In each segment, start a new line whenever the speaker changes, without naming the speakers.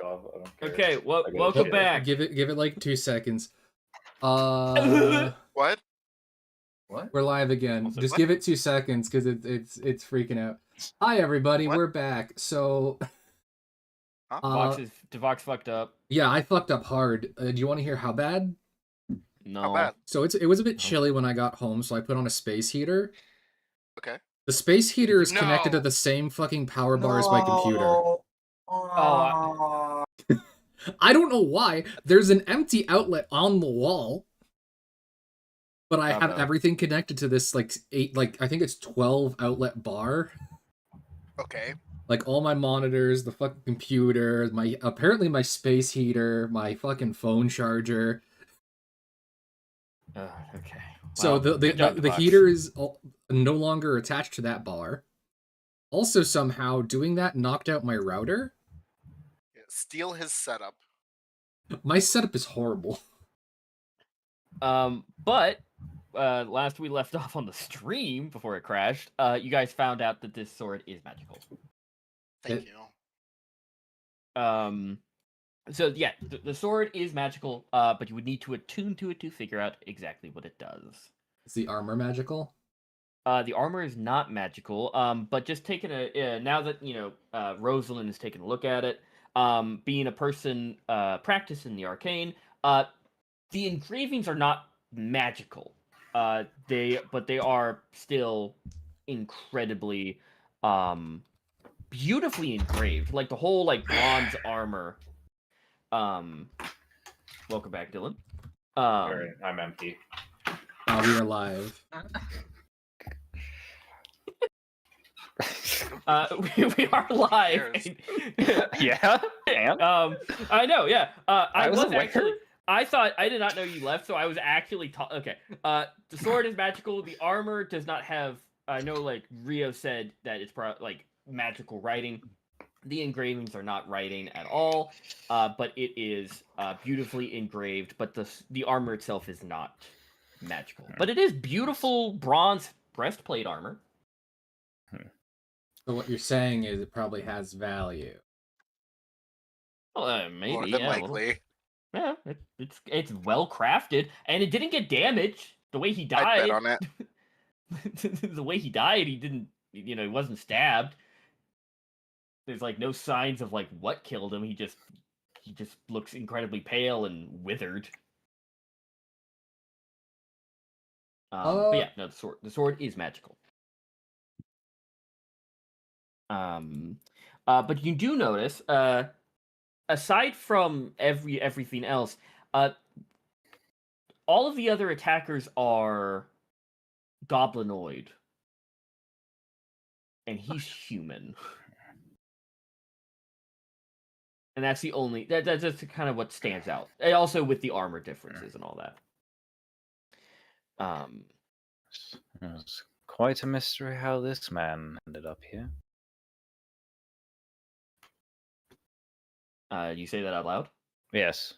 God, I don't care.
Okay, well,
I give a
welcome
shit.
back.
Give it like 2 seconds.
What?
What?
We're live again.
Also,
Just
what?
give it 2 seconds because it's freaking out. Hi everybody,
What?
we're back. So
Devox fucked up.
yeah, I fucked up hard. Do you want to hear how bad?
No.
How bad?
So it was a bit chilly when I got home, so I put on a space heater.
Okay.
The space heater is
No.
connected to the same fucking power bar as my computer.
Oh,
I don't know why. There's an empty outlet on the wall, but I have
no.
everything connected to this I think it's 12 outlet bar.
Okay.
Like all my monitors, the fucking computer, apparently my space heater, my fucking phone charger.
Okay.
So
Well,
the
good job,
the
Devox.
heater is no longer attached to that bar. Also, somehow doing that knocked out my router.
Yeah, steal his setup.
My setup is horrible.
But last we left off on the stream before it crashed, you guys found out that this sword is magical.
Thank you.
So yeah, the sword is magical, but you would need to attune to it to figure out exactly what it does.
Is the armor magical?
The armor is not magical, but just taking now that Rosalind has taken a look at it, being a person practicing the arcane, the engravings are not magical. They are still incredibly beautifully engraved, like the whole bronze armor. Welcome back, Dylan.
Sorry, I'm empty.
We are live.
We are live.
Yeah, and
I know. Yeah, I was
aware.
actually. I did not know you left, so I was actually okay. The sword is magical. The armor does not have. I know, like Rio said that it's magical writing. The engravings are not writing at all, but it is beautifully engraved. But the armor itself is not magical. But it is beautiful bronze breastplate armor.
So what you're saying is it probably has value.
Well, maybe
More than
yeah,
likely.
yeah, it's well crafted, and it didn't get damaged. The way he
I'd
died,
bet on it.
the way he died, he didn't. He wasn't stabbed. There's no signs of what killed him. He just looks incredibly pale and withered. But yeah, no, the sword is magical. But you do notice, aside from everything else, all of the other attackers are goblinoid, and he's human. And that's the only that's just kind of what stands out. And also with the armor differences and all that.
It's quite a mystery how this man ended up here.
You say that out loud?
Yes.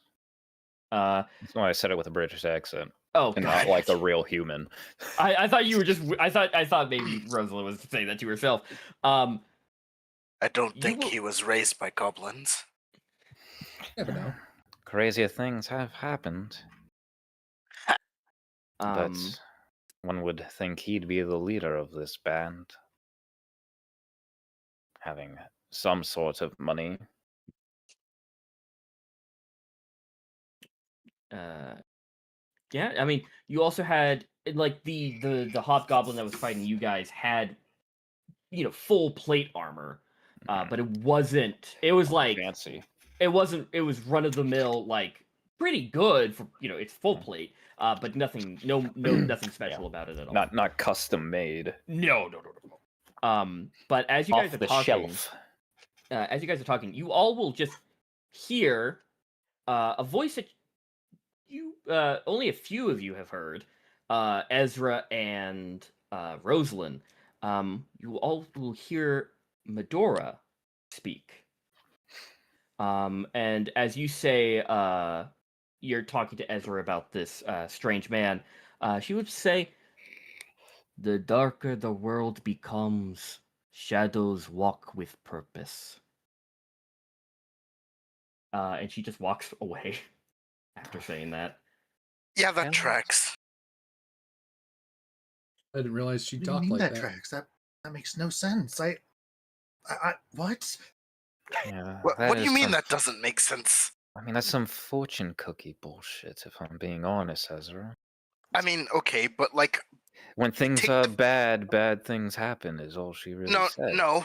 That's
why I said it with a British accent.
Oh,
and not like a real human.
I thought you were just. I thought maybe Rosalind was saying that to herself.
I don't think he was raised by goblins.
Never know.
Crazier things have happened. But one would think he'd be the leader of this band. Having some sort of money.
Yeah, I mean, you also had the hobgoblin that was fighting you guys had, full plate armor, but it wasn't. It was
fancy.
It wasn't. It was run of the mill, pretty good for it's full plate, but nothing special about it at all.
Not custom made.
No. But as you guys are talking, you all will just hear a voice that you only a few of you have heard, Aezra and Rosalind. You all will hear Medora speak. And as you say, you're talking to Aezra about this strange man, she would say, "The darker the world becomes, shadows walk with purpose. And she just walks away after saying that.
Yeah, that
Hell.
tracks.
I didn't realize she
What do you
talked
mean
like
that
that.
tracks? That makes no sense. I what?
Yeah,
What do you mean
some
that doesn't make sense?
I mean, that's some fortune cookie bullshit, if I'm being honest, Aezra.
I mean, okay, but like,
When things
take
are
the-
bad things happen, is all she really said.
no.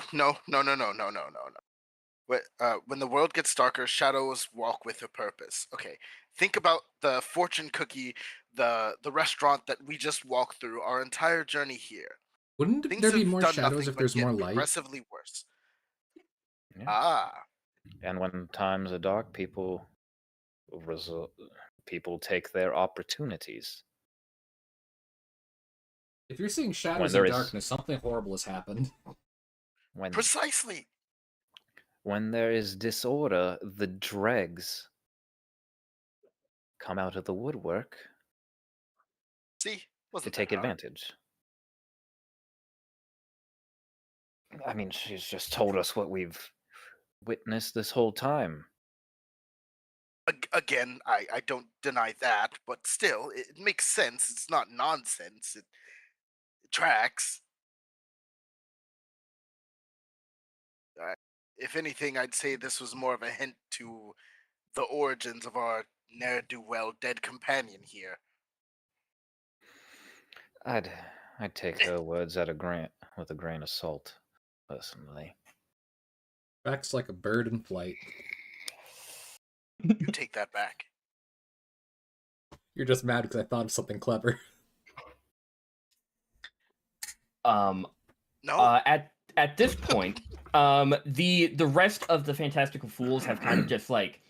When the world gets darker, shadows walk with a purpose. Okay, think about the fortune cookie, the restaurant that we just walked through. Our entire journey here.
Wouldn't
Things
there be
have
more
done
shadows
nothing
if
but
there's
get
more light?
progressively worse.
Yeah.
Ah,
And when times are dark, people take their opportunities.
If you're seeing shadows
When
in
there is-
darkness, something horrible has happened.
precisely.
When there is disorder, the dregs come out of the woodwork
See,
to
wasn't
take
that hard?
advantage. I mean, she's just told us what we've witnessed this whole time.
Again, I don't deny that, but still, it makes sense. It's not nonsense. It tracks. If anything, I'd say this was more of a hint to the origins of our ne'er-do-well dead companion here.
I'd take her words with a grain of salt, personally.
Tracks like a bird in flight.
You take that back.
You're just mad because I thought of something clever.
No.
At this point, the rest of the Fantastical Fools have kind of just like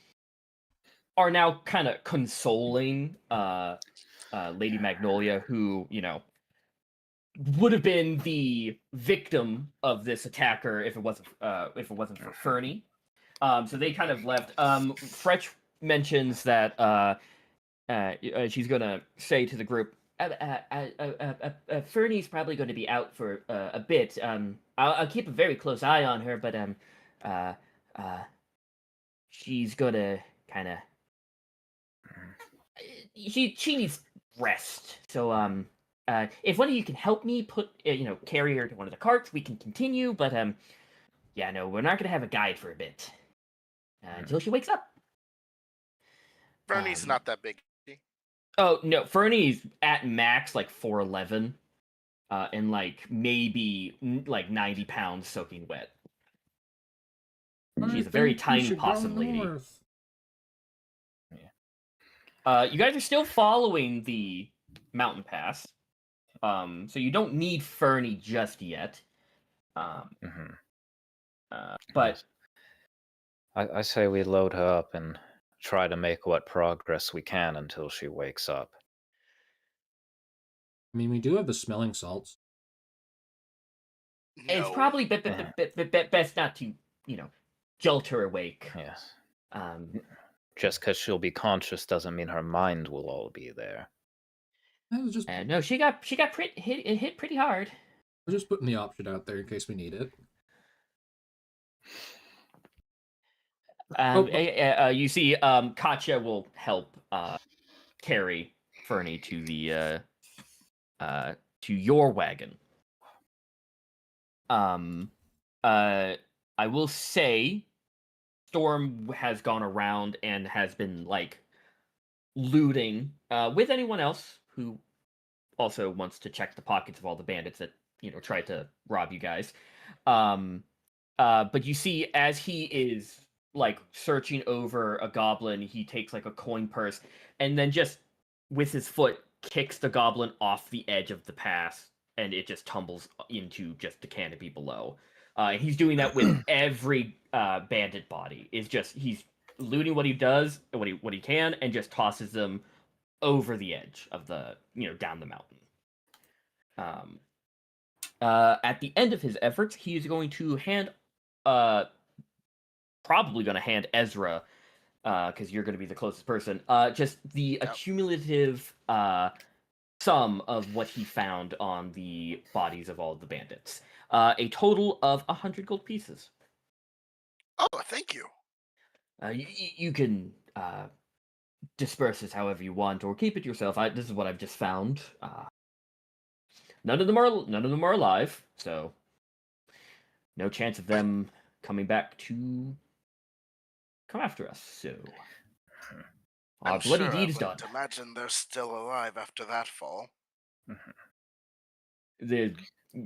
are now kind of consoling Lady Magnolia, who, you know, would have been the victim of this attacker if it wasn't for Fernie. So they kind of left. Fretch mentions that she's gonna say to the group, Fernie's probably going to be out for a bit. I'll keep a very close eye on her, but she's gonna kind of she needs rest. So if one of you can help me carry her to one of the carts, we can continue. But yeah, no, we're not gonna have a guide for a bit until she wakes up.
Fernie's not that big.
Oh no, Fernie's at max like 4'11", and like maybe like 90 pounds soaking wet. She's a very tiny possum lady. You guys are still following the mountain pass, so you don't need Fernie just yet. But
I say we load her up and try to make what progress we can until she wakes up.
I mean, we do have the smelling salts.
No.
it's probably best not to, jolt her awake.
Yes.
Just
because she'll be conscious doesn't mean her mind will all be there.
I was just,
no, she got hit pretty hard.
I was just putting the option out there in case we need it.
You see, Katya will help carry Fernie to the to your wagon. I will say, Storm has gone around and has been like looting with anyone else who also wants to check the pockets of all the bandits that tried to rob you guys. But you see, as he is like searching over a goblin, he takes like a coin purse and then just with his foot kicks the goblin off the edge of the pass, and it just tumbles into just the canopy below. And he's doing that with every bandit body. He's looting what he does, what he can, and just tosses them over the edge of the down the mountain. At the end of his efforts, he's going to probably going to hand Aezra, because you're going to be the closest person, just the accumulative sum of what he found on the bodies of all of the bandits. A total of 100 gold pieces.
Oh, thank you.
You can disperse it however you want, or keep it yourself. This is what I've just found. None of them are alive, so no chance of them coming back to come after us. So our
I'm
bloody
sure
deed
I
is done.
wouldn't imagine they're still alive after that fall.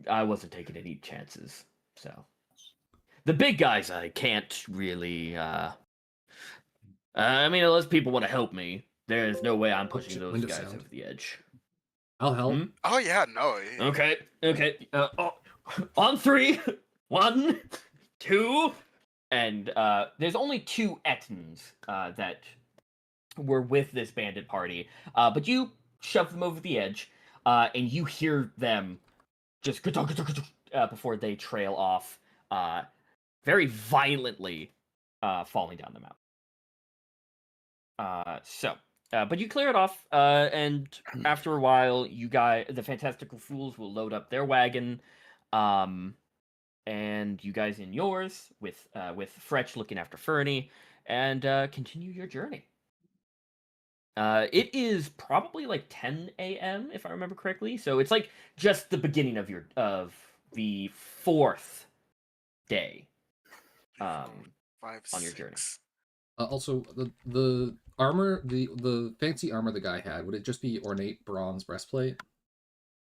I wasn't taking any chances, so the big guys I can't really. I mean, unless people want to help me, there's no way I'm pushing
shit,
those
window
guys
sound.
over the edge.
I'll help.
Hmm?
Oh yeah, no.
Okay. On 3, 1, 2, and there's only 2 Ettins that were with this bandit party, but you shove them over the edge, and you hear them just before they trail off, very violently, falling down the mountain. But you clear it off, and after a while, the Fantastical Fools will load up their wagon, and you guys in yours with Fretch looking after Fernie, and continue your journey. It is probably like 10 a.m. if I remember correctly, so it's like just the beginning of the 4th day,
Five,
on your journey.
6.
Also, the armor, the fancy armor the guy had, would it just be ornate bronze breastplate?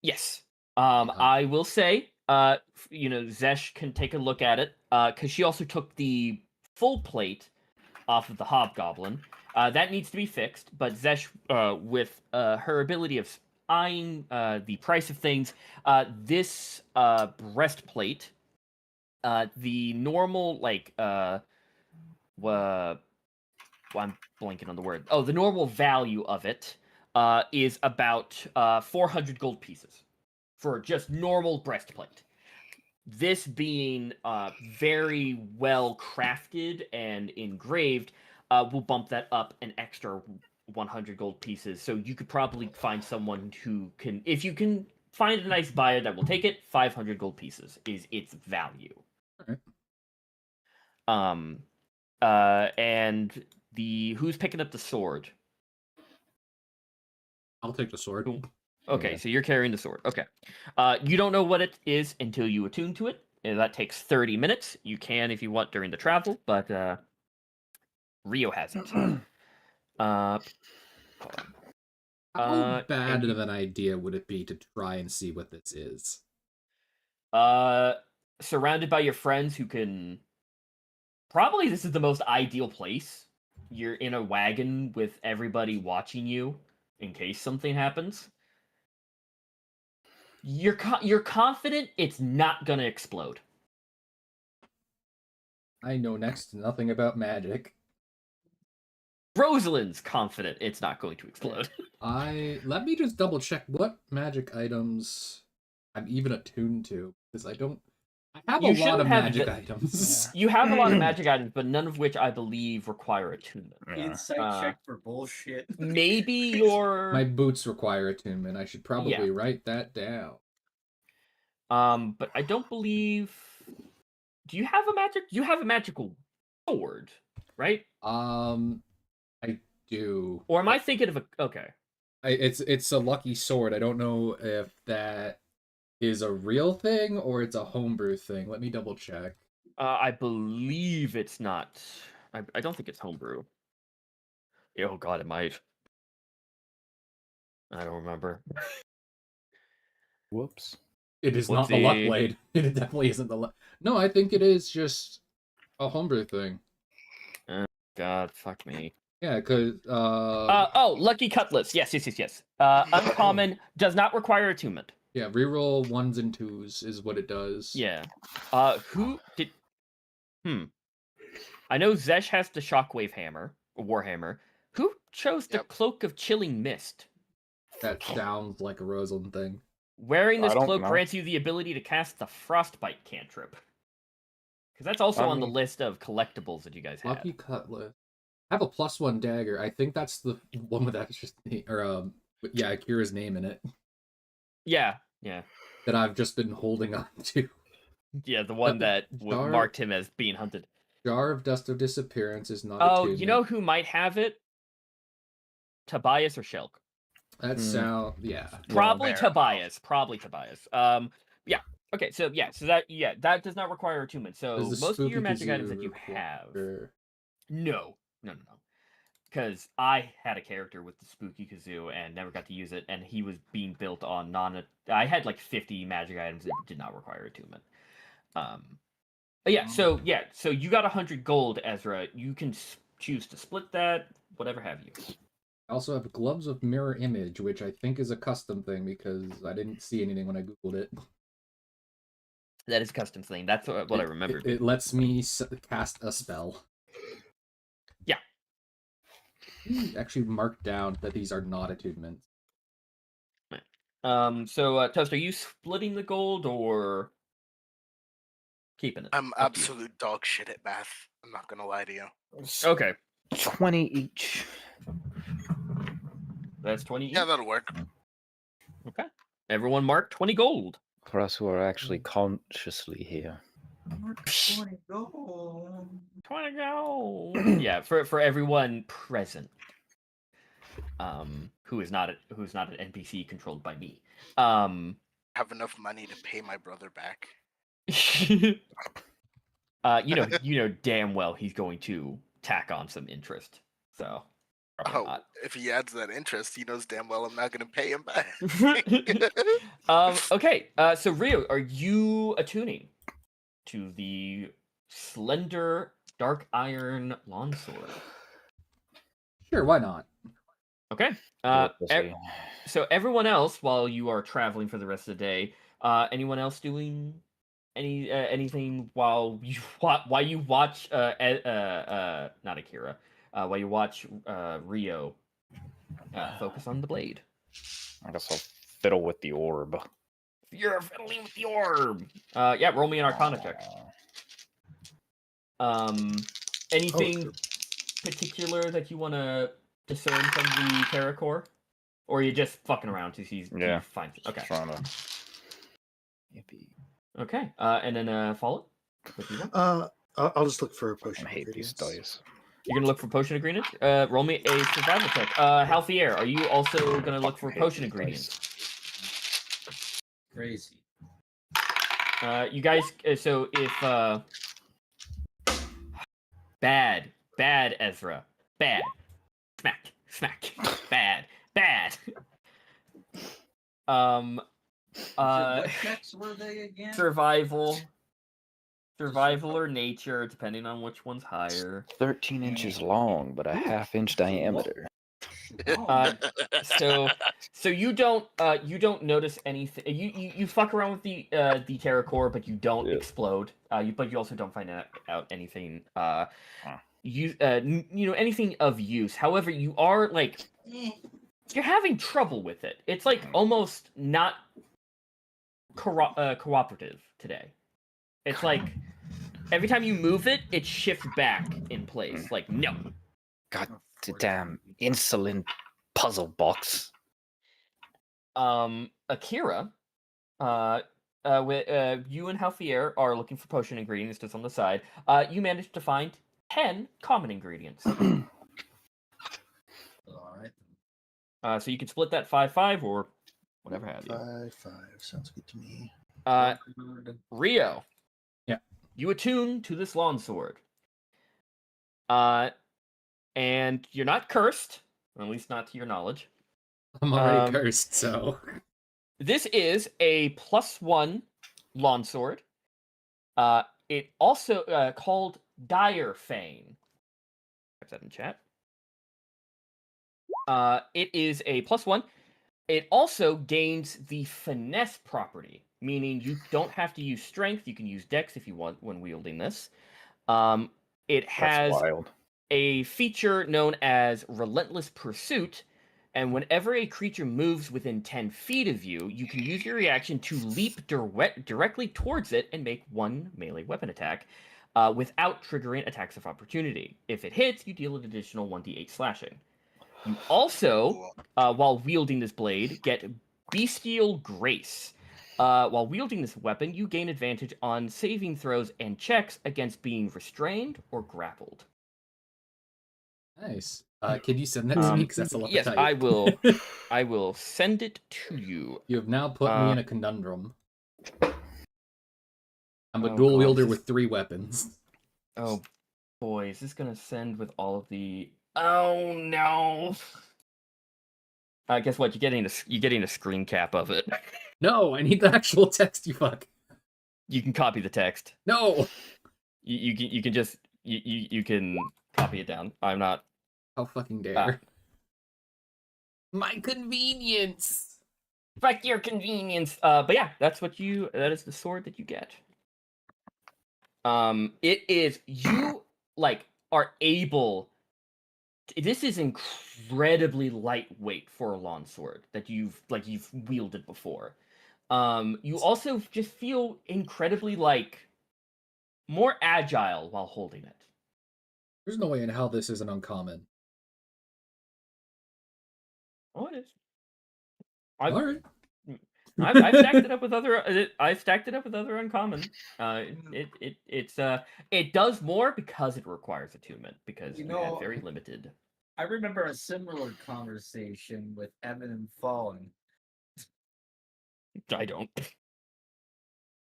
Yes. I will say, Zhess can take a look at it, because she also took the full plate off of the hobgoblin. That needs to be fixed, but Zhess, with her ability of eyeing the price of things, this breastplate, the normal, I'm blanking on the word. Oh, the normal value of it is about 400 gold pieces for just normal breastplate. This being very well crafted and engraved will bump that up an extra 100 gold pieces. So you could probably find someone who can, if you can find a nice buyer that will take it, 500 gold pieces is its value.
Alright.
And who's picking up the sword?
I'll take the sword.
Okay,
Yeah.
so you're carrying the sword. Okay. You don't know what it is until you attune to it. And that takes 30 minutes. You can if you want during the travel, but Rio has it.
How bad
and
of an idea would it be to try and see what this is?
Surrounded by your friends who can... Probably this is the most ideal place. You're in a wagon with everybody watching you in case something happens. You're confident it's not gonna explode.
I know next to nothing about magic.
Rosalind's confident it's not going to explode.
Let me just double check what magic items I'm even attuned to, because I have a lot of magic items.
You have a lot of magic items, but none of which I believe require attunement.
Insight check for bullshit.
Maybe your
My boots require attunement. I should probably
Yeah.
write that down.
But I don't believe. Do you have a magic? You have a magical sword, right?
I do.
Or am I thinking of a? Okay.
It's a lucky sword. I don't know if that is a real thing or it's a homebrew thing. Let me double check.
I believe it's not. I don't think it's homebrew. Oh god, it might. I don't remember.
Whoops.
It is not the luck
Whoopsie.
blade. It definitely isn't the luck. No, I think it is just a homebrew thing.
God, fuck me.
Yeah, because
Lucky Cutlass. Yes. Uncommon does not require attunement.
yeah, reroll 1s and 2s is what it does.
Yeah. Who did? I know Zhess has the Shockwave Hammer, Warhammer. Who chose the
Yep.
Cloak of Chilling Mist?
That sounds like a Rosalind thing.
Wearing this
I don't
cloak
know.
grants you the ability to cast the Frostbite cantrip. Because that's also on the list of collectibles that you guys had.
Lucky Cutlass. I have a +1 dagger. I think that's the one with extra Akira's name in it
Yeah.
that I've just been holding on to.
Yeah, the one that
Star-
marked him as being hunted.
Jar of Dust of Disappearance is not
Oh,
attunement.
you know who might have it? Tobias or Shelk.
That sound, yeah.
Probably
fair
Tobias. Probably Tobias. Yeah. Okay, so that does not require attunement. So
Does the
most of your
spooky
magic items
kazoo
that you have.
require-
No. Because I had a character with the spooky kazoo and never got to use it, and he was being built on I had like 50 magic items that did not require attunement. So you got 100 gold, Ezra. You can choose to split that, whatever have you.
I also have Gloves of Mirror Image, which I think is a custom thing because I didn't see anything when I googled it.
That is a custom thing. That's what I remember.
It lets me cast a spell.
Yeah.
Actually marked down that these are not attunements.
So Toast, are you splitting the gold or keeping it?
I'm
Up to you.
absolute dog shit at math. I'm not gonna lie to you.
Okay,
20 each.
that's 20
Yeah,
each.
that'll work.
Okay, everyone mark 20 gold.
For us who are actually consciously here.
20 gold.
20 gold. Yeah, for everyone present. Who is not an NPC controlled by me.
Have enough money to pay my brother back.
You know damn well he's going to tack on some interest. So probably
Oh,
not.
if he adds that interest, he knows damn well I'm not gonna pay him back.
Okay. So Rio, are you attuning to the slender dark iron longsword?
Sure, why not?
Okay. So everyone else, while you are traveling for the rest of the day, anyone else doing anything while you watch not Akira, while you watch Rio focus on the blade?
I guess I'll fiddle with the orb.
You're fiddling with the orb. Yeah, roll me an Arcana check. Anything particular that you want to discern from the Terracore? Or are you just fucking around to see find it? Okay.
Trying to... Yippee.
Okay. And then follow. What do you want?
I'll just look for a
I
potion.
hate these
ingredients.
dice.
You're gonna look for potion ingredients? Roll me a survival check. Halfier, are you also gonna look for
Fucking hate
potion
these
ingredients?
Crazy.
You guys, so if bad Ezra, bad, smack, bad.
What checks were they again?
Survival or nature, depending on which one's higher.
13 inches long, but a half-inch diameter.
So you don't notice anything. You fuck around with the Terracore, but you don't explode. But you also don't find out anything. Anything of use. However, you are like you're having trouble with it. It's like almost not cooperative today. It's like every time you move it, it shifts back in place. Like no.
God damn insulin puzzle box.
Akira, you and Halfier are looking for potion ingredients just on the side. You managed to find 10 common ingredients.
Alright.
So you can split that 5-5 or whatever have you.
5-5 sounds good to me.
Rio.
Yeah.
You attune to this longsword. And you're not cursed, or at least not to your knowledge.
I'm already cursed, so...
This is a +1 longsword. It also called Dire Fane. Type that in chat. It is a +1. It also gains the finesse property, meaning you don't have to use strength. You can use dex if you want when wielding this. It has a feature known as Relentless Pursuit, and whenever a creature moves within 10 feet of you, you can use your reaction to leap directly towards it and make one melee weapon attack without triggering attacks of opportunity. If it hits, you deal an additional 1d8 slashing. You also, while wielding this blade, get Bestial Grace. While wielding this weapon, you gain advantage on saving throws and checks against being restrained or grappled.
Nice. Can you send that to me? Because that's a lot
Yes,
to type.
I will. I will send it to you.
You have now put me in a conundrum. I'm a
Oh,
dual
God,
wielder
this
with
is-
3 weapons.
Oh boy, is this gonna send with all of the? Oh no! Guess what? You're getting a screen cap of it.
No, I need the actual text, you fuck.
You can copy the text.
No!
You can just you can copy it down. I'm not.
How fucking dare. My convenience!
Fuck your convenience. But yeah, that is the sword that you get. It is you are able. This is incredibly lightweight for a long sword that you've wielded before. You also just feel incredibly more agile while holding it.
There's no way in hell this isn't uncommon.
Oh, it is.
Alright.
I've stacked it up with other. I've stacked it up with other uncommon. It does more because it requires attunement because you have very limited.
I remember a similar conversation with Evan and Fallen.
I don't.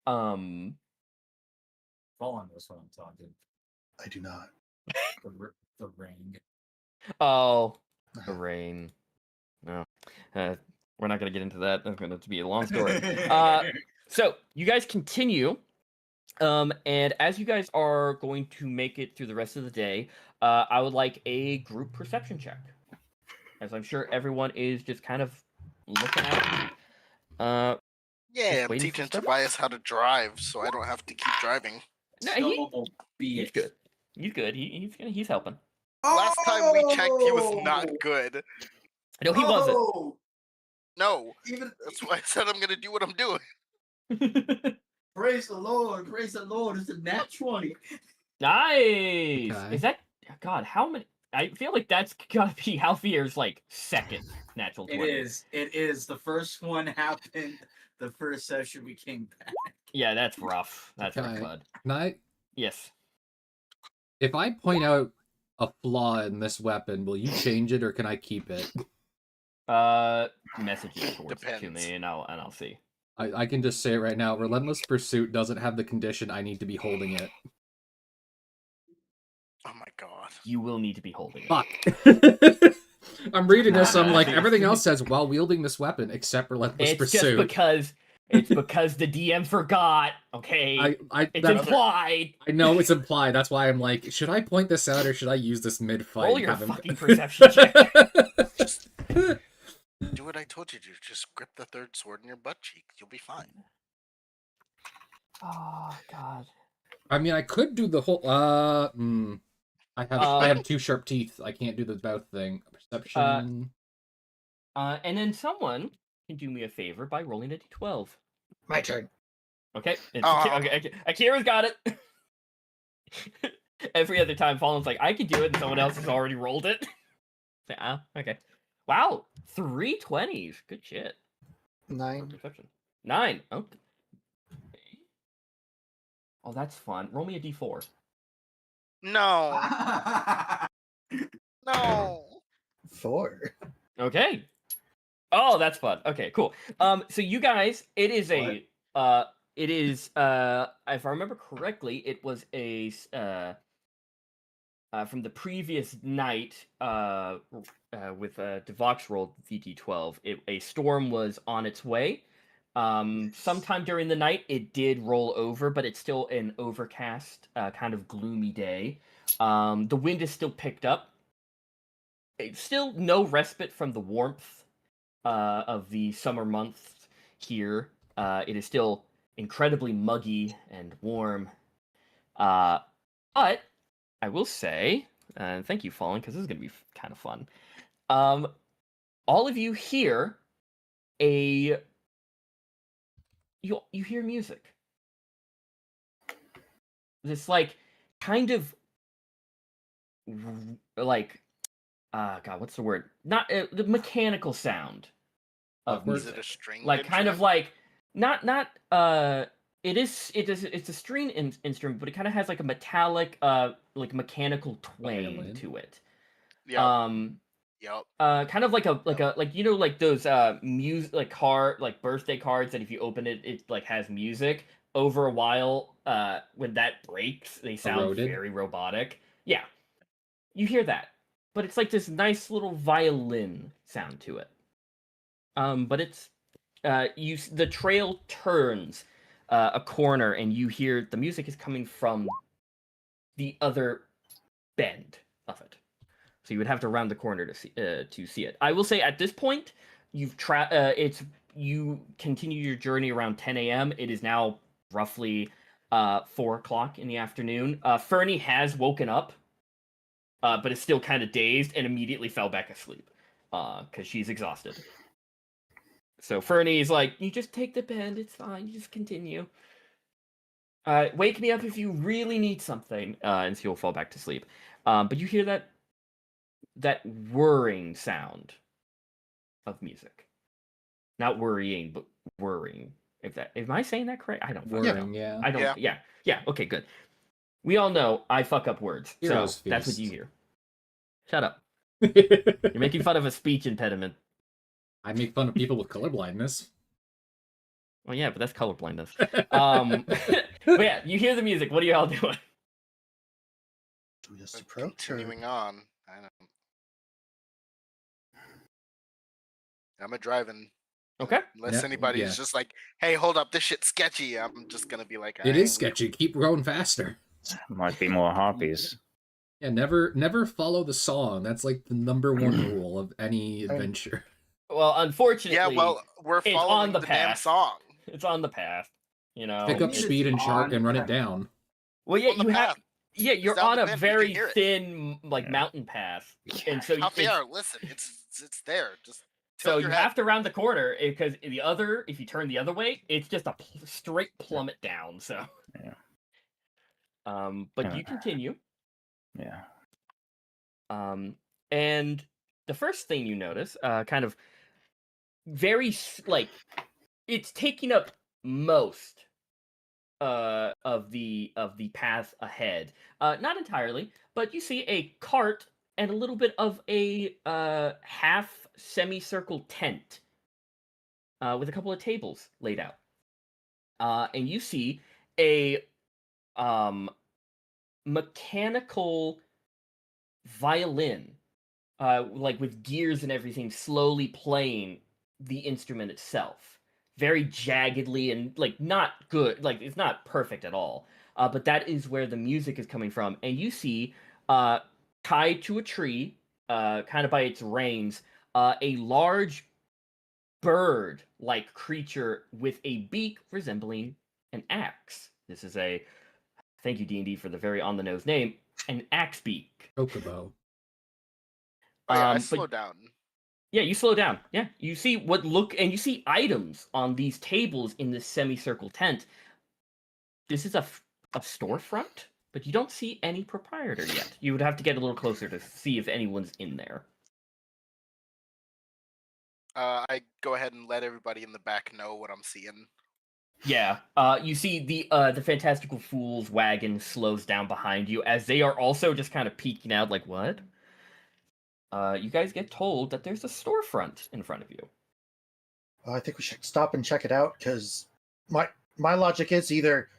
Fallen was what I'm talking.
I do not.
The ring.
Oh, the rain. No, we're not gonna get into that. That's going to be a long story. So you guys continue, and as you guys are going to make it through the rest of the day, I would like a group perception check, as I'm sure everyone is just kind of looking at.
Yeah,
Just
I'm
waiting for
teaching
stuff?
Tobias how to drive, so I don't have to keep driving.
No, he's good. He's good. He's helping.
Last time we checked, he was not good.
No, he wasn't.
No,
Even
that's why I said I'm gonna do what I'm doing.
praise the Lord, it's a nat 20.
Nice.
Okay.
Is that God? How many? I feel like that's gotta be Halfier's second natural 20.
It is. The first one happened the first session we came back.
Yeah, that's rough. That's rough,
Okay.
bud.
Yes.
Yes.
If I point out a flaw in this weapon, will you change it or can I keep it?
Message it towards to
Depends.
me, and I'll see.
I can just say it right now. Relentless Pursuit doesn't have the condition I need to be holding it.
Oh my god.
You will need to be holding it.
Fuck. I'm reading this. I'm like, everything else says while wielding this weapon except Relentless
It's
Pursuit.
just because the DM forgot. Okay, it's implied.
I know it's implied. That's why I'm like, should I point this out or should I use this mid-fight?
Roll your fucking perception check.
Do what I told you to. Just grip the third sword in your butt cheek. You'll be fine.
Oh God.
I mean, I could do the whole. I have 2 sharp teeth. I can't do the mouth thing. Perception.
And then someone can do me a favor by rolling a d12.
My turn.
Okay.
Oh.
Okay. Akira's got it. Every other time, Fallen's like, I can do it, and someone else has already rolled it. Okay. Wow, 3 20s. Good shit.
9.
Perception. 9. Okay. Oh, that's fun. Roll me a d4.
No. No.
4.
Okay. Oh, that's fun. Okay, cool. So you guys, if I remember correctly, it was a from the previous night with Devox rolled VD12. A storm was on its way. Sometime during the night, it did roll over, but it's still an overcast, kind of gloomy day. The wind is still picked up. It's still no respite from the warmth of the summer months here. It is still incredibly muggy and warm. But I will say, and thank you, Fallen, because this is going to be kind of fun. All of you hear you hear music. This kind of God, what's the word? Not the mechanical sound of
Is
Is
music.
it a string?
Kind of
instrument?
It's a string instrument, but it kind of has like a metallic like mechanical twang
Violin.
to it.
Yep.
Kind of like like you know like those music like birthday cards that if you open it it like has music. Over a while when that breaks they sound
Eroded.
very robotic. Yeah. You hear that. But it's like this nice little violin sound to it. But it's the trail turns a corner and you hear the music is coming from the other bend of it. So you would have to round the corner to see it. I will say at this point, you continue your journey around 10 a.m. It is now roughly 4 o'clock in the afternoon. Fernie has woken up, but is still kind of dazed and immediately fell back asleep because she's exhausted. So Fernie's like, you just take the bend, it's fine, you just continue. Wake me up if you really need something, and she'll fall back to sleep. But you hear that whirring sound of music. Not worrying, but whirring. Am I saying that correct? I don't fucking know.
Whirring, yeah.
I don't. Yeah. Okay, good. We all know I fuck up words,
Heroes
so that's what
Feast.
you hear. Shut up. You're making fun of a speech impediment.
I make fun of people with colorblindness.
Well, yeah, but that's colorblindness. But yeah, you hear the music. What are you all doing?
Do we just approach or...
Continuing on. I'm a driving.
Okay.
Unless anybody's just like, hey, hold up, this shit's sketchy. I'm just gonna be like,
It is sketchy. Keep going faster.
Might be more harpies.
Yeah, never follow the song. That's like the number one rule of any adventure.
Well, unfortunately,
yeah, well, we're following the damn song.
It's on the path. You know,
pick up speed and shark and run it down.
Well, yeah, you have. Yeah, you're on a very
thin,
mountain path, and so
Halfier, listen, it's there. Just
so you have to round the corner because if you turn the other way, it's just a straight plummet down. So, but you continue.
Yeah.
And the first thing you notice, kind of very like, it's taking up most of the path ahead. Not entirely, but you see a cart and a little bit of a half semicircle tent with a couple of tables laid out. And you see a mechanical violin, like with gears and everything, slowly playing the instrument itself. Very jaggedly and like not good, like it's not perfect at all. But that is where the music is coming from. And you see, tied to a tree, kind of by its reins, a large bird-like creature with a beak resembling an axe. This is thank you D&D for the very on-the-nose name, an axe beak.
Chocobo.
I slow down.
Yeah, you slow down. Yeah, you see you see items on these tables in this semicircle tent. This is a storefront, but you don't see any proprietor yet. You would have to get a little closer to see if anyone's in there.
I go ahead and let everybody in the back know what I'm seeing.
Yeah, you see the Fantastical Fools wagon slows down behind you as they are also just kind of peeking out like, what? You guys get told that there's a storefront in front of you.
I think we should stop and check it out, because my logic is either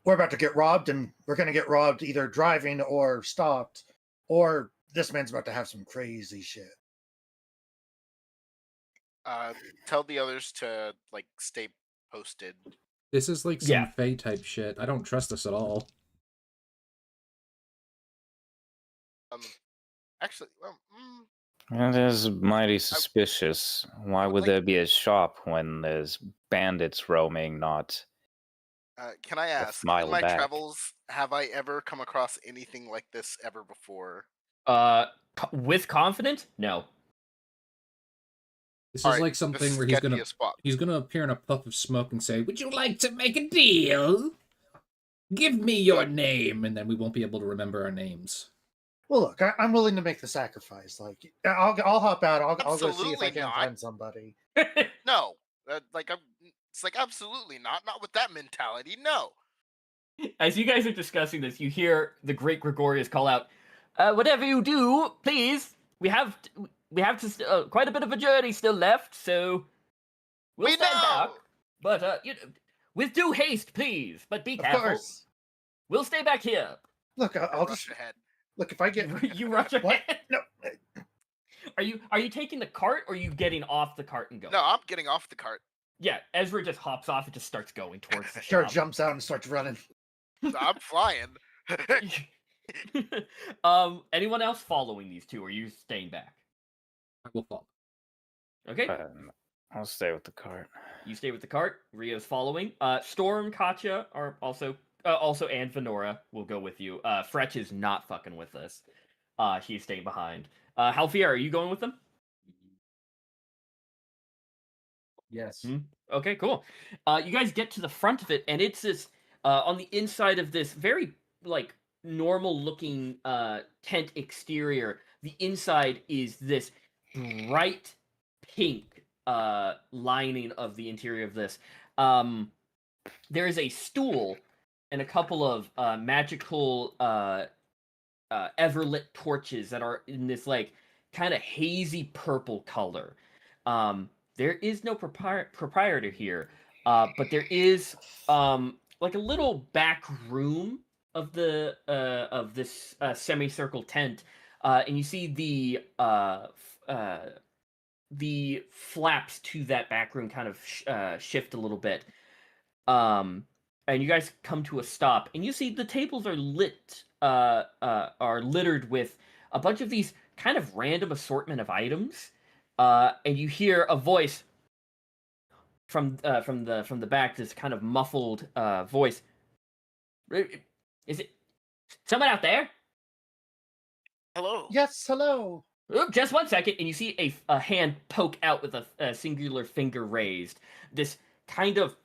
we're about to get robbed and we're going to get robbed either driving or stopped, or this man's about to have some crazy shit.
Tell the others to like stay posted.
This is like some Fae type shit. I don't trust this at all.
Actually,
That is mighty suspicious. Why would there be a shop when there's bandits roaming, not...
can I ask, in my travels, have I ever come across anything like this ever before?
With confidence? No.
This is like something where he's gonna appear in a puff of smoke and say, "Would you like to make a deal? Give me your name," and then we won't be able to remember our names.
Well, look, I'm willing to make the sacrifice. Like, I'll hop out. I'll go see if I can find somebody.
No, It's like, absolutely not. Not with that mentality. No.
As you guys are discussing this, you hear the great Gregorius call out, "Whatever you do, please. We have quite a bit of a journey still left, so we'll stand back. But with due haste, please. But be careful.
Of course.
We'll stay back here."
Look, I'll
Rush
just
ahead.
look if I get
You rush
what?
ahead.
No,
Are you taking the cart, or are you getting off the cart and going?
No, I'm getting off the cart.
Yeah, Aezra just hops off and just starts going towards the
Jared
shop.
jumps out and starts running.
I'm flying.
Anyone else following these two, or are you staying back?
I will follow.
Okay.
I'll stay with the cart.
You stay with the cart. Rio's following. Storm, Katya are also and Venora will go with you. Fretch is not fucking with us. He's staying behind. Halfier, are you going with them?
Yes.
Okay, cool. You guys get to the front of it, and it's this on the inside of this very like normal looking tent exterior. The inside is this bright pink lining of the interior of this. There is a stool and a couple of magical everlit torches that are in this like kind of hazy purple color. There is no proprietor here, but there is like a little back room of the of this semicircle tent, and you see the flaps to that back room kind of shift a little bit. And you guys come to a stop, and you see the tables are littered with a bunch of these kind of random assortment of items. And you hear a voice from the back, this kind of muffled voice. Is it someone out there?
Hello.
Yes, hello.
Oop, just 1 second, and you see a hand poke out with a singular finger raised. This kind of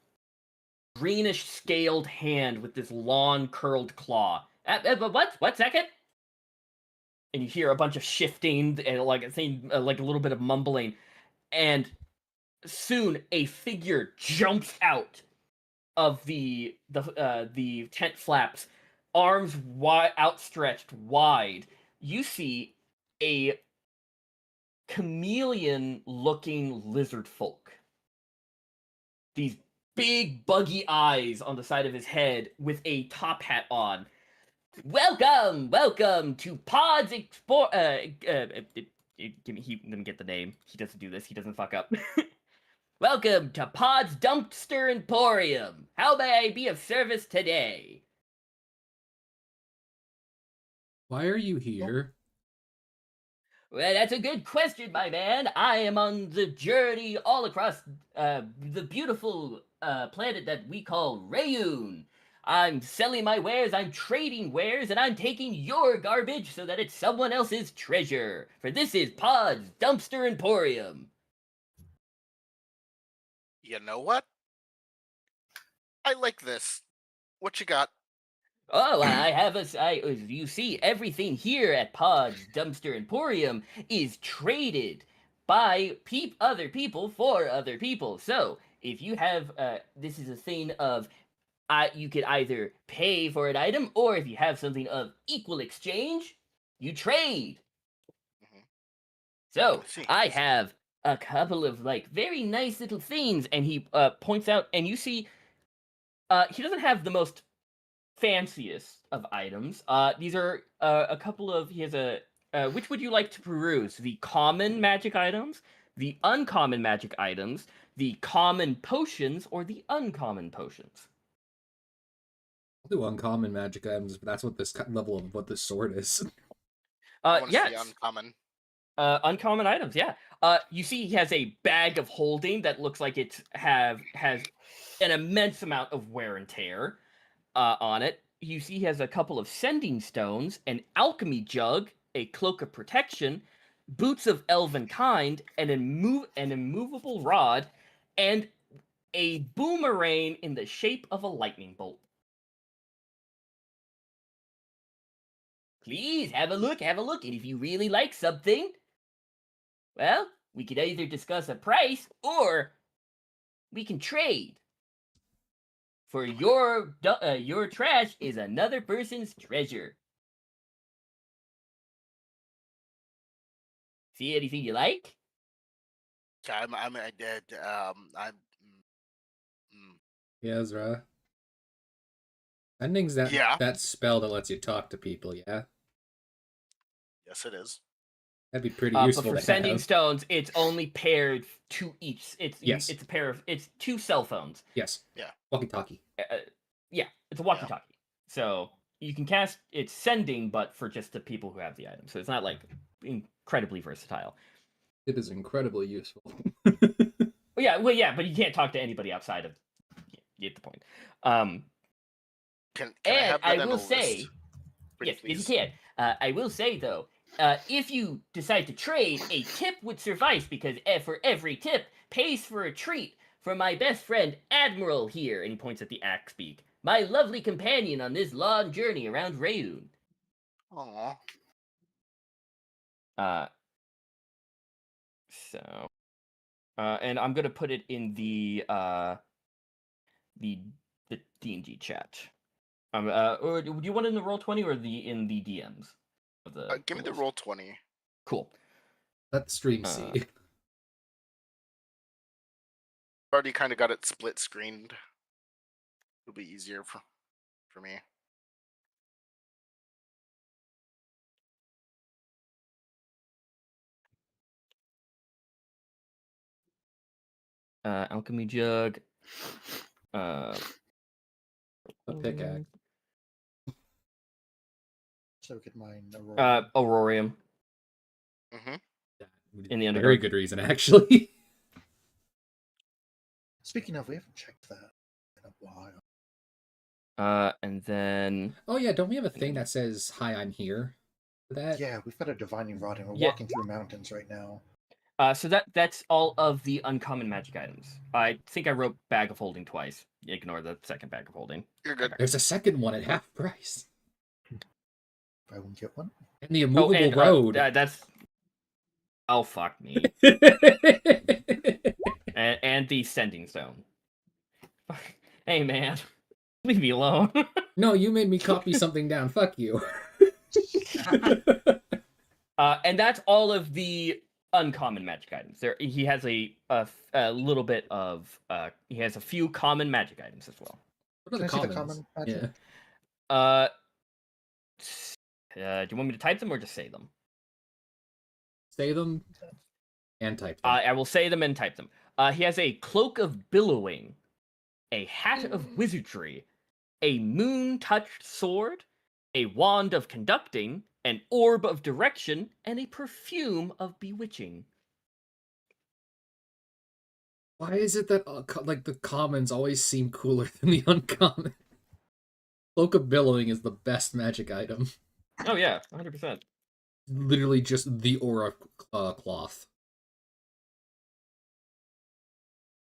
greenish scaled hand with this long curled claw. What second? And you hear a bunch of shifting and like a thing, like a little bit of mumbling, and soon a figure jumps out of the tent flaps, arms outstretched wide. You see a chameleon-looking lizard folk. These big buggy eyes on the side of his head with a top hat on. Welcome to Pods Explore. Let me get the name. He doesn't do this. He doesn't fuck up. Welcome to Pod's Dumpster Emporium. How may I be of service today?
Why are you here?
Well, that's a good question, my man. I am on the journey all across the beautiful planet that we call Rayun. I'm selling my wares, I'm trading wares, and I'm taking your garbage so that it's someone else's treasure. For this is Pod's Dumpster Emporium.
You know what? I like this. What you got?
Oh, as you see, everything here at Pod's Dumpster Emporium is traded by other people for other people. So, if you have, this is a thing of, you could either pay for an item, or if you have something of equal exchange, you trade.
Mhm.
So,
see.
I have a couple of, like, very nice little things, and he points out, and you see, he doesn't have the most fanciest of items. These are a couple of, he has which would you like to peruse? The common magic items, the uncommon magic items, the common potions, or the uncommon potions?
I'll do uncommon magic items, but that's what this level of what this sword is.
I wanna see
Yes.
uncommon.
Uncommon items, yeah. You see he has a bag of holding that looks like it has an immense amount of wear and tear on it. You see he has a couple of sending stones, an alchemy jug, a cloak of protection, boots of elven kind, an immovable rod, and a boomerang in the shape of a lightning bolt. Please have a look, and if you really like something, well, we could either discuss a price, or we can trade. For your trash is another person's treasure. See anything you like?
I did.
Yeah, Aezra. Sending's that spell that lets you talk to people, yeah?
Yes, it is.
That'd be pretty useful
but for
to
sending
have.
stones, it's only paired to each.
Yes.
It's a pair of 2 cell phones.
Yes.
Yeah.
Walkie-talkie.
Yeah, it's a walkie-talkie. Yeah. So you can cast it's sending, but for just the people who have the item. So it's not like incredibly versatile.
It is incredibly useful.
well, yeah, but you can't talk to anybody outside of. You get the point.
Can I have that
I will say,
list?
yes, you can. I will say though, if you decide to trade, a tip would suffice because for every tip pays for a treat for my best friend Admiral here, and he points at the axe beak, my lovely companion on this long journey around Rayun.
Aww.
So, and I'm gonna put it in the D&G chat. Or do you want it in the Roll20 or in the DMs? Of the
Give me the Roll20.
Cool.
Let the stream see.
Already kind of got it split screened. It'll be easier for me.
Alchemy jug.
A pickaxe.
So we could mine Aurora.
Aurorium.
Mm-hmm.
In the underground.
Very good reason, actually.
Speaking of, we haven't checked that in a while.
And then.
Oh yeah, don't we have a thing that says "Hi, I'm here"? For that?
Yeah, we've got a divining rod, and we're walking through mountains right now.
So that's all of the uncommon magic items. I think I wrote bag of holding twice. Ignore the second bag of holding.
You're good.
There's a second one at half price.
I won't get one.
And the immovable road.
That's. Oh fuck me. and the sending stone. Hey man, leave me alone.
No, you made me copy something down. Fuck you.
And that's all of the uncommon magic items. There, he has a little bit of. He has a few common magic items as well.
What are the common magic?
Yeah. Do you want me to type them or just say them?
Say them and type them.
I will say them and type them. He has a cloak of billowing, a hat of wizardry, a moon-touched sword, a wand of conducting, an orb of direction, and a perfume of bewitching.
Why is it that like the commons always seem cooler than the uncommon? Cloak of Billowing is the best magic item.
Oh yeah, 100%.
Literally just the aura cloth.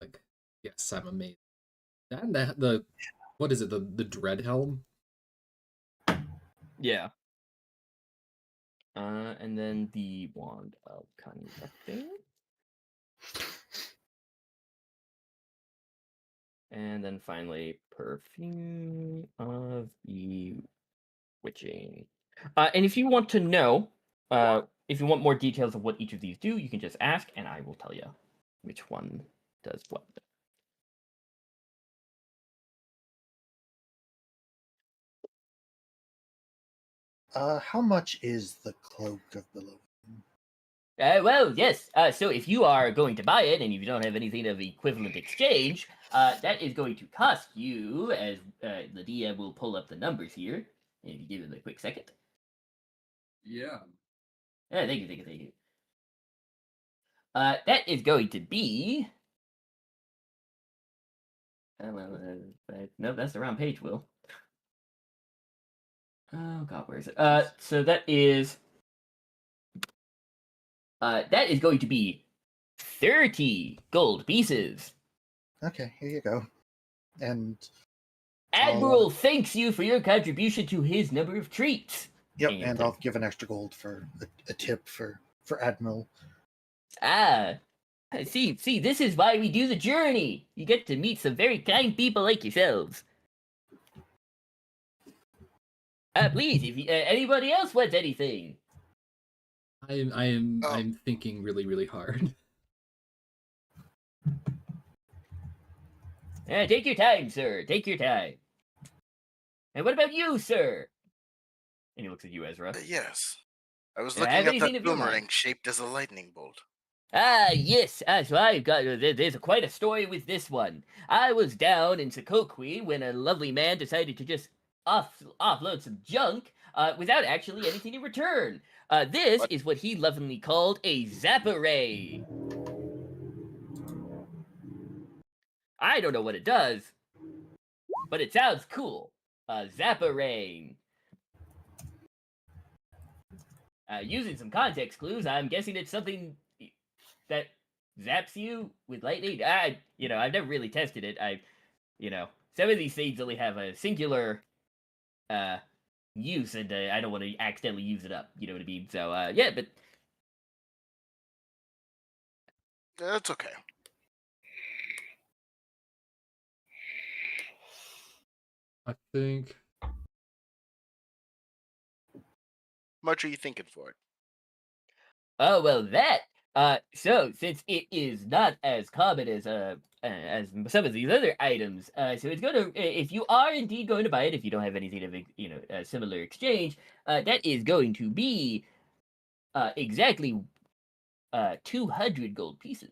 Like, yes, I'm amazed. And the what is it? The dread helm.
Yeah. And then the wand of conducting. And then finally, perfume of bewitching. And if you want to know, if you want more details of what each of these do, you can just ask, and I will tell you which one does what.
How much is the Cloak of Billowing?
Well, yes. So if you are going to buy it and you don't have anything of equivalent exchange, that is going to cost you, as the DM will pull up the numbers here. If you give it a quick second.
Yeah.
Thank you. That is going to be. No, that's the wrong page, Will. Oh God, where is it? So that is going to be 30 gold pieces.
Okay, here you go. And
Admiral thanks you for your contribution to his number of treats.
Yep, and I'll give an extra gold for a tip for Admiral.
See, this is why we do the journey. You get to meet some very kind people like yourselves. Please, if anybody else wants anything.
I'm thinking really, really hard.
Take your time, sir. Take your time. And what about you, sir? And he looks at you, Aezra.
Yes. I was
Yeah,
looking
have
at
anything
that
of your
boomerang
mind?
shaped as a lightning bolt.
Yes. So I've got. There's quite a story with this one. I was down in Sokoqui when a lovely man decided to just offload some junk without actually anything in return. This is what he lovingly called a zapparay. I don't know what it does, but it sounds cool. Zapparay. Using some context clues, I'm guessing it's something that zaps you with lightning. I've never really tested it. Some of these things only have a singular use, and I don't want to accidentally use it up. You know what I mean? So, yeah, but
That's okay.
I think.
How much are you thinking for it?
Oh, well, that. So since it is not as common as some of these other items, so it's going to, if you are indeed going to buy it, if you don't have anything of a similar exchange, that is going to be exactly 200 gold pieces.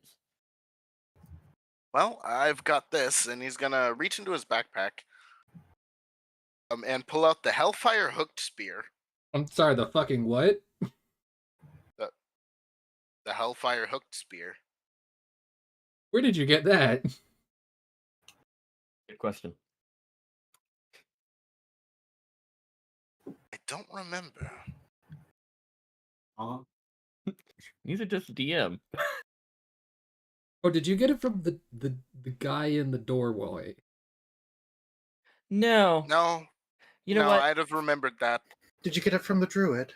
Well, I've got this, and he's gonna reach into his backpack and pull out the Hellfire hooked spear.
I'm sorry, the fucking what?
The Hellfire hooked spear.
Where did you get that?
Good question.
I don't remember.
These are just DM.
Oh, did you get it from the guy in the doorway?
No.
No.
You know what?
I'd have remembered that.
Did you get it from the druid?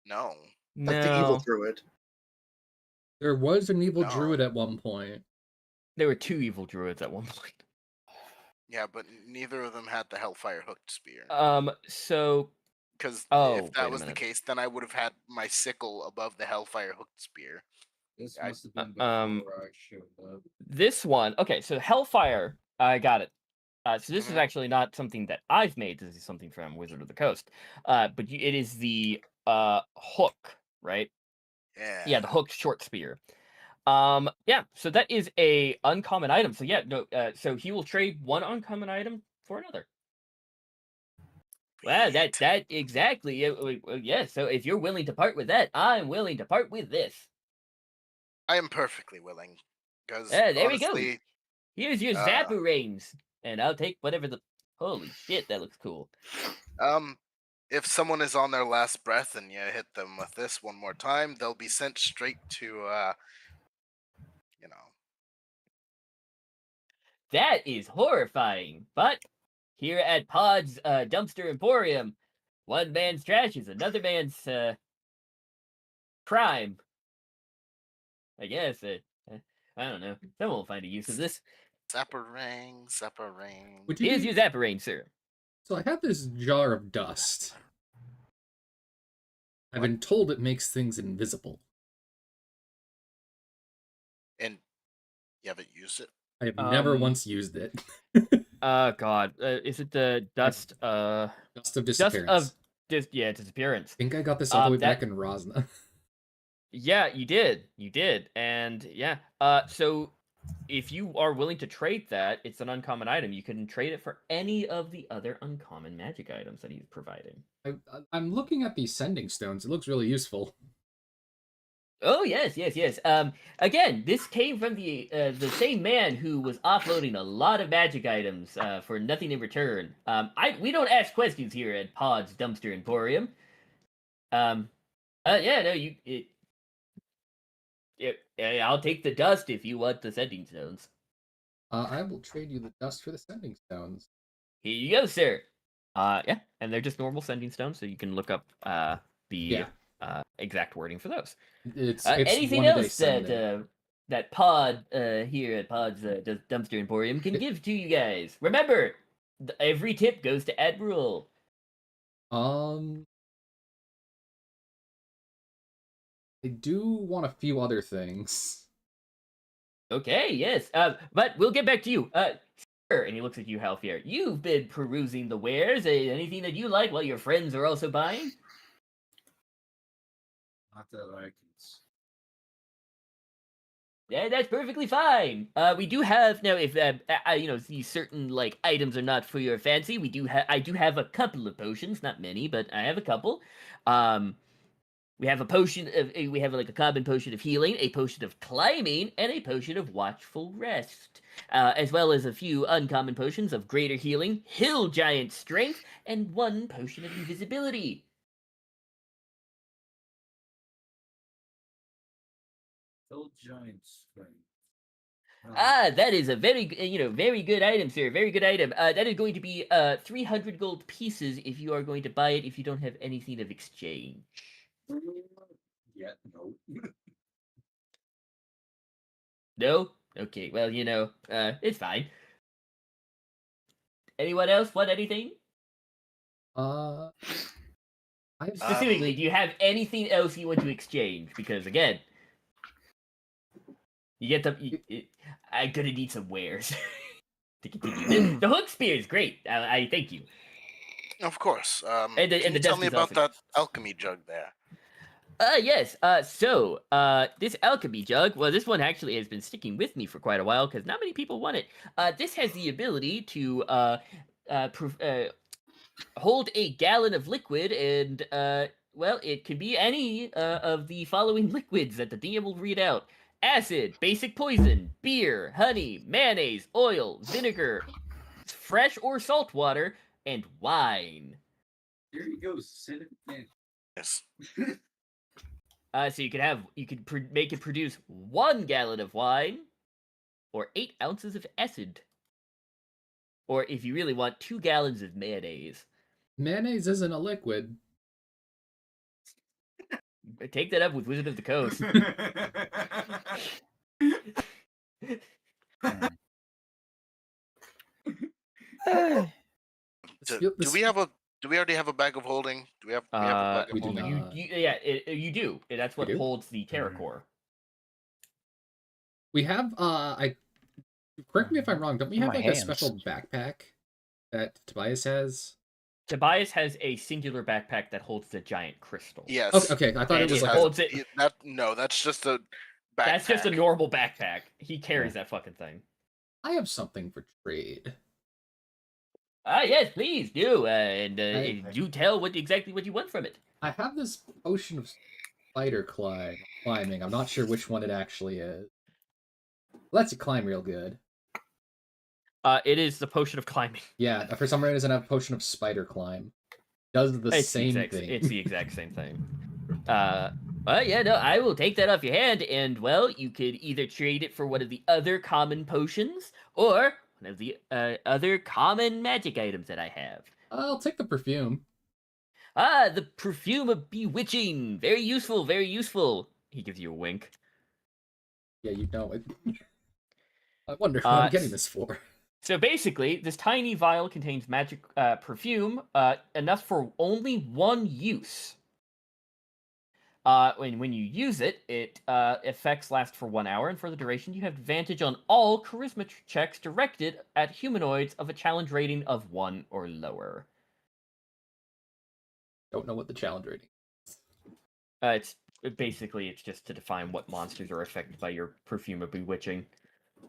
No.
Like the evil druid?
There was an evil
No.
druid at one point.
There were 2 evil druids at one point.
Yeah, but neither of them had the Hellfire hooked spear.
So.
Because
Oh,
if that was the case, then I would have had my sickle above the Hellfire hooked spear.
This must have been before I showed up.
This one. Okay, so Hellfire. I got it. So this is actually not something that I've made. This is something from Wizard of the Coast. But it is the hook, right?
Yeah.
Yeah, the hooked short spear. Yeah. So that is a uncommon item. So yeah, no. So he will trade one uncommon item for another. Well, that exactly. Yeah. So if you're willing to part with that, I'm willing to part with this.
I am perfectly willing. Because
there
honestly,
we go. Here's your zapper reins, and I'll take whatever the. Holy shit, that looks cool.
If someone is on their last breath and you hit them with this one more time, they'll be sent straight to,
That is horrifying, but here at Pod's Dumpster Emporium, one man's trash is another man's crime. I guess. I don't know. Someone will find a use of this.
Zapparang.
Here's your zapparang, sir.
So I have this jar of dust. I've been told it makes things invisible.
And you haven't used it?
I have never once used it.
God. Is it the dust?
Dust of disappearance.
Disappearance.
I think I got this all the way back in Rosna.
Yeah, you did. And yeah. So if you are willing to trade that, it's an uncommon item. You can trade it for any of the other uncommon magic items that he's providing.
I'm looking at these sending stones. It looks really useful.
Oh yes. Again, this came from the same man who was offloading a lot of magic items for nothing in return. We don't ask questions here at Pod's Dumpster Emporium. I'll take the dust if you want the sending stones.
I will trade you the dust for the sending stones.
Here you go, sir. Yeah, and they're just normal sending stones, so you can look up the exact wording for those.
It's
Anything
one a day
else that
Sunday.
that Pod here at Pod's Dumpster Emporium can give to you guys? Remember, every tip goes to Admiral.
I do want a few other things.
Okay, yes. But we'll get back to you. Sure. And he looks at you, Halfier. You've been perusing the wares. Anything that you like while your friends are also buying?
Not that I can.
Yeah, that's perfectly fine. We do have now, if these certain like items are not for your fancy, I do have a couple of potions, not many, but I have a couple. We have a potion of we have like a common potion of healing, a potion of climbing, and a potion of watchful rest, as well as a few uncommon potions of greater healing, hill giant strength, and one potion of invisibility.
Hill giant strength.
That is a very good item, sir. Very good item. That is going to be 300 gold pieces if you are going to buy it. If you don't have anything of exchange.
Yeah, no.
No? Okay, well, it's fine. Anyone else want anything? Specifically, do you have anything else you want to exchange? Because again, you get I'm gonna need some wares to continue. The hook spear is great. I thank you.
Of course.
And the
can you tell
dust
me
is
about
awesome.
that alchemy jug there?
Yes. So, this alchemy jug, well, this one actually has been sticking with me for quite a while because not many people want it. This has the ability to hold a gallon of liquid, and well, it can be any of the following liquids that the DM will read out: acid, basic poison, beer, honey, mayonnaise, oil, vinegar, fresh or salt water, and wine.
There you go. Send it in.
Yes.
So you could make it produce 1 gallon of wine, or 8 ounces of acid, or if you really want, 2 gallons of mayonnaise.
Mayonnaise isn't a liquid.
Take that up with Wizard of the Coast.
Do we already have a bag of holding? Do we have a bag of
we do
holding?
not.
You do. That's what holds the Terra Core.
We have correct me if I'm wrong, don't we have like a special backpack that Tobias has?
Tobias has a singular backpack that holds the giant crystal.
Yes.
Okay. I thought it was like
holds it.
No, that's just a backpack.
That's just a normal backpack. He carries that fucking thing.
I have something for trade.
Yes, please do. And do tell exactly what you want from it.
I have this potion of spider climbing. I'm not sure which one it actually is. Lets you climb real good.
It is the potion of climbing.
Yeah, for some reason I have a potion of spider climb. Does the same thing.
It's the exact same thing. Yeah, no, I will take that off your hand, and well, you could either trade it for one of the other common potions, or one of the other common magic items that I have.
I'll take the perfume.
The perfume of bewitching. Very useful, very useful. He gives you a wink.
Yeah, you know it. I wonder who I'm getting this for.
So basically, this tiny vial contains magic perfume, enough for only one use. When you use it, effects last for 1 hour, and for the duration, you have advantage on all charisma checks directed at humanoids of a challenge rating of 1 or lower.
Don't know what the challenge rating is.
It's just to define what monsters are affected by your perfume of bewitching.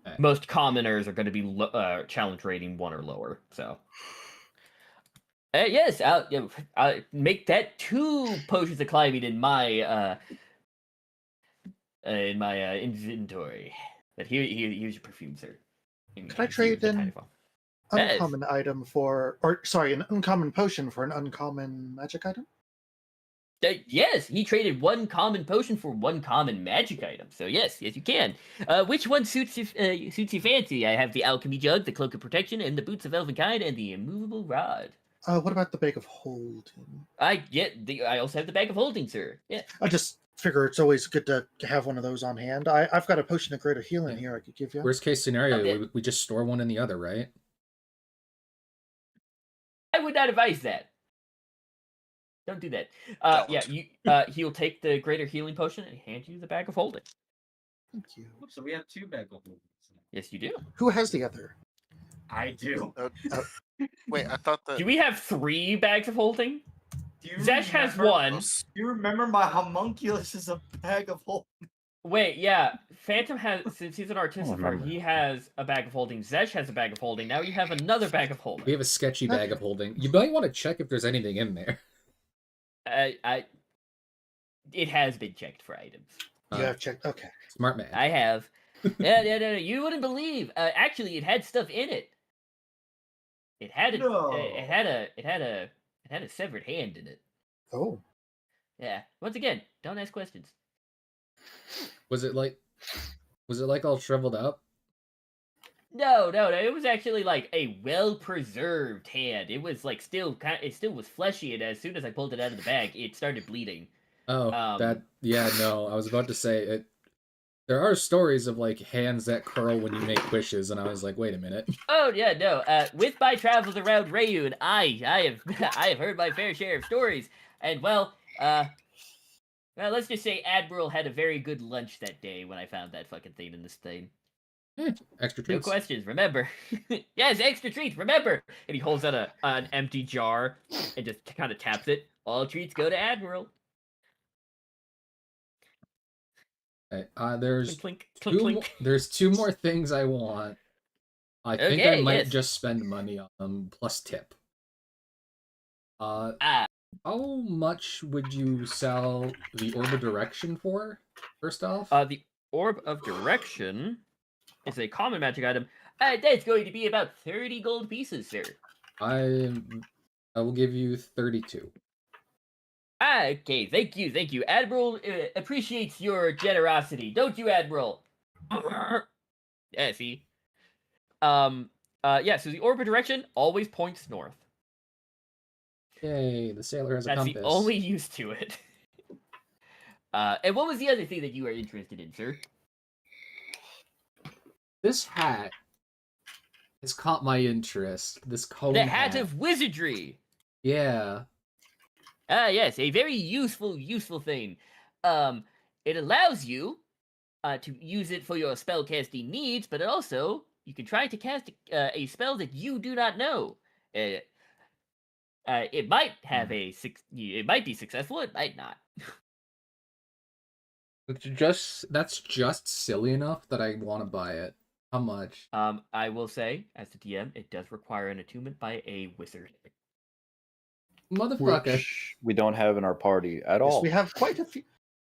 Okay.
Most commoners are going to be challenge rating 1 or lower. So, yes, I'll make that 2 potions of climbing in my inventory. But here's your perfume, sir.
Can I trade an uncommon item an uncommon potion for an uncommon magic item?
Yes, he traded 1 common potion for 1 common magic item. So yes, you can. Which one suits you fancy? I have the alchemy jug, the cloak of protection, and the boots of elvenkind, and the immovable rod.
What about the bag of holding?
I also have the bag of holding, sir. Yeah.
I just figure it's always good to have one of those on hand. I've got a potion of greater healing here I could give you.
Worst case scenario, we just store one in the other, right?
I would not advise that. Don't do that. He'll take the greater healing potion and hand you the bag of holding.
Thank you.
So we have 2 bag of holdings.
Yes, you do.
Who has the other?
I do.
Wait, I thought that.
Do we have 3 bags of holding? Zhess has
remember-
1.
Oh,
You remember my homunculus is a bag of holdings?
Wait, yeah. Phantom has, since he's an artificer,
remember.
he has a bag of holding. Zesh has a bag of holding. Now you have another bag of holding.
We have a sketchy bag of holding. You might want to check if there's anything in there.
It has been checked for items.
You have checked. Okay.
Smart man.
I have. No, you wouldn't believe. Actually, it had stuff in it. It had a severed hand in it.
Oh.
Yeah. Once again, don't ask questions.
Was it like all shriveled up?
No. It was actually like a well-preserved hand. It was like it still was fleshy, and as soon as I pulled it out of the bag, it started bleeding.
Oh, no. I was about to say it. There are stories of like hands that curl when you make wishes, and I was like, wait a minute.
Oh yeah, no. With my travels around Rayun, I have heard my fair share of stories, and well, let's just say Admiral had a very good lunch that day when I found that fucking thing in this thing.
Extra
No
treats.
questions, remember. Yes, extra treats, remember. And he holds out an empty jar and just kind of taps it. All treats go to Admiral.
Okay, there's
Clink, clink, clink.
There's 2 more things I want. I think I might just spend money on them plus tip. How much would you sell the Orb of Direction for? First off,
the Orb of Direction is a common magic item. That's going to be about 30 gold pieces, sir.
I will give you 32.
Okay, thank you. Admiral appreciates your generosity, don't you, Admiral? Yeah, see. So the Orb of Direction always points north.
Yay, the sailor has a
That's
compass.
the only use to it. And what was the other thing that you were interested in, sir?
This hat has caught my interest. This cone
The Hat of Wizardry!
Yeah.
Yes, a very useful thing. It allows you to use it for your spellcasting needs, but also you can try to cast a spell that you do not know. It might have it might be successful, it might not.
That's just silly enough that I want to buy it. How much?
I will say, as the DM, it does require an attunement by a wizard.
Motherfucker.
Which we don't have in our party at all.
We have quite a few.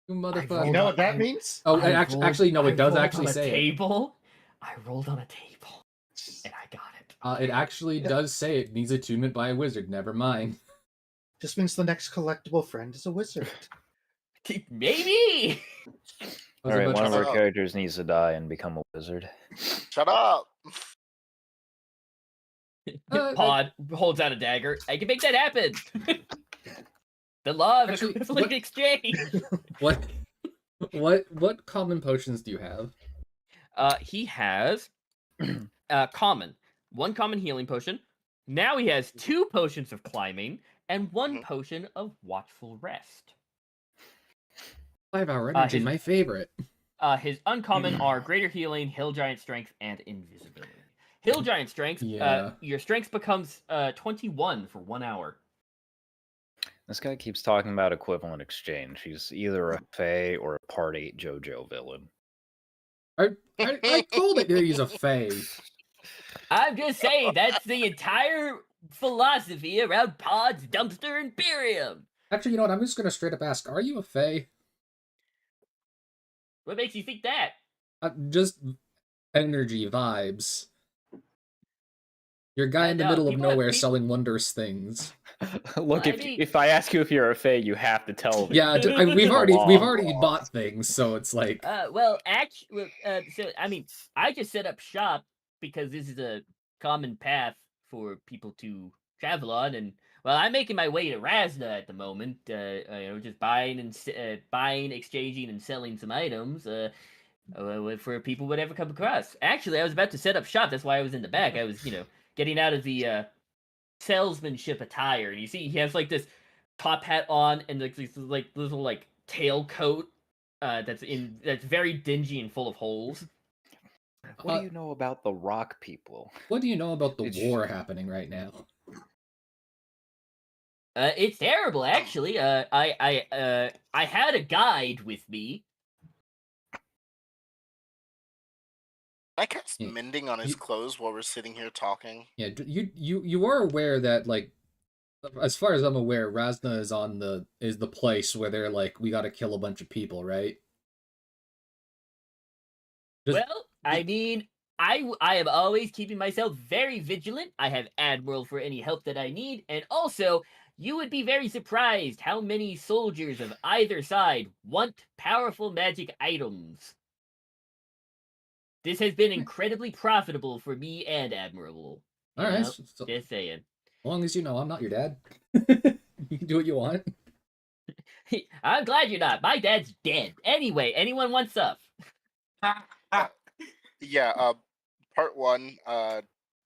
You motherfucker.
You know what that means?
Oh, actually, no, it does actually say
table. I rolled on a table, and I got it.
It actually does say it needs attunement by a wizard. Never mind.
Just means the next collectible friend is a wizard.
Maybe.
All right, one of our characters needs to die and become a wizard.
Shut up!
Pod holds out a dagger. I can make that happen. The law of equivalent exchange.
What common potions do you have?
He has common. 1 common healing potion. Now he has 2 potions of climbing and 1 potion of watchful rest.
5-hour energy, my favorite.
His uncommon are greater healing, hill giant strength, and invisibility. Hill giant strength. Your strength becomes 21 for 1 hour.
This guy keeps talking about equivalent exchange. He's either a Fae or a Part 8 JoJo villain.
I told it he's a Fae.
I'm just saying, that's the entire philosophy around Pod's Dumpster Imperium.
Actually, you know what? I'm just going to straight up ask, are you a Fae?
What makes you think that?
Just energy, vibes. You're a guy in the middle of nowhere selling wondrous things.
Look, if I ask you if you're a Fae, you have to tell me.
Yeah, we've already bought things, so it's like.
I just set up shop because this is a common path for people to travel on, and well, I'm making my way to Razna at the moment. Just buying and buying, exchanging, and selling some items. For people would ever come across. Actually, I was about to set up shop. That's why I was in the back. I was, getting out of the salesmanship attire. And you see, he has like this top hat on and like this like little like tail coat that's very dingy and full of holes.
What do you know about the rock people?
What do you know about the war happening right now?
It's terrible, actually. I had a guide with me.
I cast mending on his clothes while we're sitting here talking.
Yeah, you are aware that, like, as far as I'm aware, Razna is the place where they're like, we gotta kill a bunch of people, right?
Well, I mean, I am always keeping myself very vigilant. I have Admiral for any help that I need, and also, you would be very surprised how many soldiers of either side want powerful magic items. This has been incredibly profitable for me and Admiral.
All right,
so, just saying.
As long as you know I'm not your dad, you can do what you want.
I'm glad you're not. My dad's dead. Anyway, anyone want stuff?
Yeah. Part 1.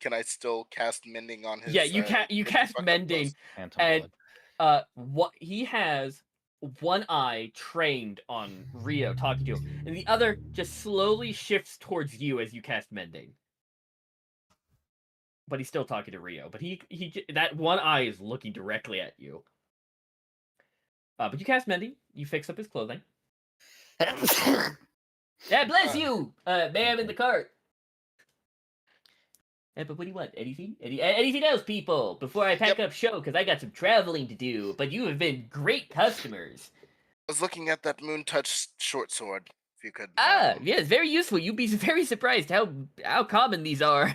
Can I still cast mending on his?
Yeah, you cast mending, and what he has. One eye trained on Rio talking to him, and the other just slowly shifts towards you as you cast mending. But he's still talking to Rio. But he that one eye is looking directly at you. But you cast mending. You fix up his clothing. Yeah, bless you, ma'am in the cart. But what do you want? Anything? Anything else, people? Before I pack up show, because I got some traveling to do. But you have been great customers.
I was looking at that Moon Touch short sword. If you could.
Yeah, it's very useful. You'd be very surprised how common these are.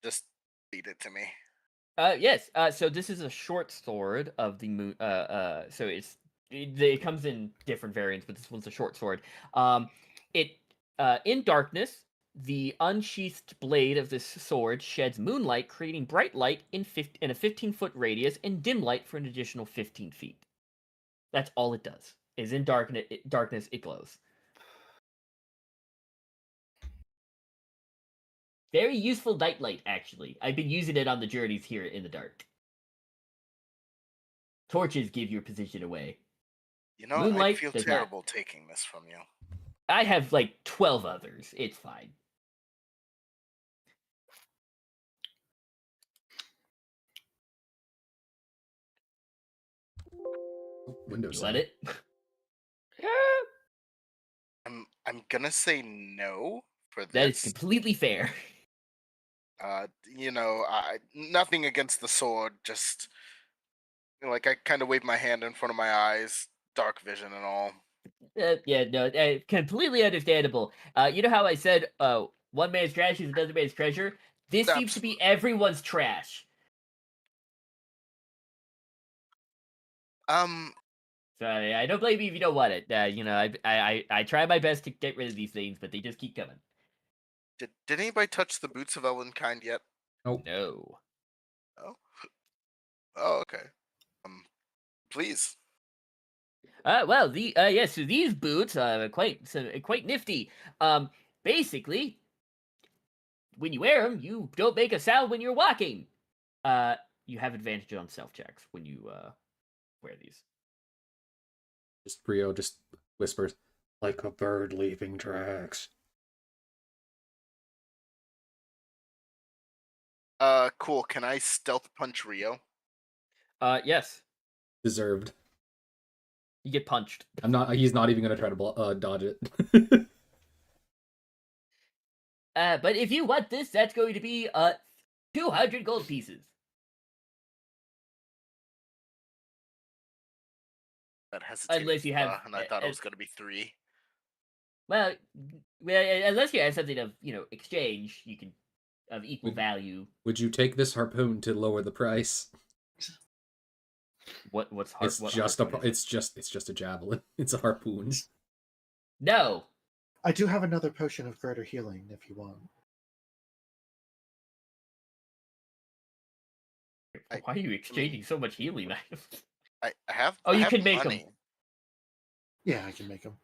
Just feed it to me.
Yes. So this is a short sword of the moon. So it comes in different variants, but this one's a short sword. In darkness, the unsheathed blade of this sword sheds moonlight, creating bright light in a 15-foot radius, and dim light for an additional 15 feet. That's all it does. Is in darkness it glows. Very useful nightlight, actually. I've been using it on the journeys here in the dark. Torches give your position away.
Moonlight I feel terrible taking this from you.
I have like 12 others. It's fine.
Windows.
Let it.
I'm gonna say no for this.
That is completely fair.
Nothing against the sword, just I kind of wave my hand in front of my eyes, dark vision and all.
Completely understandable. You know how I said, one man's trash is another man's treasure? This seems to be everyone's trash. Sorry, I don't blame you if you don't want it. I try my best to get rid of these things, but they just keep coming.
Did anybody touch the boots of Elvenkind yet?
Nope.
No.
Oh, okay. Please.
So these boots are quite nifty. Basically, when you wear them, you don't make a sound when you're walking. You have advantage on stealth checks when you wear these.
Rio just whispers, like a bird leaving tracks.
Cool. Can I stealth punch Rio?
Yes.
Deserved.
You get punched.
He's not even gonna try to dodge it.
But if you want this, that's going to be 200 gold pieces.
That hesitated.
Unless you have,
and I thought it was going to be 3.
Well, unless you have something of exchange, you can of equal value.
Would you take this harpoon to lower the price?
What's
it's just a javelin. It's a harpoon.
No.
I do have another potion of greater healing if you want.
Why are you exchanging so much healing items?
I have.
Oh,
I
you
have
can make
money.
them.
Yeah, I can make them.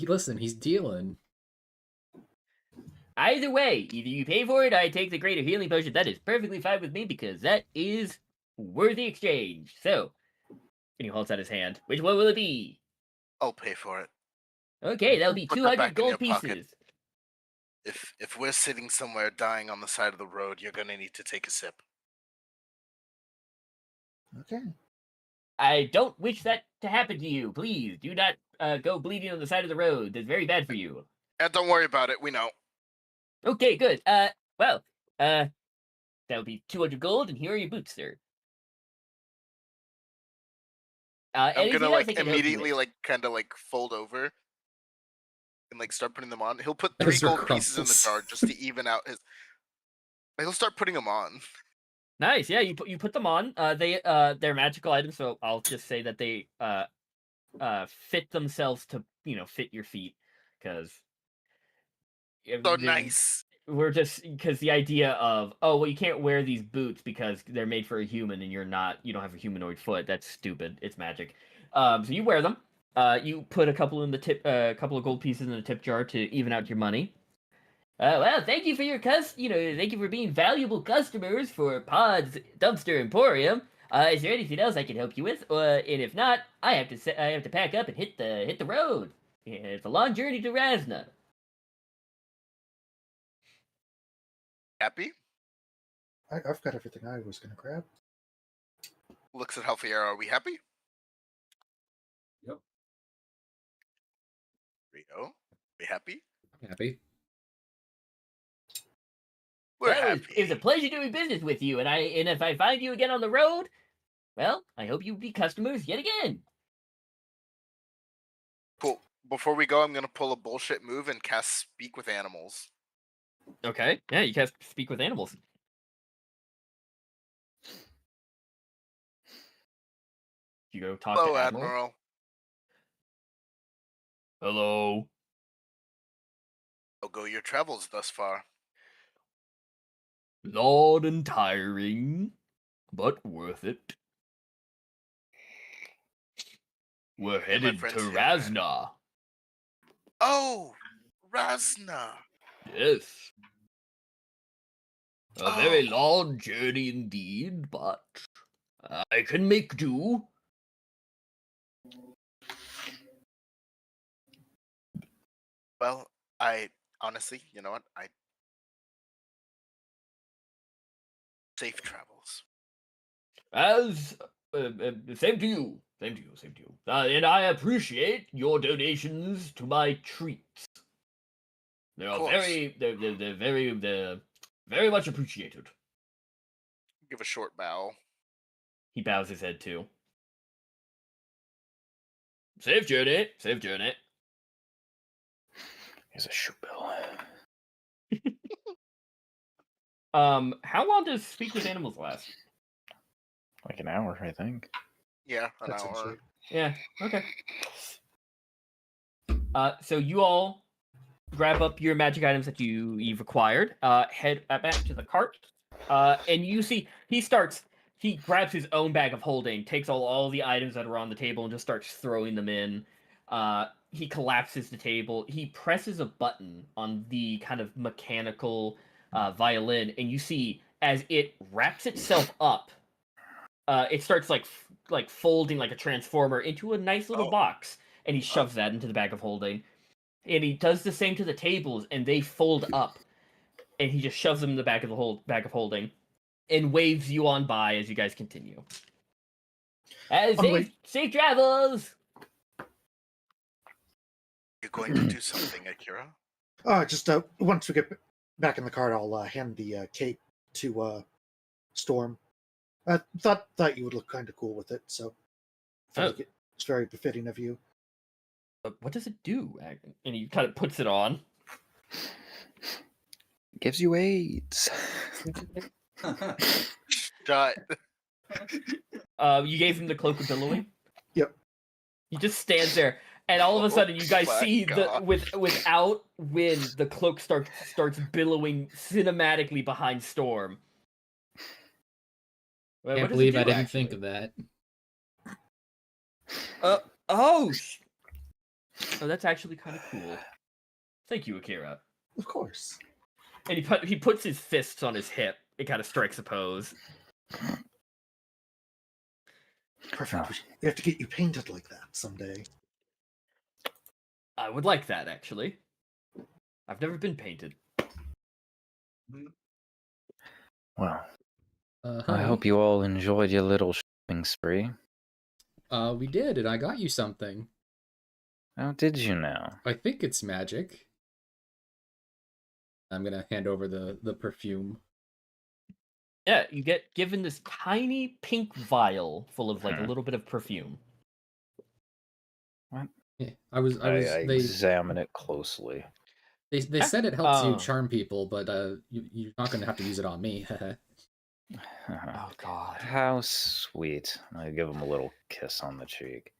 Listen, he's dealing.
Either way, either you pay for it, I take the greater healing potion. That is perfectly fine with me because that is worthy exchange. So, and he holds out his hand. Which one will it be?
I'll pay for it.
Okay, that'll be
Put that
200
back in
gold
your pocket.
pieces.
If we're sitting somewhere dying on the side of the road, you're gonna need to take a sip.
Okay.
I don't wish that to happen to you. Please do not go bleeding on the side of the road. That's very bad for you.
And don't worry about it. We know.
Okay, good. Well, that'll be 200 gold, and here are your boots, sir.
I'm
anything
gonna
else I
like
can help you
immediately
with?
like kind of like fold over and like start putting them on. He'll put 3
Ezra
gold pieces in the
crumples.
jar just to even out his. He'll start putting them on.
Nice, yeah. You put them on. They're magical items, so I'll just say that they fit themselves to fit your feet, because
So nice.
we're just because the idea of you can't wear these boots because they're made for a human and you don't have a humanoid foot. That's stupid. It's magic. So you wear them. You put a couple in the tip, couple of gold pieces in the tip jar to even out your money. Well, thank you for your thank you for being valuable customers for Pod's Dumpster Emporium. Is there anything else I can help you with? And if not, I have to pack up and hit the road. Yeah, it's a long journey to Razna.
Happy?
I've got everything I was going to grab.
Looks at Halfier. Are we happy?
Yep.
Rio, we happy?
I'm happy.
We're
Well,
happy.
it's a pleasure doing business with you, and if I find you again on the road, well, I hope you be customers yet again.
Cool. Before we go, I'm gonna pull a bullshit move and cast Speak with Animals.
Okay, yeah, you can speak with animals. You go talk
Hello,
to Admiral.
Admiral.
Hello.
How go your travels thus far?
Long and tiring, but worth it. We're
Hey, my
headed to
friends here.
Razna.
Oh, Razna.
Yes. A
Oh.
very long journey indeed, but I can make do.
Well, I honestly, you know what? Safe travels.
As same to you. Same to you. Same to you. And I appreciate your donations to my treats. They are they're very much appreciated.
Give a short bow.
He bows his head too. Safe journey. Safe journey.
Here's a shoe bill.
How long does Speak with Animals last?
Like an hour, I think.
Yeah, an
That's
hour.
actually-
Yeah, okay. So you all grab up your magic items that you've acquired, head back to the cart, and you see he grabs his own bag of holding, takes all the items that are on the table and just starts throwing them in. He collapses the table. He presses a button on the kind of mechanical violin, and you see as it wraps itself up, it starts like folding like a transformer into a nice little box, and he shoves that into the bag of holding. And he does the same to the tables, and they fold up, and he just shoves them in the back of the bag of holding, and waves you on by as you guys continue. Safe travels.
You're going to do something, Akira?
Just once we get back in the cart, I'll hand the cape to Storm. I thought you would look kind of cool with it, so I feel like it's very befitting of you.
What does it do? And he kind of puts it on.
Gives you AIDS.
Shut.
You gave him the cloak of billowing?
Yep.
He just stands there. And all of a sudden, you guys
my
see
God.
without wind, the cloak starts billowing cinematically behind Storm. Wait,
Can't
what does it
believe I
do,
didn't think
actually?
of that.
Oh, that's actually kind of cool. Thank you, Akira.
Of course.
And he puts his fists on his hip. It kind of strikes a pose.
Perfect. We have to get you painted like that someday.
I would like that, actually. I've never been painted.
Well, I
Honey,
hope you all enjoyed your little shopping spree.
we did, and I got you something.
How did you now?
I think it's magic. I'm gonna hand over the perfume.
Yeah, you get given this tiny pink vial full of like a
Hmm.
little bit of perfume.
What?
Yeah,
I
they
examine it closely.
they said it helps you
Oh.
charm people, but you're not gonna have to use it on me.
Oh God.
How sweet. I give him a little kiss on the cheek.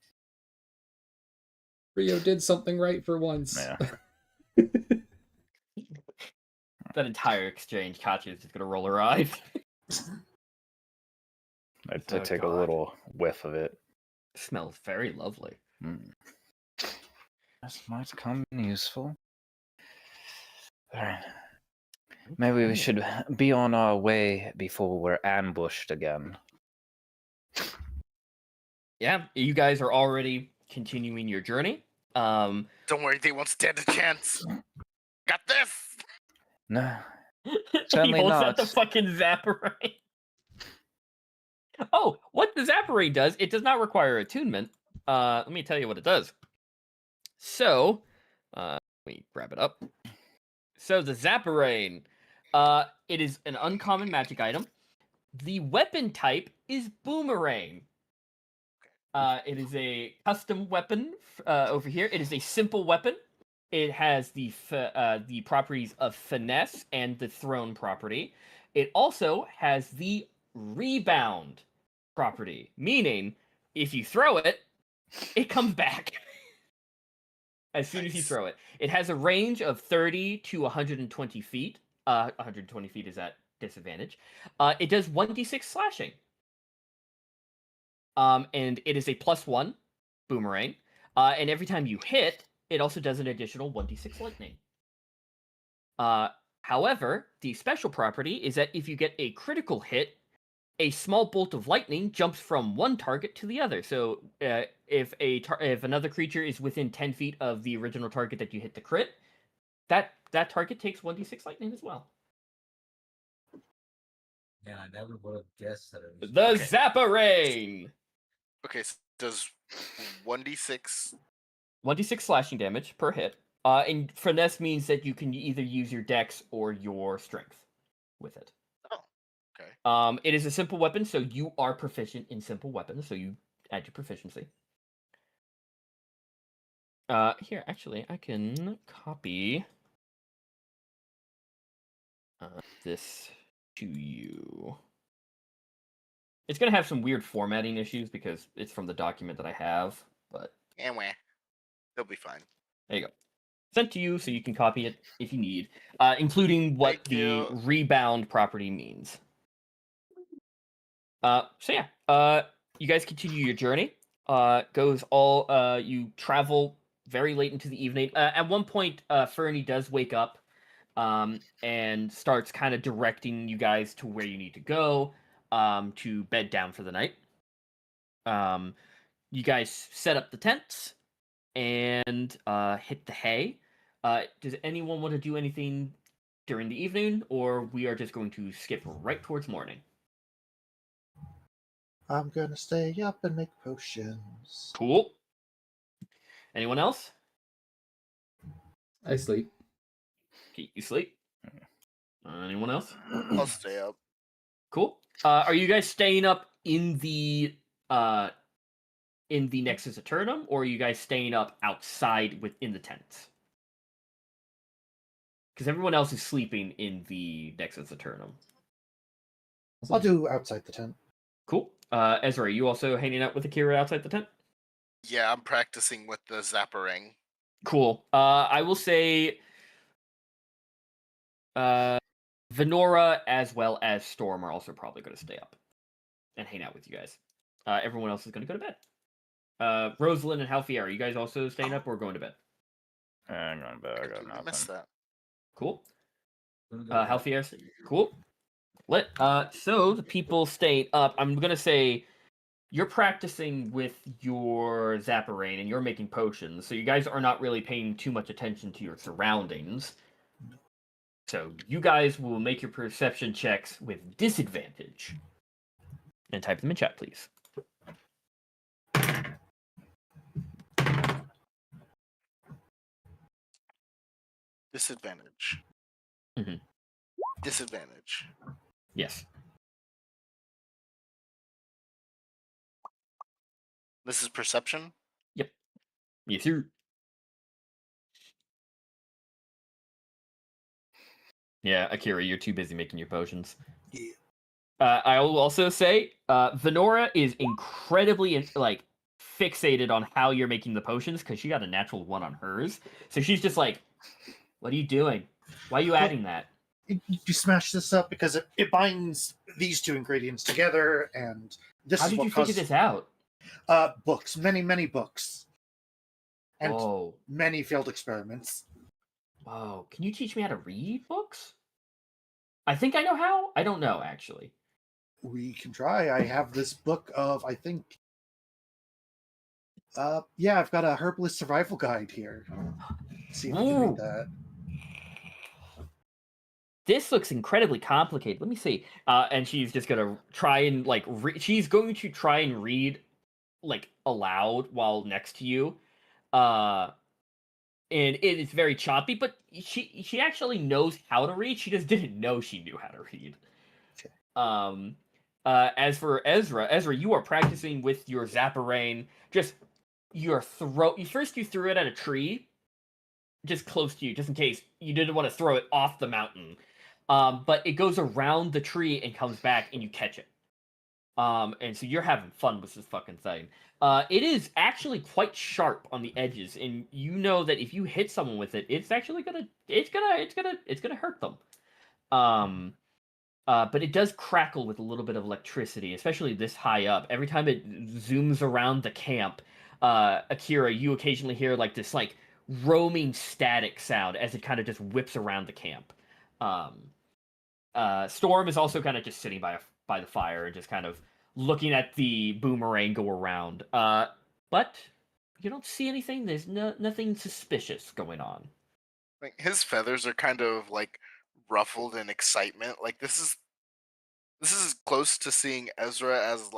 Rio did something right for once.
Yeah.
That entire exchange, Katya is just gonna roll her eyes.
I
Oh,
take a
God.
little whiff of it.
Smells very lovely.
This might come in useful. Alright. Maybe we should be on our way before we're ambushed again.
Yeah, you guys are already continuing your journey.
Don't worry, they won't stand a chance. Got this.
No.
He
Certainly
holds out
not.
the fucking Zapparine. Oh, what the Zapparine does, it does not require attunement. Let me tell you what it does. So, let me grab it up. So the Zapparine, it is an uncommon magic item. The weapon type is Boomerang. It is a custom weapon over here. It is a simple weapon. It has the properties of finesse and the thrown property. It also has the rebound property, meaning if you throw it, it comes back as soon as you throw it. It has a range of 30 to 120 feet. 120 feet is at disadvantage. It does 1d6 slashing. And it is a +1 boomerang. And every time you hit, it also does an additional 1d6 lightning. However, the special property is that if you get a critical hit, a small bolt of lightning jumps from one target to the other. So if another creature is within 10 feet of the original target that you hit the crit, that target takes 1d6 lightning as well.
Yeah, I never would have guessed that it was.
The Zapparine!
Okay, so does 1d6
1d6 slashing damage per hit. And finesse means that you can either use your dex or your strength with it.
Oh, okay.
It is a simple weapon, so you are proficient in simple weapons, so you add your proficiency. Here, actually, I can copy this to you. It's going to have some weird formatting issues because it's from the document that I have, but...
Anyway, they'll be fine.
There you go. Sent to you so you can copy it if you need, including what
Thank
the
you.
rebound property means. So yeah, you guys continue your journey. You travel very late into the evening. At one point, Fernie does wake up and starts kind of directing you guys to where you need to go to bed down for the night. You guys set up the tents and hit the hay. Does anyone want to do anything during the evening, or we are just going to skip right towards morning?
I'm gonna stay up and make potions.
Cool. Anyone else?
I sleep.
Okay, you sleep. Anyone else?
I'll stay up.
Cool. Are you guys staying up in the Nexus Eternum, or are you guys staying up outside within the tents? Because everyone else is sleeping in the Nexus Eternum.
I'll do outside the tent.
Cool. Ezra, are you also hanging out with Akira outside the tent?
Yeah, I'm practicing with the Zapparang.
Cool. I will say Venora as well as Storm are also probably going to stay up and hang out with you guys. Everyone else is going to go to bed. Rosalind and Halfier, are you guys also staying up or going to bed?
I'm going to bed. I got
Completely missed
nothing.
that.
Cool. Halfier, cool. So the people staying up, I'm going to say you're practicing with your Zapparang and you're making potions, so you guys are not really paying too much attention to your surroundings. So you guys will make your perception checks with disadvantage. And type them in chat, please.
Disadvantage.
Mhm.
Disadvantage.
Yes.
This is perception?
Yes, sir. Yeah, Akira, you're too busy making your potions.
Yeah.
I will also say, Venora is incredibly fixated on how you're making the potions because she got a natural 1 on hers. So she's just like, "What are you doing? Why are you adding that?"
You smash this up because it binds these two ingredients together, and this
How
is
did
what
you figure this out?
Books, many books, and
Whoa.
many failed experiments.
Whoa. Can you teach me how to read books? I think I know how. I don't know, actually.
We can try. I have this book of, I think, yeah, I've got a herbalist survival guide here. Let's see if you can
Ooh.
read that.
This looks incredibly complicated. Let me see. And she's just gonna try and she's going to try and read aloud while next to you. And it is very choppy, but she actually knows how to read. She just didn't know she knew how to read.
Okay.
As for Aezra, you are practicing with your Zapparang. Just you threw it at a tree, just close to you, just in case you didn't want to throw it off the mountain. But it goes around the tree and comes back, and you catch it. And so you're having fun with this fucking thing. It is actually quite sharp on the edges, and you know that if you hit someone with it, it's actually gonna hurt them. But it does crackle with a little bit of electricity, especially this high up. Every time it zooms around the camp, Akira, you occasionally hear this roaming static sound as it kind of just whips around the camp. Storm is also kind of just sitting by the fire and just kind of looking at the boomerang go around. But you don't see anything. There's nothing suspicious going on.
Like his feathers are kind of ruffled in excitement. This is as close to seeing Aezra as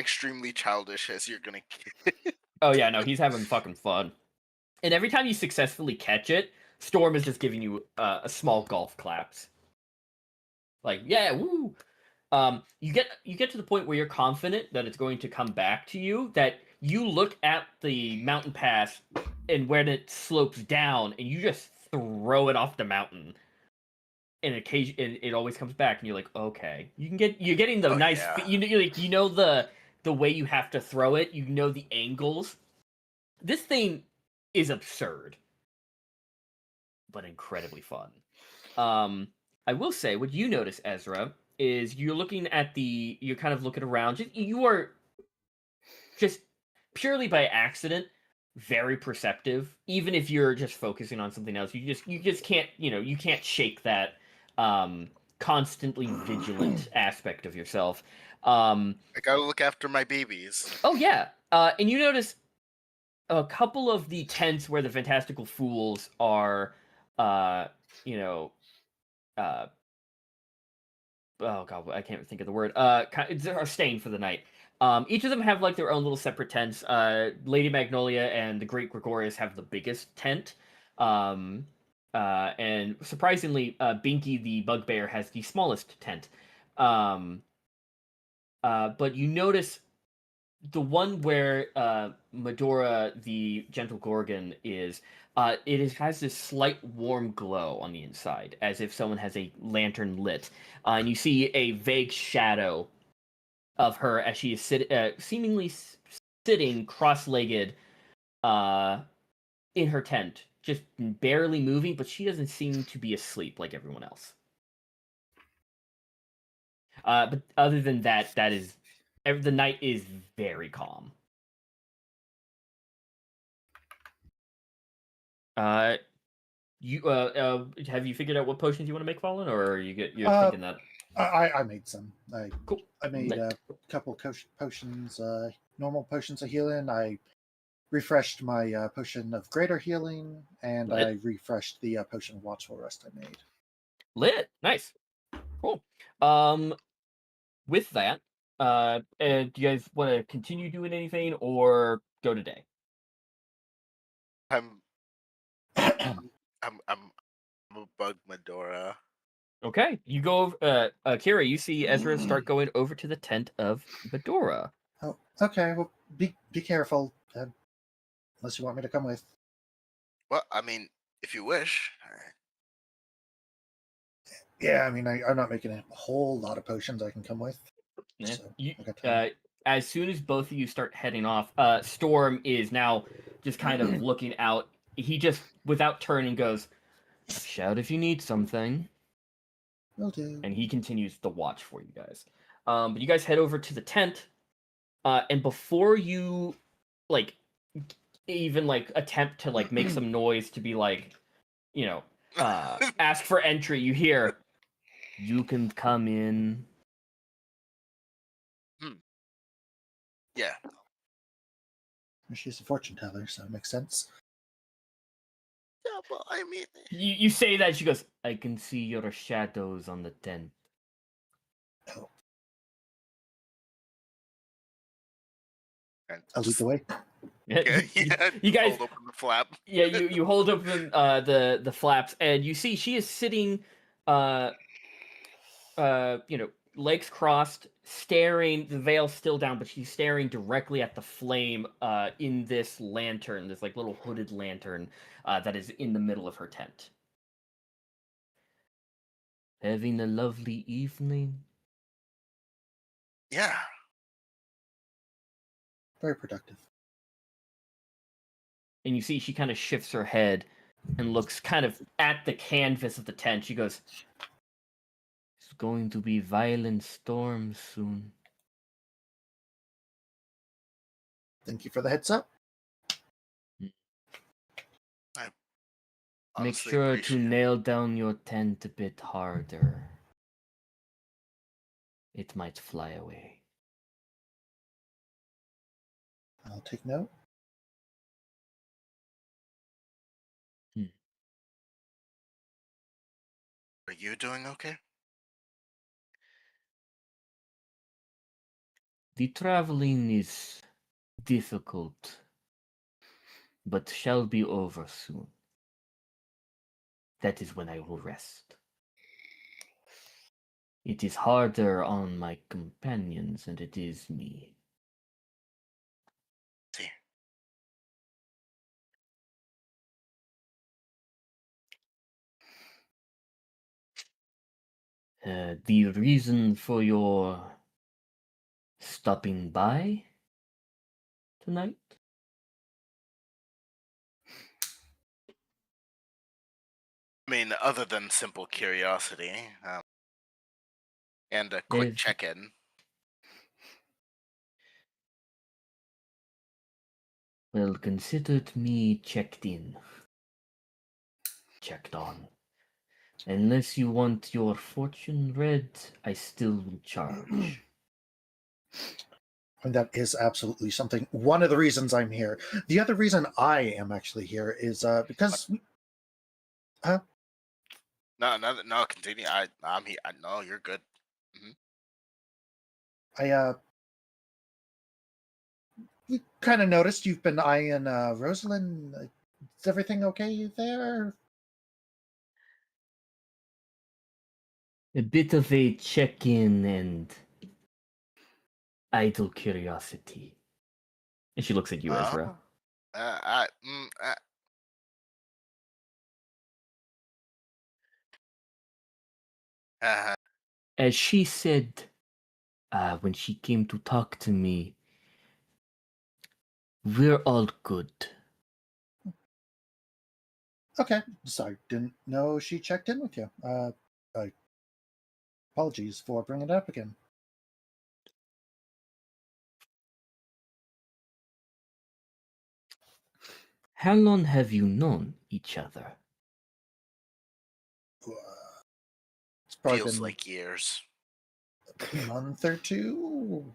extremely childish as you're gonna get.
Oh yeah, no, he's having fucking fun. And every time you successfully catch it, Storm is just giving you a small golf claps. Yeah, woo. You get to the point where you're confident that it's going to come back to you, that you look at the mountain pass and when it slopes down and you just throw it off the mountain. And it always comes back and you're like, okay. You're getting the nice
yeah.
you know the way you have to throw it, you know the angles. This thing is absurd, but incredibly fun. I will say, what you notice, Aezra, is you're kind of looking around. You are just purely by accident very perceptive. Even if you're just focusing on something else, you just can't you can't shake that constantly vigilant aspect of yourself.
I gotta look after my babies.
Oh yeah, and you notice a couple of the tents where the fantastical fools are, oh god, I can't think of the word. Are staying for the night. Each of them have their own little separate tents. Lady Magnolia and the Great Gregorius have the biggest tent. And surprisingly, Binky the Bugbear has the smallest tent. But you notice the one where Medora the Gentle Gorgon is, has this slight warm glow on the inside, as if someone has a lantern lit. And you see a vague shadow of her as she is seemingly sitting cross-legged in her tent, just barely moving, but she doesn't seem to be asleep like everyone else. But other than that, the night is very calm. You have you figured out what potions you want to make, Fallen, or are you're thinking that?
I made some.
Cool.
I made a couple potions, normal potions of healing. I refreshed my potion of greater healing, and I refreshed the potion of watchful rest I made.
Lit. Nice. Cool. With that, do you guys want to continue doing anything or go today?
I'm a bug Medora.
Okay, you go. Kira, you see Aezra start going over to the tent of Medora.
Oh, okay. Well, be careful. Unless you want me to come with.
Well, I mean, if you wish.
Yeah, I mean, I'm not making a whole lot of potions I can come with.
Yeah.
So
as soon as both of you start heading off, Storm is now just kind of looking out. He just, without turning, goes, "Shout if you need something."
Will do.
And he continues the watch for you guys. But you guys head over to the tent, and before you, like, even like attempt to like make some noise to be like, ask for entry, you hear, "You can come in."
Yeah.
She's a fortune teller, so it makes sense.
Yeah, well, I mean,
you say that, she goes, "I can see your shadows on the tent."
Oh. I'll lead the way.
You guys
hold open the flap.
Yeah, you hold open the flaps, and you see she is sitting, legs crossed, staring. The veil's still down, but she's staring directly at the flame in this lantern, this like little hooded lantern that is in the middle of her tent. Having a lovely evening.
Yeah.
Very productive.
And you see she kind of shifts her head and looks kind of at the canvas of the tent. She goes, "It's going to be violent storms soon."
Thank you for the heads up.
Make sure to nail down your tent a bit harder. It might fly away.
I'll take note.
Are you doing okay?
The traveling is difficult, but shall be over soon. That is when I will rest. It is harder on my companions than it is me.
See.
The reason for your stopping by tonight?
I mean, other than simple curiosity, and a quick check-in.
Well, considered me checked in. Checked on. Unless you want your fortune read, I still will charge.
And that is absolutely something. One of the reasons I'm here. The other reason I am actually here is because.
No, continue. I'm here. No, you're good.
Mm-hmm. We kind of noticed you've been eyeing Rosalind. Is everything okay there?
A bit of a check-in and idle curiosity. And she looks at you, Aezra. As she said when she came to talk to me, We're all good.
Okay, so I didn't know she checked in with you. Apologies for bringing it up again.
How long have you known each other?
It's probably
Feels
been
like years.
a month or two.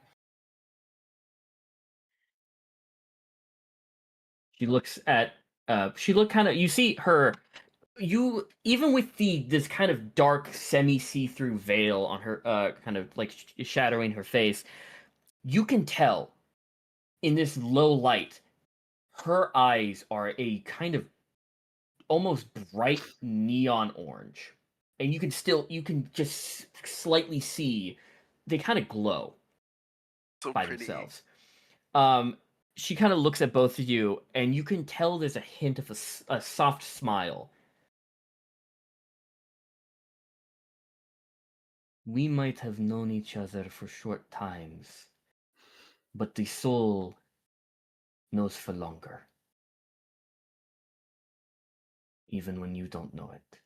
She looks at she look kind of, you see her, you, even with this kind of dark semi see-through veil on her kind of like shadowing her face, you can tell in this low light her eyes are a kind of almost bright neon orange, and you can just slightly see they kind of glow
So
by
pretty.
themselves. She kind of looks at both of you, and you can tell there's a hint of a soft smile. We might have known each other for short times, but the soul knows for longer, even when you don't know it.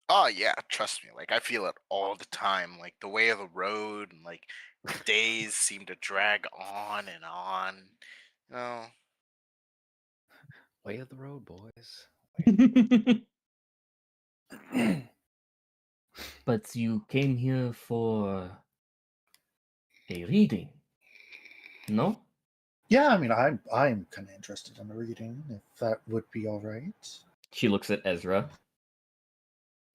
Oh yeah, trust me. Like I feel it all the time. Like the way of the road, and like days seem to drag on and on. You know,
Way of the road, boys.
But you came here for a reading, no?
Yeah, I mean, I'm kind of interested in the reading, if that would be all right.
She looks at Aezra.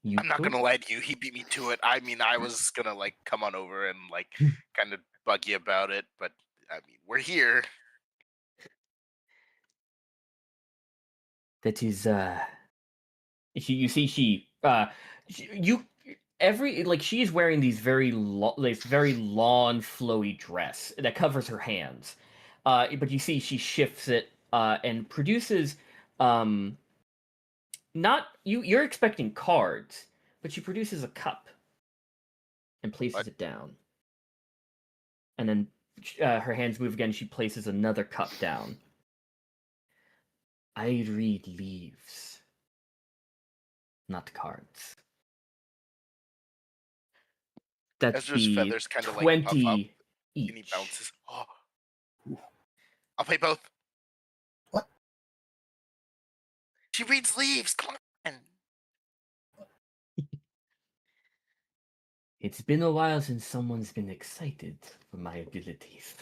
You
I'm not
too?
gonna lie to you. He beat me to it. I mean, I was gonna like come on over and like kind of bug you about it, but I mean, we're here.
That is you see you every, like, she is wearing these very this very long flowy dress that covers her hands, but you see she shifts it and produces not you're expecting cards, but she produces a cup and places
What?
it down, and then her hands move again. She places another cup down. I read leaves, not cards. That's
Ezra's
the
feathers kind of like puff up
20
and he
each.
bounces. Oh, I'll pay both.
What?
She reads leaves. Come on.
It's been a while since someone's been excited for my abilities.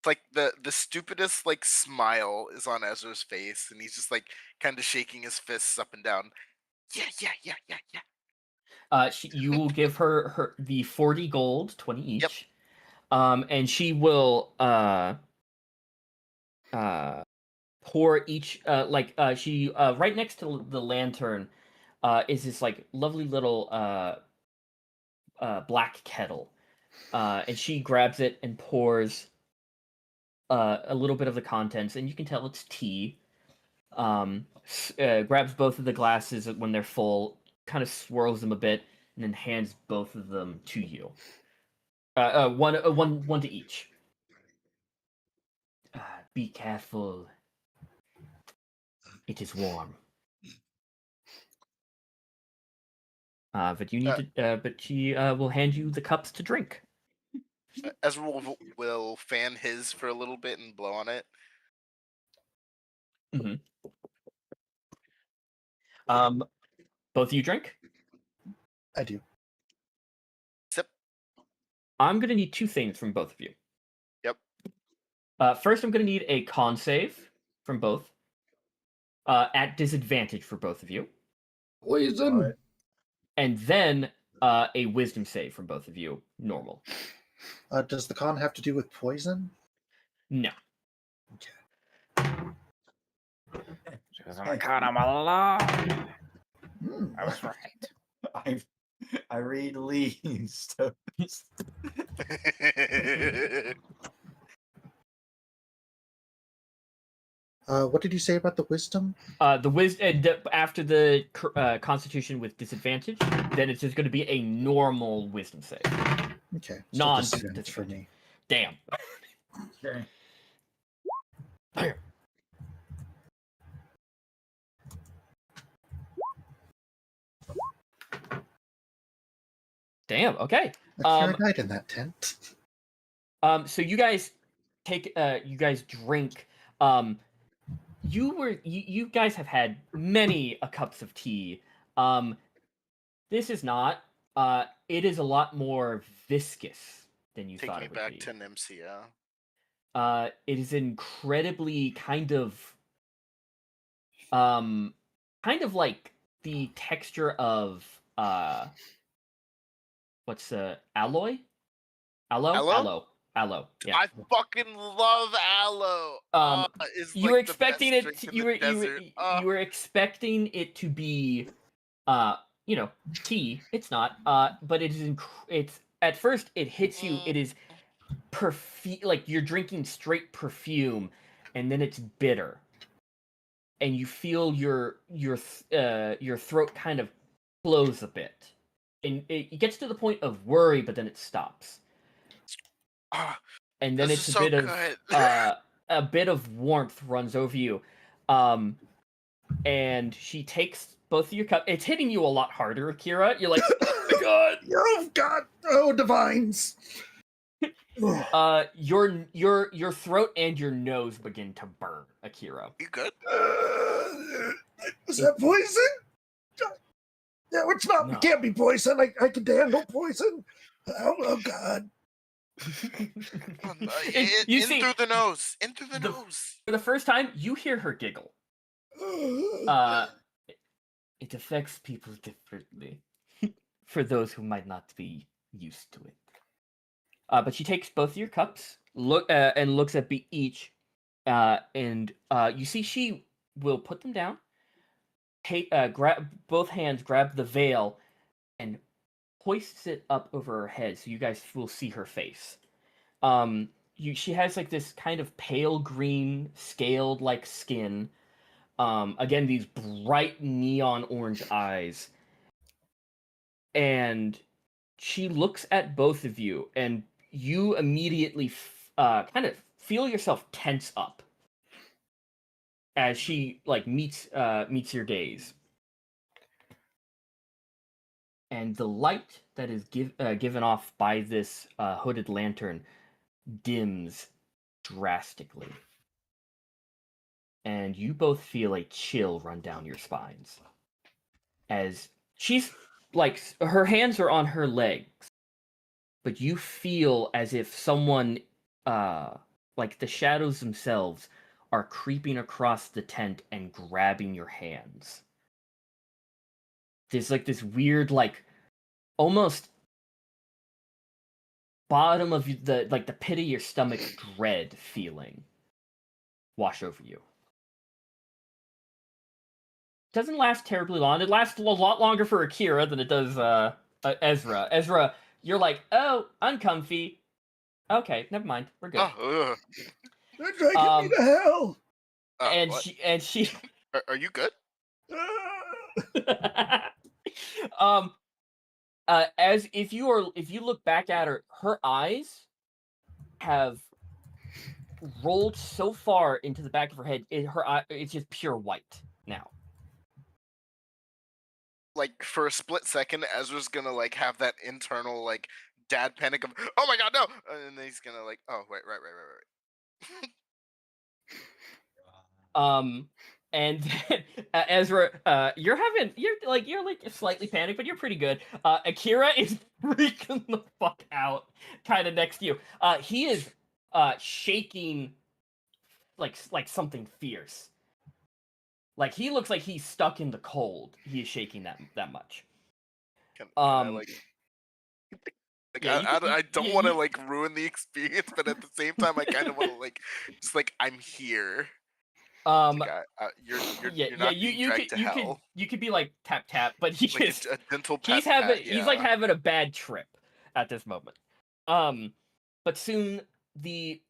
It's like the stupidest like smile is on Ezra's face, and he's just like kind of shaking his fists up and down. Yeah, yeah, yeah, yeah, yeah.
You will give her the 40 gold, 20 each.
Yep.
And she will pour each she right next to the lantern is this like lovely little black kettle. And she grabs it and pours a little bit of the contents, and you can tell it's tea. Grabs both of the glasses when they're full, kind of swirls them a bit, and then hands both of them to you. One to each. Be careful. It is warm. But you need to. But she will hand you the cups to drink.
Ezra will fan his for a little bit and blow on it.
Mm-hmm. Both of you drink?
I do.
Sip.
I'm gonna need two things from both of you.
Yep.
First, I'm gonna need a con save from both. At disadvantage for both of you.
Poison.
And then a wisdom save from both of you, normal.
Does the con have to do with poison?
No.
Okay.
She was on count I'm alive.
Hmm.
I was right.
I read leaves. So
What did you say about the wisdom?
After the Constitution with disadvantage, then it's just going to be a normal wisdom save.
Okay.
Non
disadvantage for me.
Damn.
Okay.
Damn. Okay.
Akira died in that tent.
So you guys you guys drink. You guys have had many a cups of tea. This is not. It is a lot more viscous than you
Take
thought
me
it would
back
be.
to Nimsia.
It is incredibly kind of like the texture of what's alloy?
Aloe?
Aloe. Yeah.
I fucking love aloe. It's
You
like
were
the
expecting
best
it.
drink in
You
the
were
desert.
you were expecting it to be, tea. It's not. But it is. It's at first it hits you. It is perfume. Like you're drinking straight perfume, and then it's bitter, and you feel your throat kind of close a bit, and it gets to the point of worry, but then it stops.
Ah,
And then
this
it's
is
a
so
bit of
good.
a bit of warmth runs over you, and she takes both of your cups. It's hitting you a lot harder, Akira. You're like, oh my god.
Oh God! Oh, divines!
Your throat and your nose begin to burn, Akira.
You good?
Is that poison? No, it's not.
No.
It can't be poison. I can handle poison. Oh God!
Oh, no.
You
In
see,
through the nose. In through the
the-
nose.
for the first time, you hear her giggle. It affects people differently for those who might not be used to it. But she takes both of your cups, and looks at each, and you see she will put them down. Grab both hands, grab the veil, and hoists it up over her head, so you guys will see her face. She has like this kind of pale green, scaled like skin. Again, these bright neon orange eyes, and she looks at both of you, and you immediately kind of feel yourself tense up as she like meets your gaze. And the light that is given off by this hooded lantern dims drastically, and you both feel a chill run down your spines as she's like, her hands are on her legs, but you feel as if someone, like the shadows themselves, are creeping across the tent and grabbing your hands. There's like this weird, like, almost bottom of the pit of your stomach dread feeling wash over you. Doesn't last terribly long. It lasts a lot longer for Akira than it does Aezra. Aezra, you're like, oh, uncomfy. Okay, never mind. We're good.
Oh,
They're dragging me to hell.
And
what?
she
Are you good?
as if you look back at her, her eyes have rolled so far into the back of her head, it's just pure white now.
Like for a split second, Ezra's gonna like have that internal like dad panic of, oh my god, no, and then he's gonna like, oh wait, right.
And then, Aezra, you're slightly panicked, but you're pretty good. Akira is freaking the fuck out, kind of next to you. He is shaking like something fierce. Like he looks like he's stuck in the cold. He is shaking that much.
Can I, like,
Yeah,
I don't want to like ruin the experience, but at the same time, I kind of want to like just like, I'm here. You're not being dragged to hell.
You could be like tap tap, but he
Like
is
a gentle
he's like having a bad trip at this moment. But soon the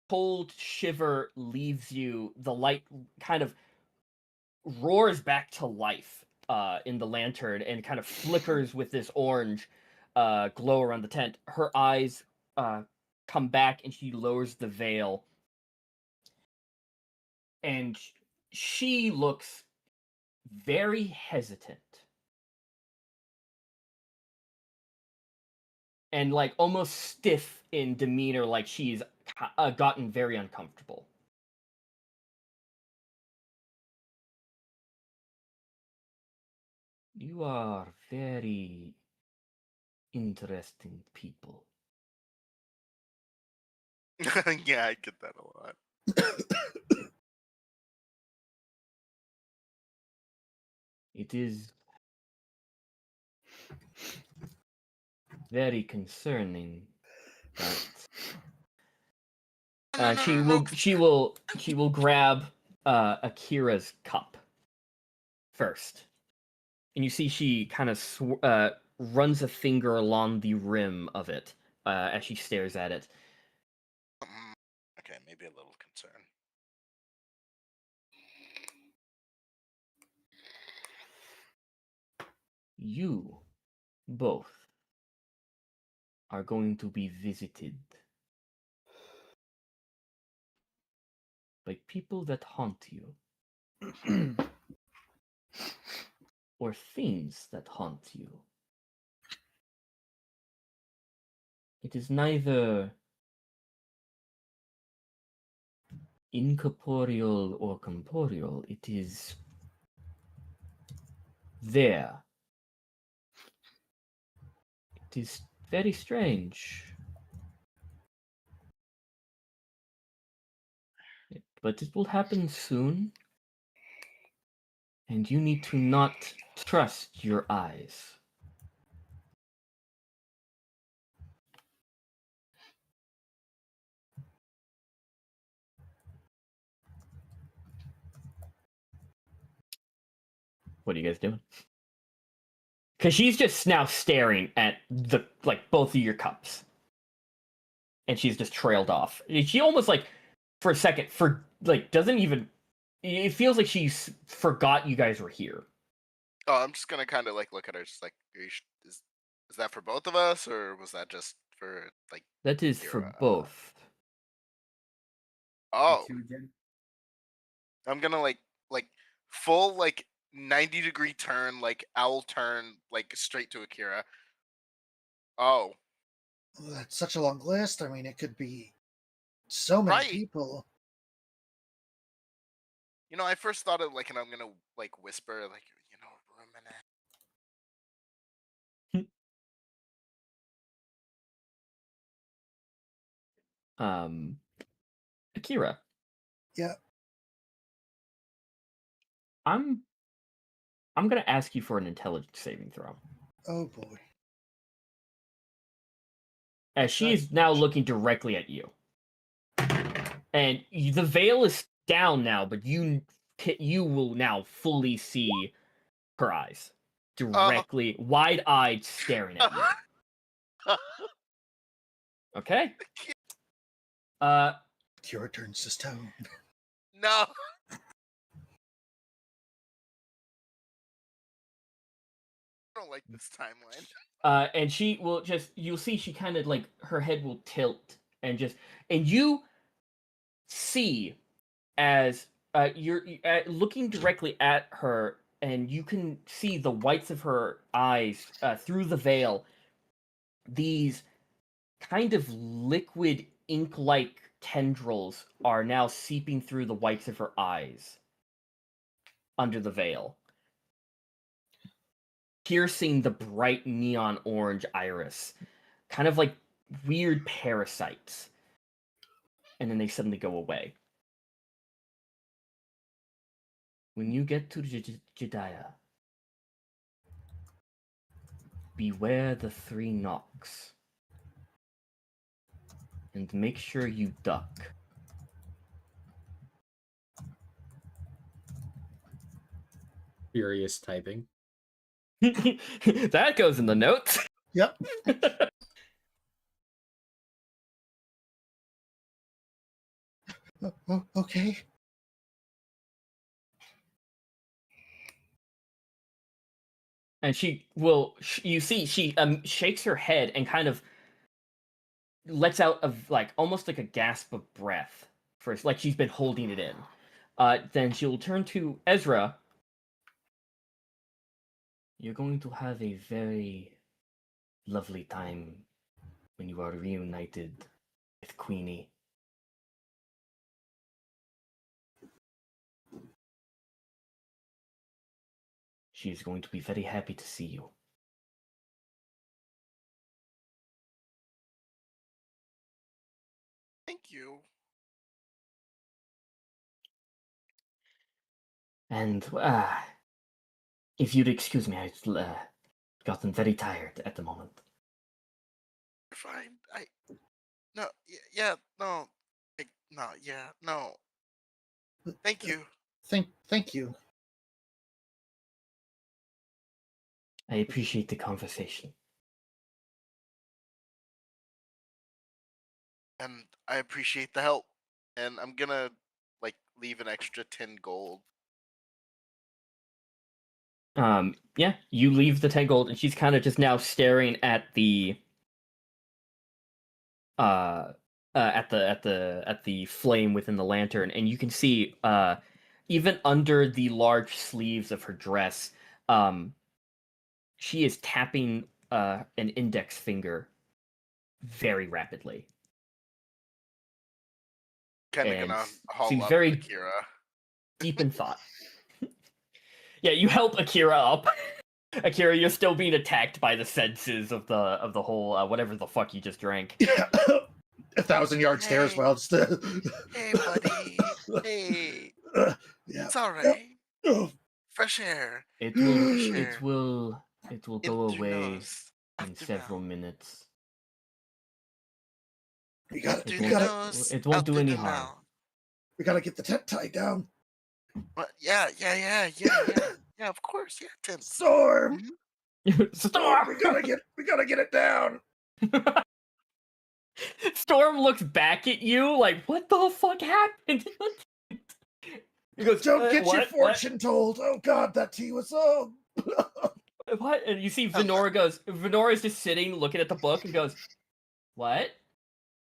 cold shiver leaves you. The light kind of roars back to life in the lantern and kind of flickers with this orange glow around the tent. Her eyes come back and she lowers the veil. And she looks very hesitant. And like almost stiff in demeanor, like she's gotten very uncomfortable. You are very interesting people.
Yeah, I get that a lot.
It is very concerning that she will grab Akira's cup first, and you see she kind of runs a finger along the rim of it as she stares at it.
Okay, maybe a little concern.
You both are going to be visited by people that haunt you. Or things that haunt you. It is neither incorporeal or corporeal. It is there. It is very strange. But it will happen soon. And you need to not trust your eyes. What are you guys doing? Because she's just now staring at both of your cups. And she's just trailed off. She almost for a second, doesn't even... It feels like she's forgot you guys were here.
Oh, I'm just gonna kind of look at her, just is that for both of us, or was that just for
That is
Akira?
for both.
Oh, I'm gonna full 90-degree turn, owl turn, straight to Akira. Oh,
that's such a long list. I mean, it could be so many
right.
people.
You know, I first thought of and I'm gonna whisper
Akira.
Yeah.
I'm gonna ask you for an intelligence saving throw.
Oh boy.
As she is now looking directly at you. And the veil is down now, but you will now fully see her eyes. Directly, wide-eyed, staring at you. Okay?
Akira turns to stone.
No. I don't like this timeline.
And she will you'll see she kind of her head will tilt and you see as you're looking directly at her, and you can see the whites of her eyes through the veil. These kind of liquid ink-like tendrils are now seeping through the whites of her eyes under the veil, piercing the bright neon orange iris, kind of like weird parasites. And then they suddenly go away. When you get to Jediah, beware the 3 knocks. And make sure you duck.
Furious typing.
That goes in the notes.
Yep. Okay.
And she will, you see, she shakes her head and kind of lets out like almost like a gasp of breath first, like she's been holding it in. Then she'll turn to Aezra. You're going to have a very lovely time when you are reunited with Queenie. She is going to be very happy to see you.
Thank you.
And if you'd excuse me, I've gotten very tired at the moment.
Fine. No. Yeah. No. No. Yeah. No. Thank you.
Thank you.
I appreciate the conversation.
And I appreciate the help. And I'm gonna leave an extra 10 gold.
Yeah, you leave the 10 gold, and she's kind of just now staring at the at the flame within the lantern, and you can see even under the large sleeves of her dress, she is tapping an index finger very rapidly.
Kind of gonna haul
seems
up
very
Akira.
Deep in thought. Yeah, you help Akira up. Akira, you're still being attacked by the senses of the whole whatever the fuck you just drank.
1,000-yard stare as well. Just,
Hey, buddy. Hey.
Yeah.
It's all right.
Oh,
Fresh air.
It will go away in several minutes.
we gotta
It won't do any harm.
we gotta get the tent tied down.
Yeah. Yeah, of course. Yeah, Tim.
Storm!
Storm!
We gotta get it down.
Storm looks back at you like, what the fuck happened? He goes,
Don't get your
what?
fortune told. Oh god, that tea was so.
What? And you see Venora's just sitting looking at the book and goes, what?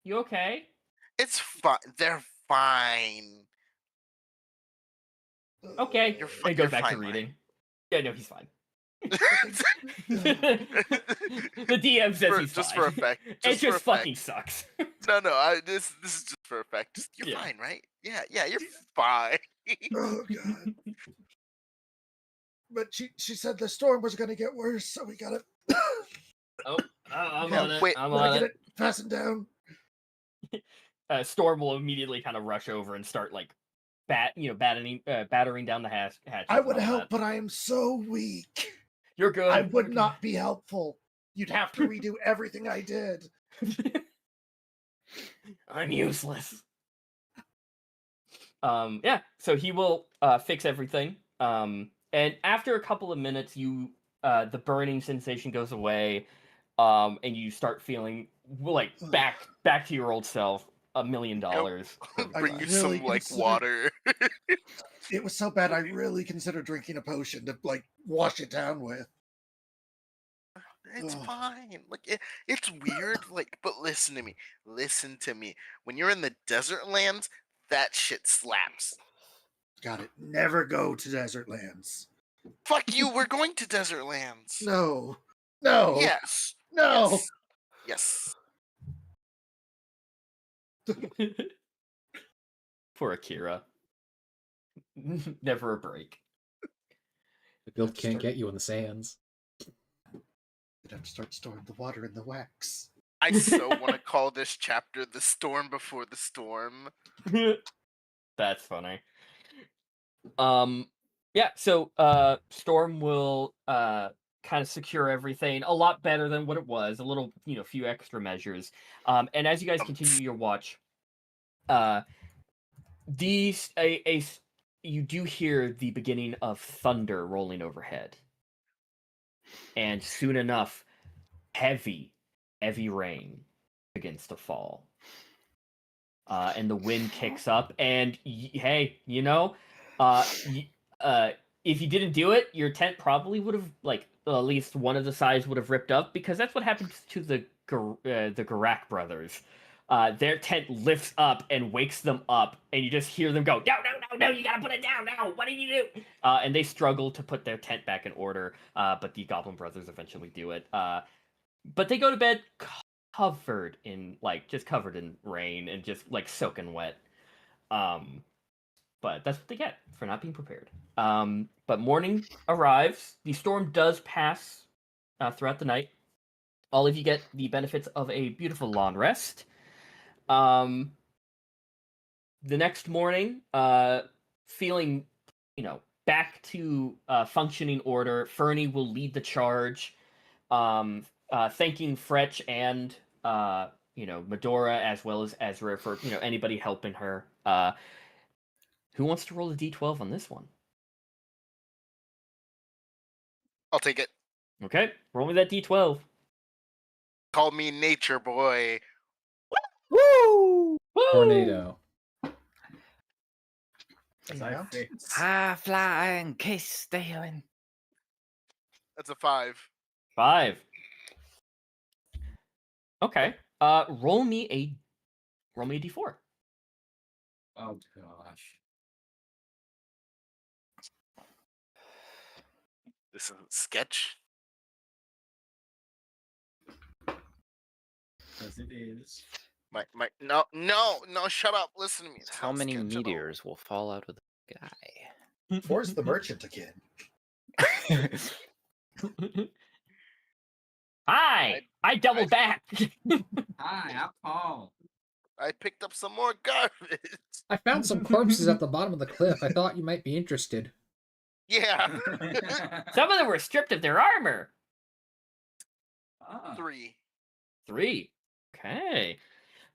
You okay?
It's fine. They're fine.
Okay. And goes back to
fine,
reading. Yeah, no, he's fine. The DM says he's
just
fine.
for effect.
It just fucking sucks.
No, this is just for effect. You're fine, right? Yeah, you're fine.
Oh god. But she said the storm was gonna get worse, so we gotta.
I'm on it.
Wait,
I'm on it.
Passing down.
Storm will immediately kind of rush over and start like battering down the hatch.
I would help, but I am so weak.
You're good.
I would not be helpful. You'd have to redo everything I did.
I'm useless. Yeah, so he will fix everything. And after a couple of minutes, the burning sensation goes away, and you start feeling like back to your old self. $1 million.
Bring you some water.
It was so bad I really considered drinking a potion to wash it down with.
It's fine. It's weird. But listen to me. Listen to me. When you're in the desert lands, that shit slaps.
Got it. Never go to desert lands.
Fuck you. We're going to desert lands.
No.
Yes.
No.
Yes.
Poor Akira. Never a break.
The guild can't get you in the sands.
You'd have to start storing the water in the wax.
I so want to call this chapter The Storm Before the Storm.
That's funny. Yeah, so Storm will kind of secure everything a lot better than what it was, a little, few extra measures. And as you guys continue your watch, you do hear the beginning of thunder rolling overhead. And soon enough, heavy rain begins to fall. And the wind kicks up, and hey, if you didn't do it, your tent probably would have at least one of the sides would have ripped up, because that's what happened to the Garak brothers. Their tent lifts up and wakes them up, and you just hear them go, no, you gotta put it down now, what did you do? And they struggle to put their tent back in order, but the Goblin brothers eventually do it. But they go to bed covered in rain and just like soaking wet. But that's what they get for not being prepared. But morning arrives. The storm does pass throughout the night. All of you get the benefits of a beautiful long rest. The next morning, feeling, back to functioning order, Fernie will lead the charge, thanking Fretch and Medora as well as Aezra for anybody helping her. Who wants to roll a d12 on this one?
I'll take it.
Okay, roll me that d12.
Call me Nature Boy.
Woo!
Tornado.
High flying, case stealing.
That's a 5.
5. Okay. Roll me a d4.
Oh gosh.
This is a sketch.
As it is.
No, shut up. Listen to me. It's
How
not a
many
sketch at all.
meteors will fall out of the sky?
Force the merchant again.
Hi! I doubled back!
Hi, I'm Paul.
I picked up some more garbage.
I found some corpses at the bottom of the cliff. I thought you might be interested.
Yeah.
Some of them were stripped of their armor.
3.
3. Okay.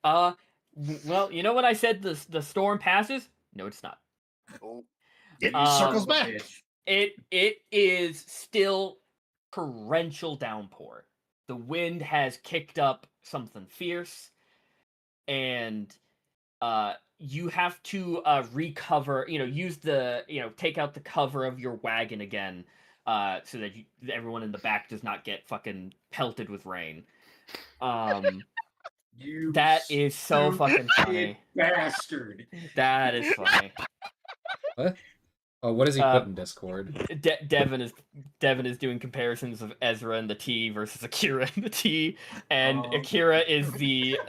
Well, you know when I said the storm passes? No, it's not.
Oh.
It circles back.
It is still torrential downpour. The wind has kicked up something fierce, and you have to recover. Use the take out the cover of your wagon again, so that everyone in the back does not get fucking pelted with rain. That is so fucking funny,
bastard.
That is funny.
What? Oh, what does he put in Discord?
Devin is doing comparisons of Aezra and the T versus Akira and the T, and Akira is the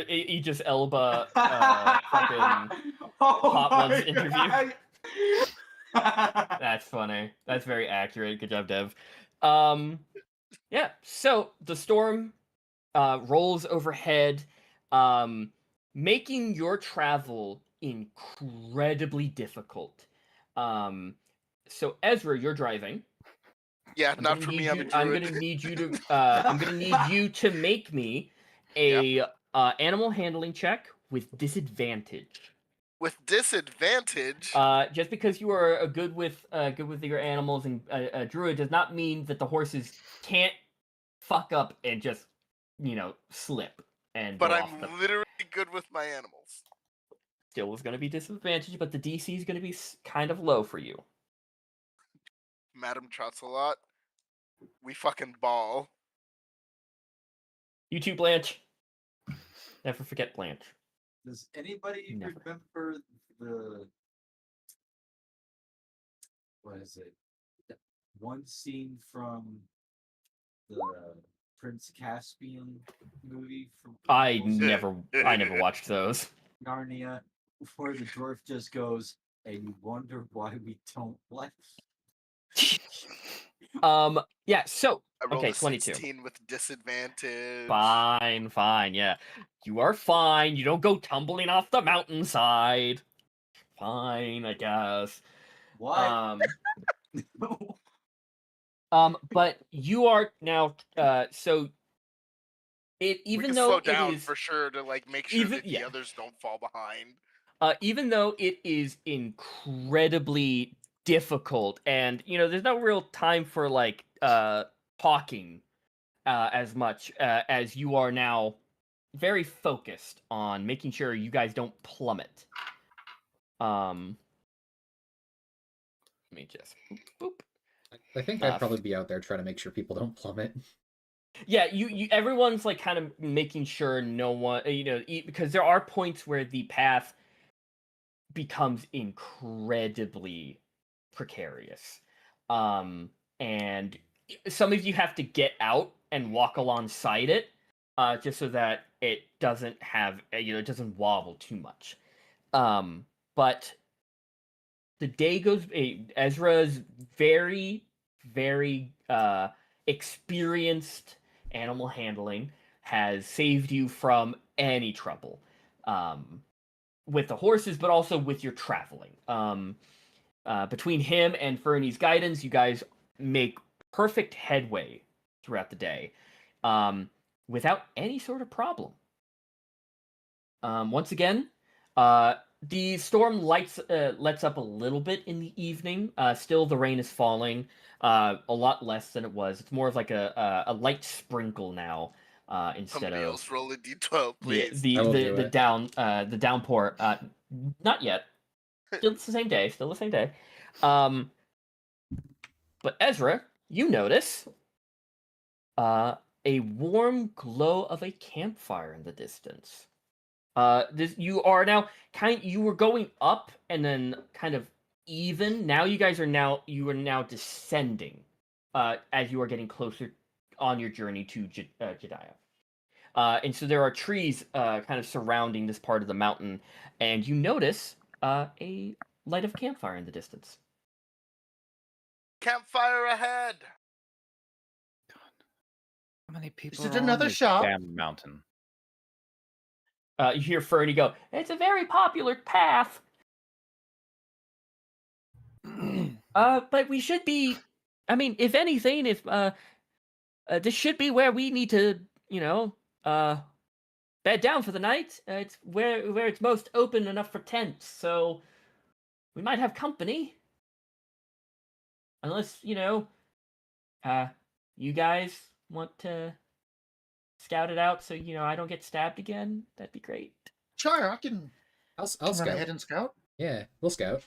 Aegis Elba fucking Hot Ones interview. That's funny. That's very accurate. Good job, Dev. Yeah. So the storm rolls overhead, making your travel incredibly difficult. So Aezra, you're driving.
Yeah, not for me. I'm
gonna need you to make me a animal handling check with disadvantage.
With disadvantage?
Just because you are good with your animals and a druid does not mean that the horses can't fuck up and just slip and.
But I'm literally good with my animals.
Still is going to be disadvantage, but the DC is going to be kind of low for you.
Madam Trotsalot, we fucking ball.
You too, Blanche. Never forget Blanche.
Does anybody remember what is it? That one scene from the Prince Caspian movie from
I never watched those.
Narnia, where the dwarf just goes, and you wonder why we don't like.
Yeah, so
I rolled
okay,
a
22
16 with disadvantage.
Fine, yeah. You are fine. You don't go tumbling off the mountainside. Fine, I guess.
What?
But you are now so even
we can
though
slow down
it is
for sure to make sure that the others don't fall behind.
Even though it is incredibly difficult, and there's no real time for talking as much as you are now very focused on making sure you guys don't plummet. Let me just boop.
I think I'd probably be out there trying to make sure people don't plummet.
Yeah, everyone's like kind of making sure no one, because there are points where the path becomes incredibly precarious. And some of you have to get out and walk alongside it, just so that it doesn't have, it doesn't wobble too much. But the day goes, Ezra's very, very experienced animal handling has saved you from any trouble with the horses, but also with your traveling. Between him and Fernie's guidance, you guys make perfect headway throughout the day without any sort of problem. Once again, the storm lets up a little bit in the evening. Still, the rain is falling a lot less than it was. It's more of like a light sprinkle now instead
Somebody
of
else roll a d12, please.
the downpour. Not yet. Still the same day. Still the same day. But Ezra, you notice a warm glow of a campfire in the distance. You were going up and then kind of even. Now you are now descending as you are getting closer on your journey to Jediah. And so there are trees kind of surrounding this part of the mountain, and you notice a light of campfire in the distance.
Campfire ahead!
How many people
Is it
are on
another
this
shop?
damn mountain?
You hear Fernie go, "It's a very popular path." But we should be. I mean, if anything, this should be where we need to, bed down for the night. It's where it's most open enough for tents, so we might have company. Unless, you guys want to scout it out so, I don't get stabbed again. That'd be great.
Sure,
I'll
run
scout.
ahead and scout.
Yeah, we'll scout.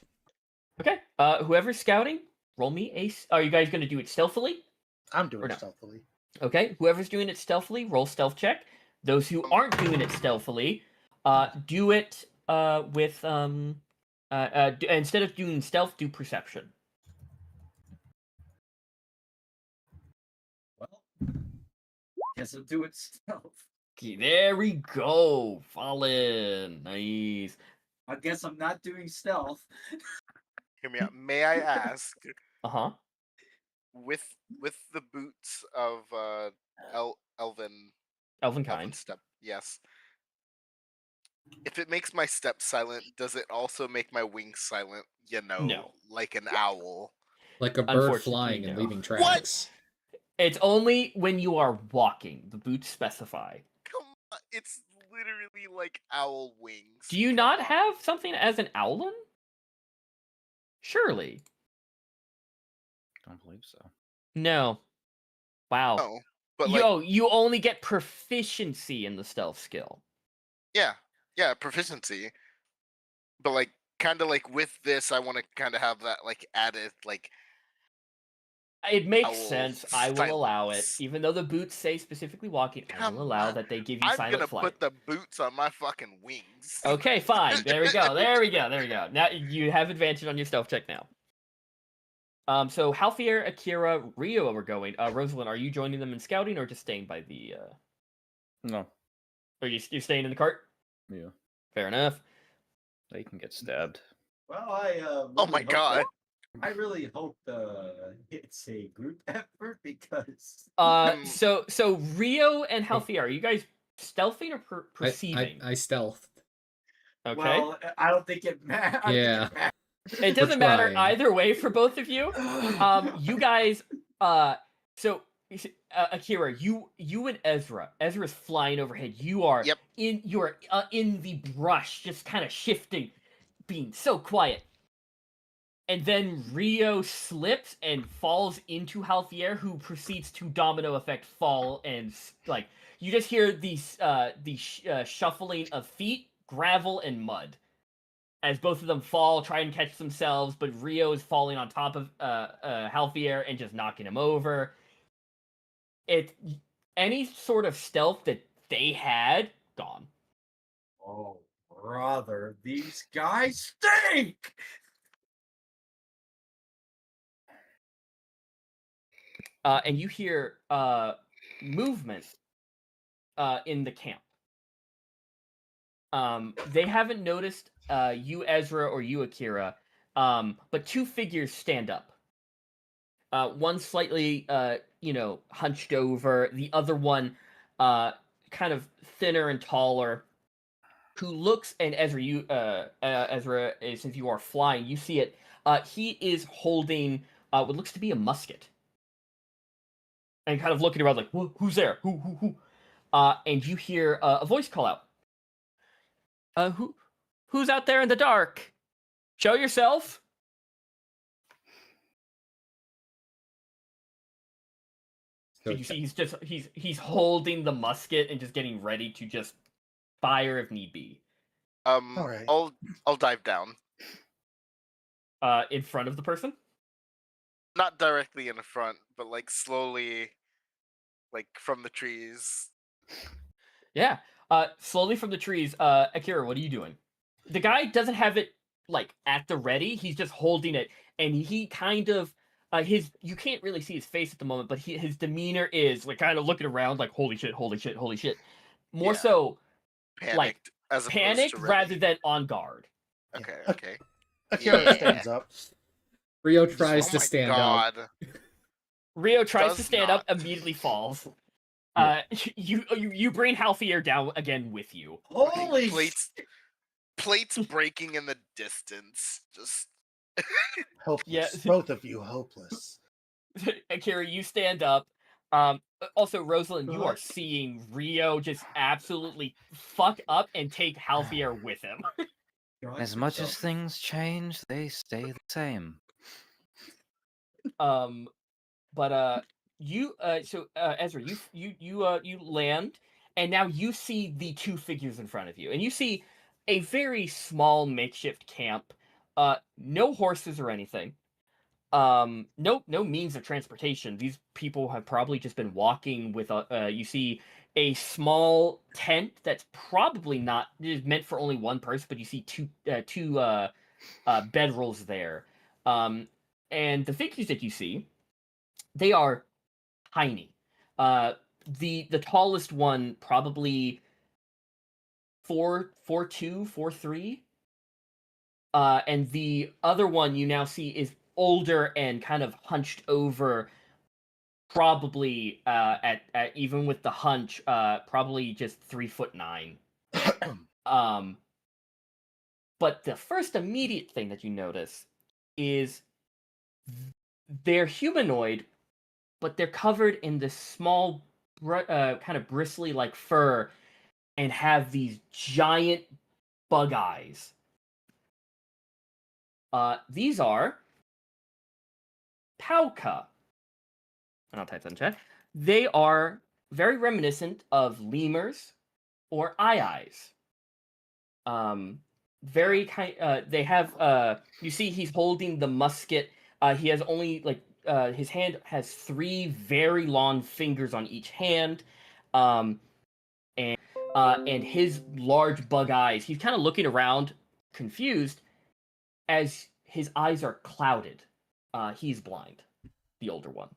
Okay. Whoever's scouting, roll me a. Are you guys going to do it stealthily?
I'm doing it stealthily.
Okay. Whoever's doing it stealthily, roll stealth check. Those who aren't doing it stealthily, do it with instead of doing stealth, do perception.
Well, guess I'll do it stealth.
Okay, there we go. Fallen. Nice.
I guess I'm not doing stealth.
Hear me out. May I ask?
Uh-huh.
With the boots of elven
kind.
step, yes. If it makes my step silent, does it also make my wings silent?
No.
Like an owl.
Like a bird flying and leaving tracks.
What?
It's only when you are walking. The boots specify.
Come on, it's literally like owl wings.
Do you not have something as an owlin? Surely.
Don't believe so.
No. Wow.
No, but
you only get proficiency in the stealth skill.
Yeah, proficiency. But kind of with this, I want to kind of have that added
It makes sense. I will allow it, even though the boots say specifically walking. I will allow that they give you silent flight.
I'm gonna put the boots on my fucking wings.
Okay, fine. There we go. There we go. Now you have advantage on your stealth check now. So Halfier, Akira, Rio are going. Rosalind, are you joining them in scouting or just staying by the?
No.
Are you're staying in the cart?
Yeah.
Fair enough.
They can get stabbed.
Well, I.
Oh my god.
I really hope it's a group effort because.
So Rio and Halfier, are you guys stealthing or perceiving?
I stealthed.
Okay.
Well, I don't think it matters.
Yeah.
It doesn't matter either way for both of you. You guys. So Akira, you and Aezra. Ezra's flying overhead. You are in the brush, just kind of shifting, being so quiet. And then Rio slips and falls into Halfier, who proceeds to domino effect fall, and you just hear the shuffling of feet, gravel, and mud as both of them fall, try and catch themselves, but Rio is falling on top of Halfier and just knocking him over. Any sort of stealth that they had, gone.
Oh, brother, these guys stink!
And you hear movement in the camp. They haven't noticed you, Aezra, or you, Akira, but two figures stand up. One slightly, hunched over. The other one, kind of thinner and taller, who looks. And Aezra, since you are flying, you see it. He is holding what looks to be a musket, and kind of looking around like, "Who's there? Who?" And you hear a voice call out. Who's out there in the dark? Show yourself. So you see, he's holding the musket and just getting ready to just fire if need be.
All right.
I'll dive down.
In front of the person?
Not directly in the front, but like slowly, like from the trees.
Yeah. Slowly from the trees. Akira, what are you doing? The guy doesn't have it like at the ready. He's just holding it, and he kind of you can't really see his face at the moment, but his demeanor is like kind of looking around like holy shit. More so
Panicked,
like
as opposed
panicked
to
rather
ready.
than on guard.
Okay.
Akira stands up.
Rio tries to stand up.
Rio tries
Does
to stand
not.
up, immediately falls.
Yeah.
You bring Halfier down again with you.
Holy
Plates breaking in the distance. Just
Hopeless.
Yeah.
Both of you hopeless.
Akira, you stand up. Also, Rosalind, you are seeing Rio just absolutely fuck up and take Halfier with him.
As much as things change, they stay the same.
But Ezra, you land, and now you see the two figures in front of you, and you see a very small makeshift camp. No horses or anything. No means of transportation. These people have probably just been walking with you see a small tent that's probably not is meant for only one person, but you see two bedrolls there. And the figures that you see, they are tiny. The tallest one probably 4'2", 4'3". And the other one you now see is older and kind of hunched over, probably at even with the hunch, probably just 3'9". But the first immediate thing that you notice is they're humanoid, but they're covered in this small, kind of bristly like fur, and have these giant bug eyes. These are Pauka. And I'll type that in chat. They are very reminiscent of lemurs or eyes. Very kind. They have. You see, he's holding the musket. He has only his hand has 3 very long fingers on each hand, and his large bug eyes. He's kind of looking around, confused, as his eyes are clouded. He's blind, the older one.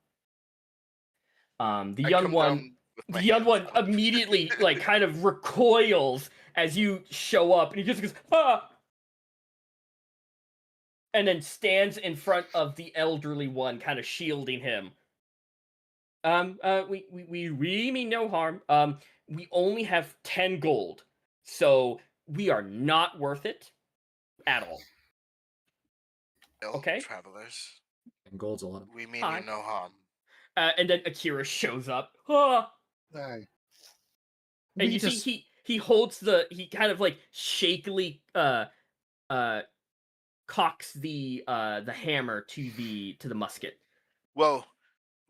The young one immediately kind of recoils as you show up, and he just goes, "Ah!" and then stands in front of the elderly one, kind of shielding him. We mean no harm. We only have 10 gold, so we are not worth it at all. Okay,
travelers.
And gold's a lot.
We mean you no harm.
And then Akira shows up. Ah!
Right.
And you see he holds he kind of shakily cocks the hammer to the musket.
Well,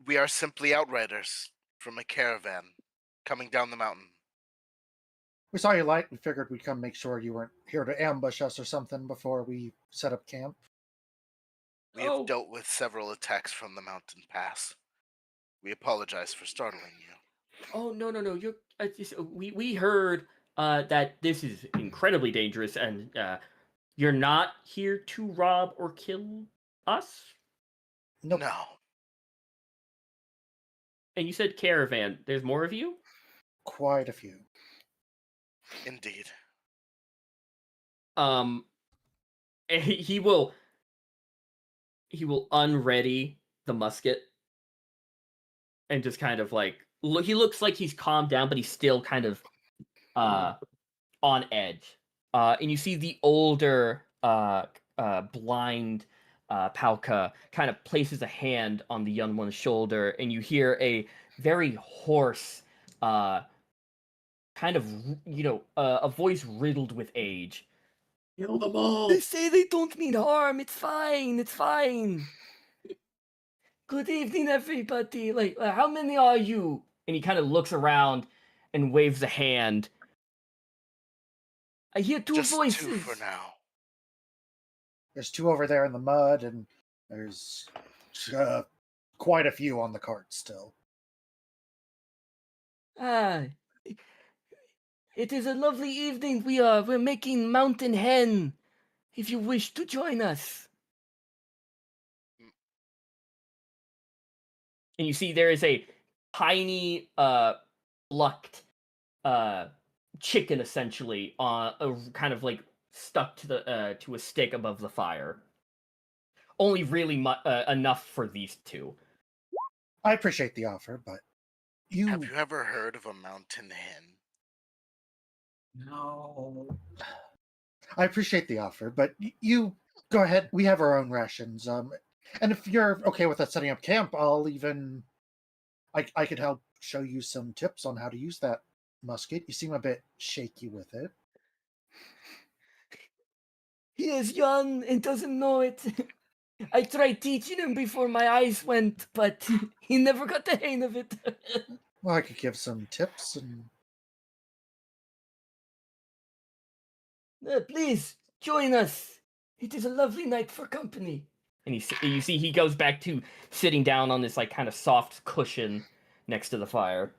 we are simply outriders from a caravan coming down the mountain.
We saw you light. We figured we'd come make sure you weren't here to ambush us or something before we set up camp.
We have dealt with several attacks from the mountain pass. We apologize for startling you.
Oh no! You're we heard that this is incredibly dangerous, and you're not here to rob or kill us.
Nope.
No.
And you said caravan. There's more of you?
Quite a few.
Indeed.
And he will unready the musket and just kind of like look. He looks like he's calmed down, but he's still kind of on edge. And you see the older blind Palka kind of places a hand on the young one's shoulder, and you hear a very hoarse, kind of, a voice riddled with age.
Kill them all!
They say they don't mean harm. It's fine. It's fine. Good evening, everybody. Like, how many are you? And he kind of looks around and waves a hand. I hear
Just
voices.
2 for now.
There's 2 over there in the mud, and there's quite a few on the cart still.
It is a lovely evening. We're making mountain hen. If you wish to join us. And you see there is a tiny plucked chicken essentially on kind of like stuck to the to a stick above the fire. Only really enough for these 2.
I appreciate the offer, but
Have you ever heard of a mountain hen?
No.
I appreciate the offer, but you go ahead. We have our own rations. And if you're okay with us setting up camp, I'll even I could help show you some tips on how to use that musket. You seem a bit shaky with it.
He is young and doesn't know it. I tried teaching him before my eyes went, but he never got the hang of it.
Well, I could give some tips and.
Please join us. It is a lovely night for company. And you see he goes back to sitting down on this like kind of soft cushion next to the fire.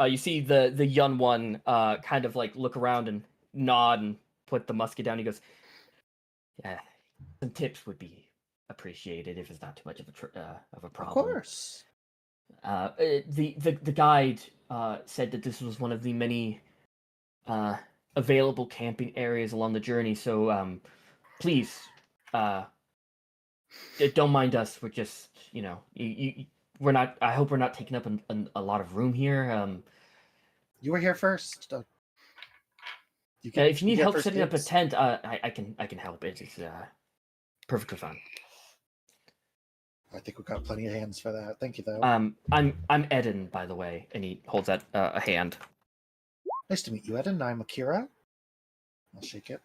You see the young one kind of like look around and nod and put the musket down. He goes, "Yeah, some tips would be appreciated if it's not too much of a problem."
Of course.
The guide said that this was one of the many available camping areas along the journey. So please, don't mind us. We're just, we're not. I hope we're not taking up a lot of room here.
You were here first.
If you need help setting up a tent, I can help. It's perfectly fine.
I think we've got plenty of hands for that. Thank you, though.
I'm Eden, by the way, and he holds out a hand.
Nice to meet you, Eden. I'm Akira. I'll shake it.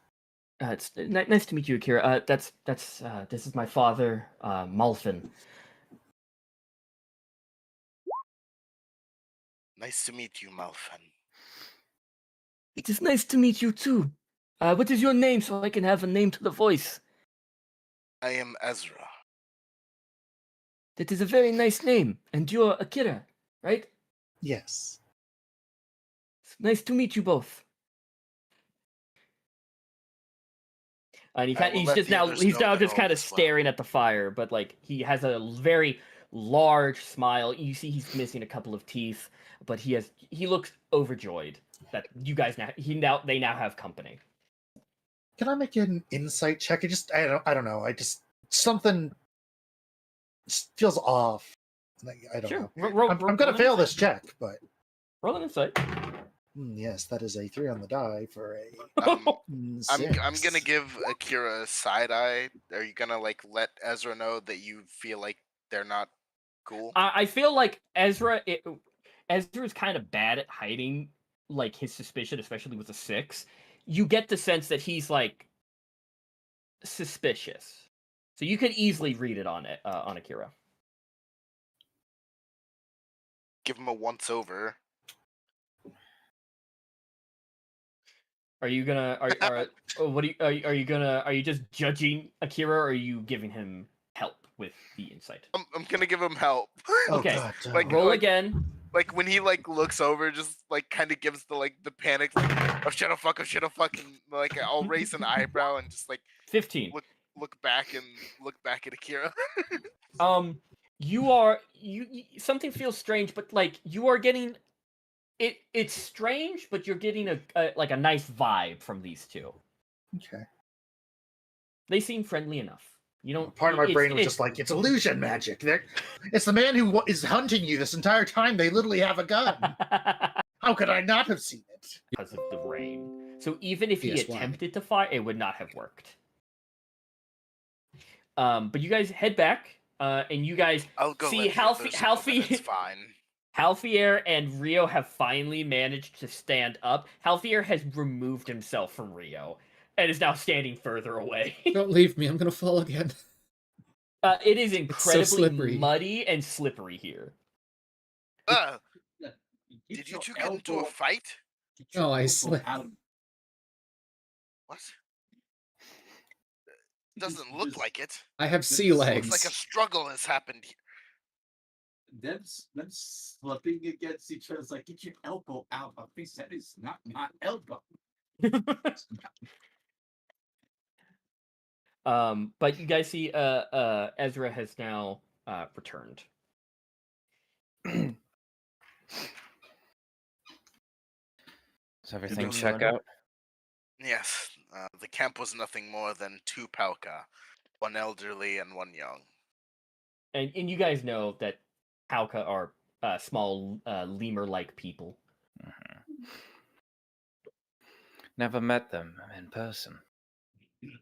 It's nice to meet you, Akira. This is my father, Malfin.
Nice to meet you, Malfin.
It is nice to meet you too. What is your name, so I can have a name to the voice?
I am Aezra.
That is a very nice name, and you're Akira, right?
Yes.
It's nice to meet you both. And he's now just kind of staring at the fire, but like he has a very large smile. You see he's missing a couple of teeth, but he looks overjoyed that you guys they now have company.
Can I make an insight check? I don't know. Something feels off. I don't know. I'm gonna fail this check, but
roll an insight.
Yes, that is a 3 on the die for a.
I'm gonna give Akira a side eye. Are you gonna like let Aezra know that you feel like they're not cool?
I feel like Aezra is kind of bad at hiding like his suspicion, especially with a 6. You get the sense that he's like suspicious, so you could easily read it on Akira.
Give him a once over.
Are you gonna what are you just judging Akira, or are you giving him help with the insight?
I'm gonna give him help.
Okay,
God,
roll again.
Like when he like looks over, just like kind of gives the panic, like oh shut up, fuck, and like I'll raise an eyebrow and just like
15.
look back at Akira.
You something feels strange, but like you are getting it. It's strange, but you're getting a nice vibe from these two.
Okay.
They seem friendly enough. You don't.
Part of my brain was just like, it's illusion magic. It's the man who is hunting you this entire time. They literally have a gun. How could I not have seen it?
Because of the rain. So even if he
PSY.
attempted to fire, it would not have worked. But you guys head back, and you guys
I'll go
see
let the others know that it's fine.
Halfier and Rio have finally managed to stand up. Halfier has removed himself from Rio and is now standing further away.
Don't leave me. I'm gonna fall again.
It is
so
incredibly
slippery.
muddy and slippery here.
Did you two get into a fight?
Oh, I slipped.
What? Doesn't look like it.
I have sea legs.
Looks like a struggle has happened here.
Them slipping against each other. It's like, get your elbow out. My face, that is not my elbow.
But you guys see Aezra has now returned.
Does everything check out?
Yes, the camp was nothing more than 2 Palka, 1 elderly and 1 young.
And you guys know that Palka are small lemur-like people.
Mm-hmm. Never met them in person.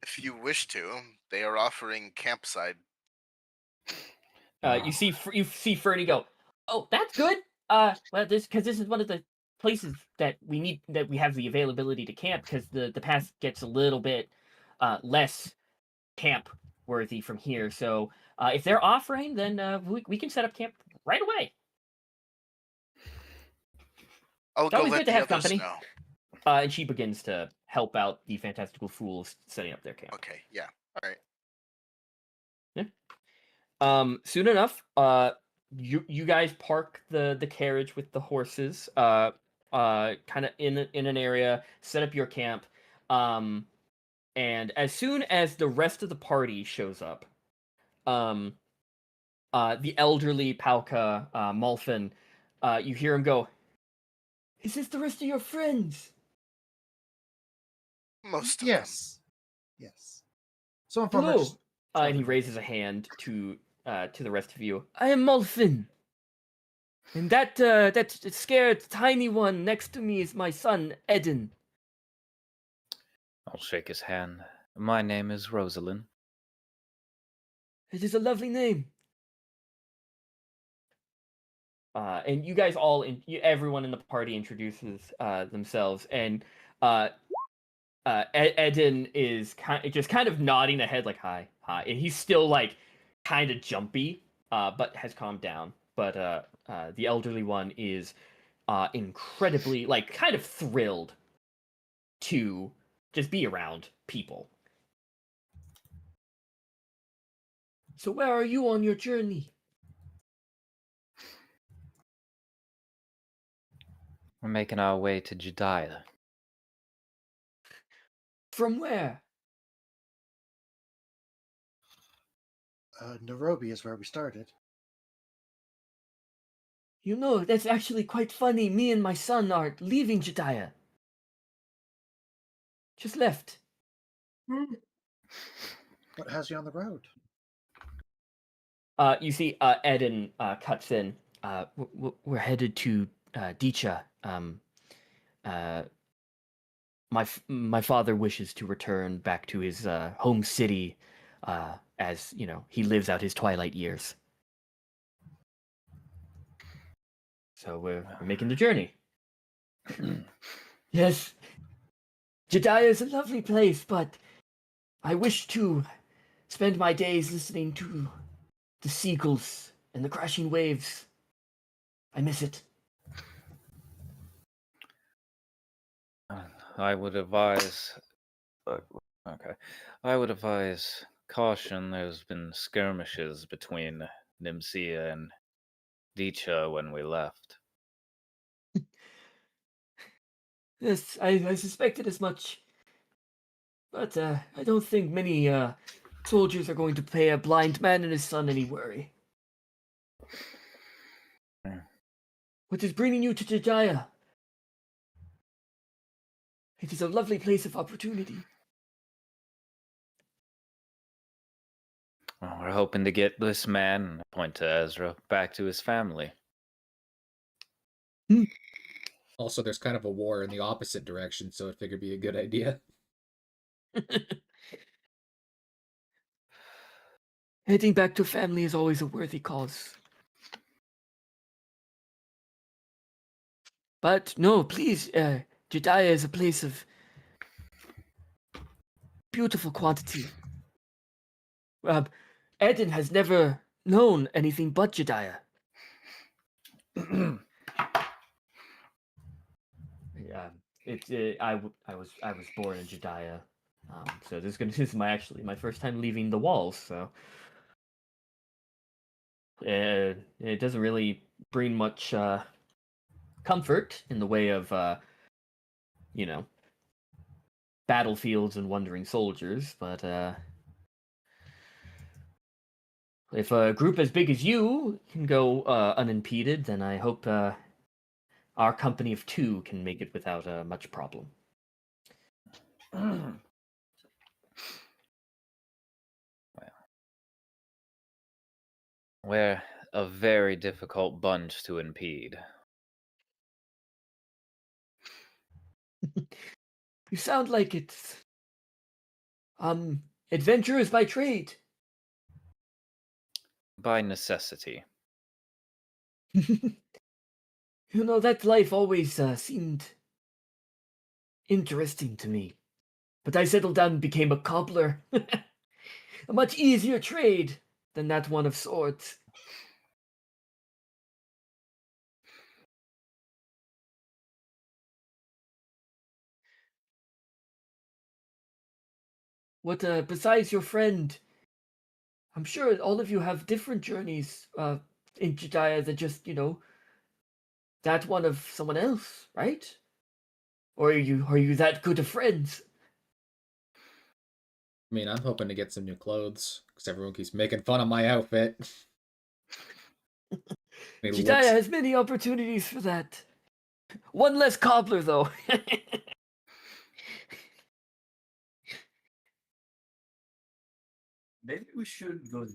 If you wish to, they are offering campsite.
You see Fernie go, oh, that's good. Well, this is one of the places that we have the availability to camp, because the path gets a little bit less camp worthy from here. So if they're offering, then we can set up camp right away.
I'll
It's
go
always
let
good to
the
have
others
company.
know.
And she begins to help out the fantastical fools setting up their camp.
Okay, yeah, all right.
Soon enough, you guys park the carriage with the horses, kind of in an area, set up your camp, and as soon as the rest of the party shows up, the elderly Palka, Malfin, you hear him go, "Is this the rest of your friends?"
Most of
Yes. Yes. Some of them are
Hello.
just
And he raises a hand to the rest of you. I am Malfin. And that scared tiny one next to me is my son, Eden.
I'll shake his hand. My name is Rosalind.
It is a lovely name. And you guys everyone in the party introduces themselves, and Eden is just kind of nodding ahead, like hi. And he's still like kind of jumpy, but has calmed down. But the elderly one is incredibly, like, kind of thrilled to just be around people. So where are you on your journey?
We're making our way to Jediah.
From where?
Nairobi is where we started.
You know, that's actually quite funny. Me and my son are leaving Jediah. Just left.
What has you on the road?
You see, Eden cuts in. We're headed to Dicha. My father wishes to return back to his home city, as you know, he lives out his twilight years. So we're making the journey. Yes, Jediah is a lovely place, but I wish to spend my days listening to the seagulls and the crashing waves. I miss it.
I would advise. Okay, I would advise caution. There's been skirmishes between Nimsia and Dicha when we left.
Yes, I suspected as much. But I don't think many soldiers are going to pay a blind man and his son any worry. What is bringing you to Jediah? It is a lovely place of opportunity.
Well, we're hoping to get this man, point to Aezra, back to his family.
Also, there's kind of a war in the opposite direction, so I figured it'd be a good idea.
Heading back to family is always a worthy cause. But no, please, Jediah is a place of beautiful quantity. Eden has never known anything but Jediah. Yeah, I was born in Jediah, so this is my first time leaving the walls. So it doesn't really bring much comfort in the way of battlefields and wandering soldiers, but if a group as big as you can go unimpeded, then I hope our company of 2 can make it without much problem.
Well, we're a very difficult bunch to impede.
You sound like it's adventurers by trade.
By necessity.
That life always seemed interesting to me. But I settled down and became a cobbler. A much easier trade than that one of swords. What, besides your friend, I'm sure all of you have different journeys in Jediah than just, that one of someone else, right? Or are you that good of friends?
I mean, I'm hoping to get some new clothes, because everyone keeps making fun of my outfit.
Jediah has many opportunities for that. One less cobbler, though.
Maybe we should go to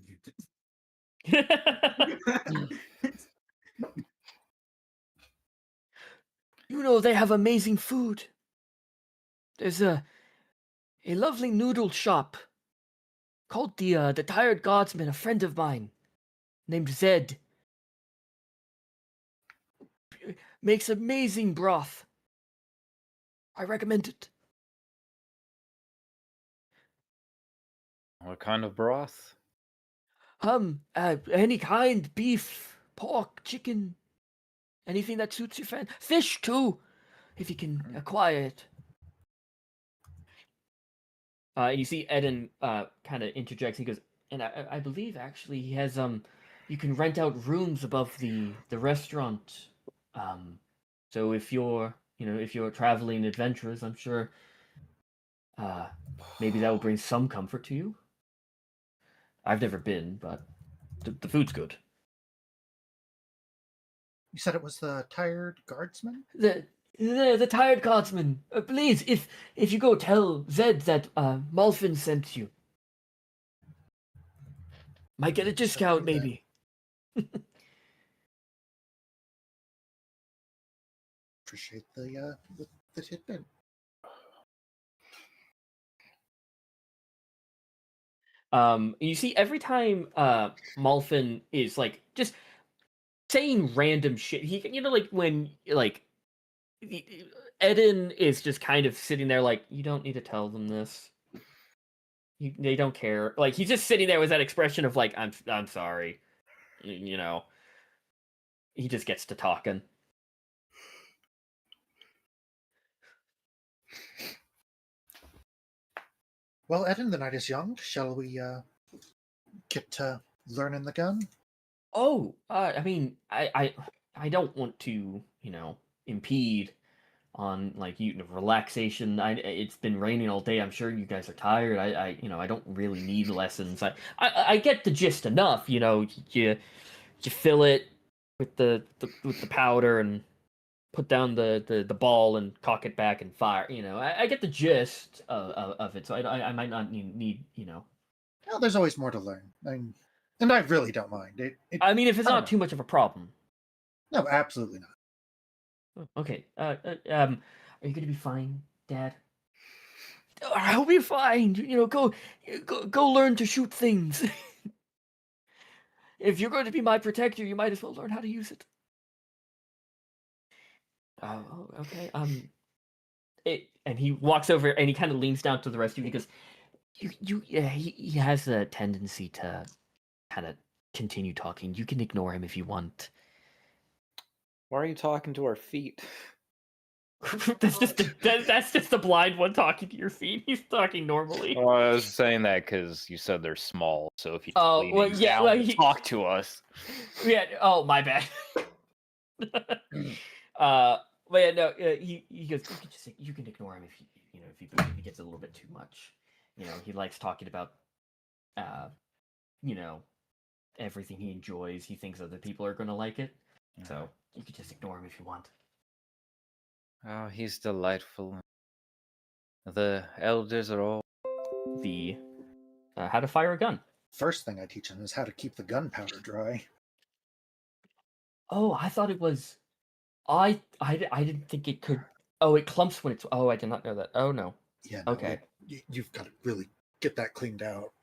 They have amazing food. There's a lovely noodle shop called the Tired Godsman, a friend of mine named Zed. Makes amazing broth. I recommend it.
What kind of broth?
Any kind, beef, pork, chicken, anything that suits your fan. Fish too, if you can acquire it. And you see Eden kind of interjects. He goes, and I believe actually he has you can rent out rooms above the restaurant. So if you're traveling adventurous, I'm sure maybe that will bring some comfort to you. I've never been, but the food's good.
You said it was the Tired Guardsman?
The Tired Guardsman. Please, if you go tell Zed that Malfin sent you. Might get a discount, maybe.
Appreciate the tidbit.
You see, every time Malfin is like just saying random shit, he when Eden is just kind of sitting there like, you don't need to tell them this. They don't care. Like, he's just sitting there with that expression of like, I'm sorry. He just gets to talking.
Well, Eden, the night is young. Shall we get to learning the gun?
Oh, I mean, I don't want to, impede on like relaxation. It's been raining all day. I'm sure you guys are tired. I don't really need lessons. I get the gist enough. You fill it with the powder and put down the ball and cock it back and fire. I get the gist of it. So I might not need.
Well, there's always more to learn. And I really don't mind.
I mean, if it's
I don't
not too much of a problem.
No, absolutely not.
Okay. Are you gonna be fine, Dad? I'll be fine. Go learn to shoot things. If you're going to be my protector, you might as well learn how to use it. Oh, okay. And he walks over and he kind of leans down to the rest of you because he has a tendency to kind of continue talking. You can ignore him if you want.
Why are you talking to our feet?
that's just the blind one talking to your feet. He's talking normally.
Well, I was saying that because you said they're small, so if you talk to us.
Yeah. Oh, my bad. But yeah, no. He goes. You can ignore him if he gets a little bit too much. He likes talking about, everything he enjoys. He thinks other people are gonna like it, so you could just ignore him if you want.
Oh, he's delightful. The elders are all
how to fire a gun.
First thing I teach him is how to keep the gunpowder dry.
Oh, I thought it was. I didn't think it could. Oh, it clumps when it's. Oh, I did not know that. Oh no.
Yeah. No,
okay.
You've got to really get that cleaned out.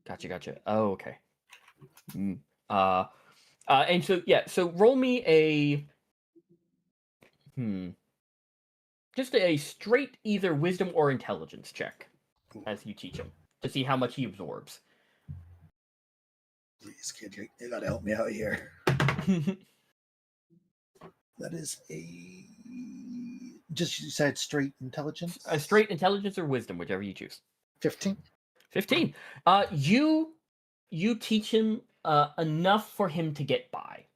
Gotcha. Oh, okay. And so yeah, so roll me a. Just a straight either wisdom or intelligence check as you teach him to see how much he absorbs.
Please, kid, you gotta help me out here. That is just you said straight intelligence?
A straight intelligence or wisdom, whichever you choose.
15.
15. You teach him enough for him to get by.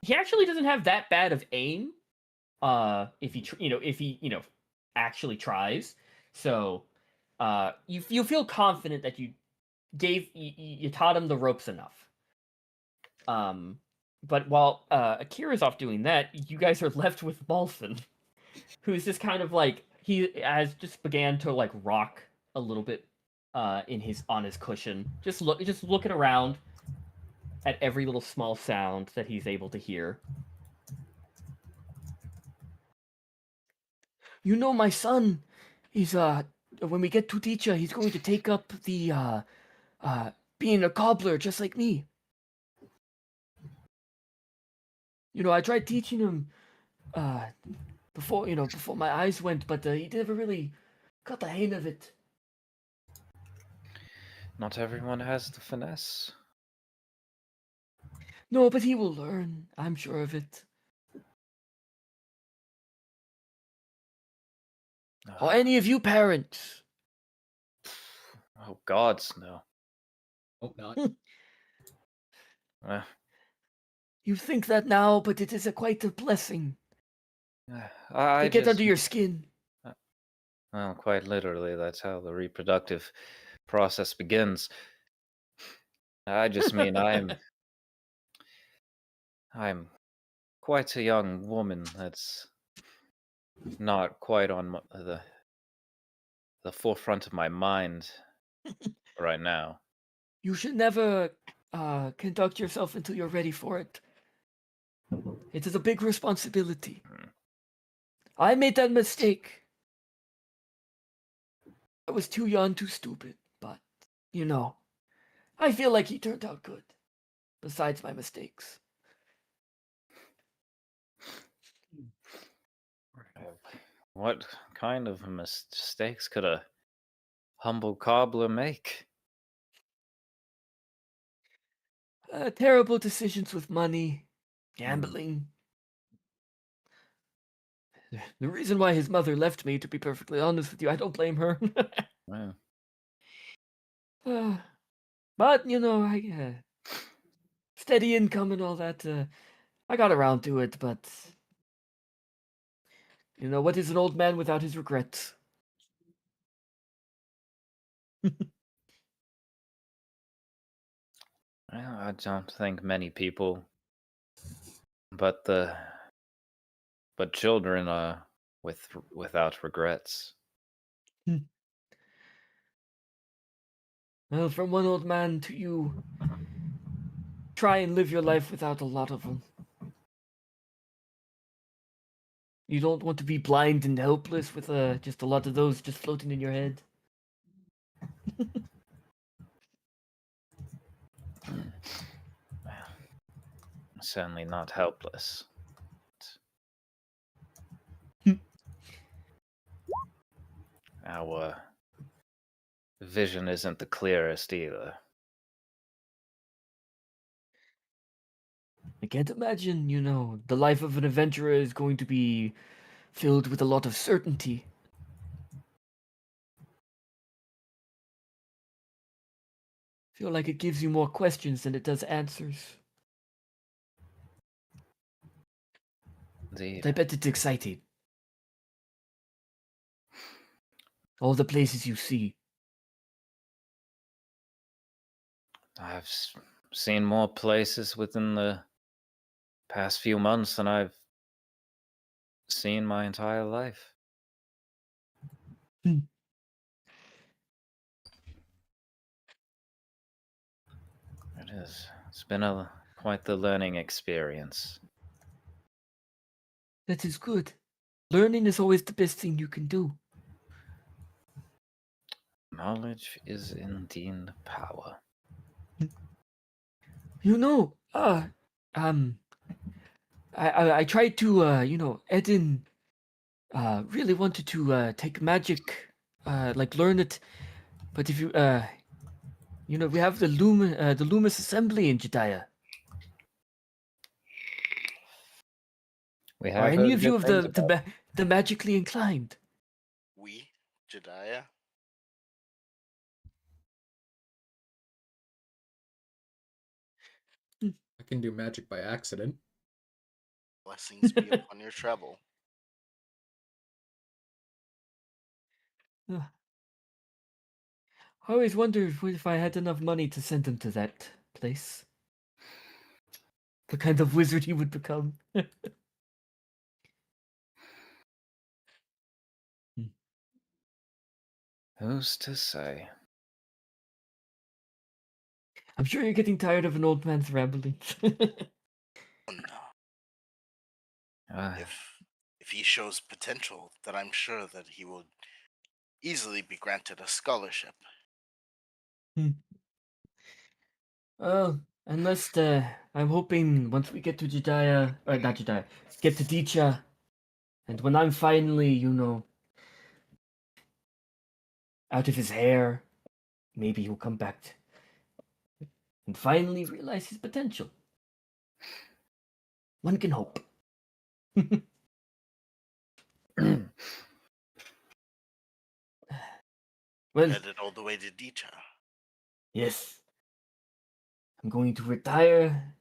He actually doesn't have that bad of aim. If he actually tries. So you feel confident that you taught him the ropes enough. But while Akira's off doing that, you guys are left with Malfin, who's just kind of like he has just began to like rock a little bit on his cushion, just looking around at every little small sound that he's able to hear. My son, he's when we get to teacher, he's going to take up the being a cobbler just like me. I tried teaching him before my eyes went, but he never really got the hang of it.
Not everyone has the finesse.
No, but he will learn. I'm sure of it. Or any of you parents.
Oh, gods, no.
Hope not.
You think that now, but it is quite a blessing.
To
get under your skin.
Well, quite literally, that's how the reproductive process begins. I just mean I'm quite a young woman that's not quite on the forefront of my mind right now.
You should never conduct yourself until you're ready for it. It is a big responsibility. I made that mistake. I was too young, too stupid, but I feel like he turned out good. Besides my mistakes.
What kind of mistakes could a humble cobbler make?
Terrible decisions with money, gambling. The reason why his mother left me, to be perfectly honest with you, I don't blame her.
Well,
But, steady income and all that, I got around to it, but, what is an old man without his regrets?
well, I don't think many people, but children are without regrets.
Well, from one old man to you, try and live your life without a lot of them. You don't want to be blind and helpless with just a lot of those just floating in your head.
Certainly not helpless. Our vision isn't the clearest either.
I can't imagine, the life of an adventurer is going to be filled with a lot of certainty. I feel like it gives you more questions than it does answers.
Indeed.
But I bet it's exciting. All the places you see.
I've seen more places within the past few months than I've seen my entire life.
Hmm.
It is. It's been quite the learning experience.
That is good. Learning is always the best thing you can do.
Knowledge is indeed power.
I tried to, Eden really wanted to take magic, learn it, but if you, we have the Loomis Assembly in Jediah.
We
Are
have
any
heard
of you
good
of
things about
the magically inclined?
We, Jediah.
I can do magic by accident.
Blessings be upon your travel.
I always wondered if I had enough money to send him to that place. The kind of wizard he would become.
Who's to say?
I'm sure you're getting tired of an old man's ramblings.
Oh, no.
Uh,
If he shows potential, then I'm sure that he will easily be granted a scholarship.
Well, unless I'm hoping once we get to Jediah, or not Jediah, get to Dicha, and when I'm finally, out of his hair, maybe he'll come back and finally realize his potential. One can hope. Well,
Headed all the way to Dicha.
yes. I'm going to retire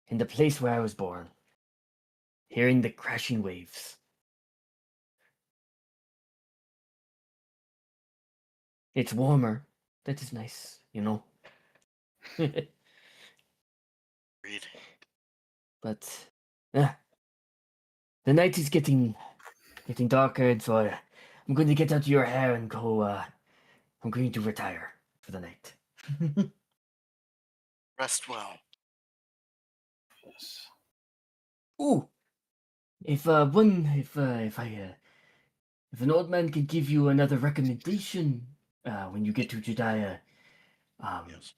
in the place where I was born, hearing the crashing waves. It's warmer. That is nice,
Read.
But the night is getting darker, and so I'm going to get out of your hair and go. I'm going to retire for the night.
Rest well.
yes.
Ooh, if an old man can give you another recommendation when you get to Jediah,
Yes.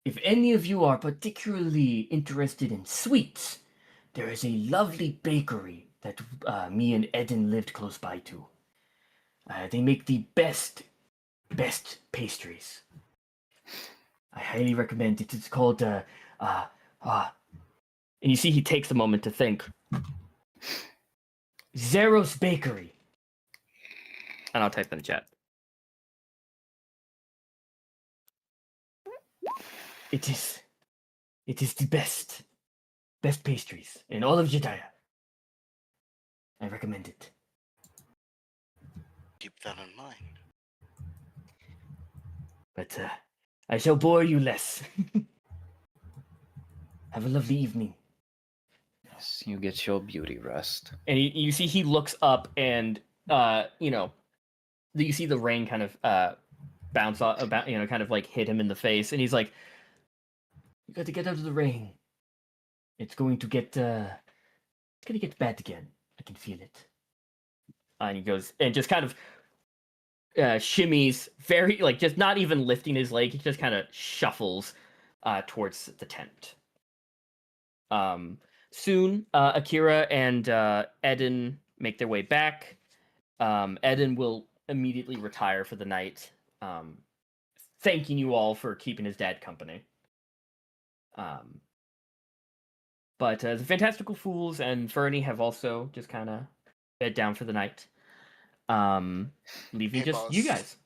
if any of you are particularly interested in sweets, there is a lovely bakery that me and Eden lived close by to. They make the best pastries. I highly recommend it. It's called and you see he takes a moment to think. Zeros Bakery. And I'll type in the chat. It is the best pastries in all of Jediah. I recommend it.
Keep that in mind.
But I shall bore you less. Have a lovely evening.
Yes, you get your beauty rest.
And you see he looks up and, you see the rain kind of bounce off, kind of like hit him in the face. And he's like, you got to get out of the rain. It's going to get bad again. I can feel it. And he goes, and just kind of shimmies, very, like, just not even lifting his leg. He just kind of shuffles towards the tent. Soon, Akira and Eden make their way back. Eden will immediately retire for the night, thanking you all for keeping his dad company. But the Fantastical Fools and Fernie have also just kind of bed down for the night, leaving just you guys.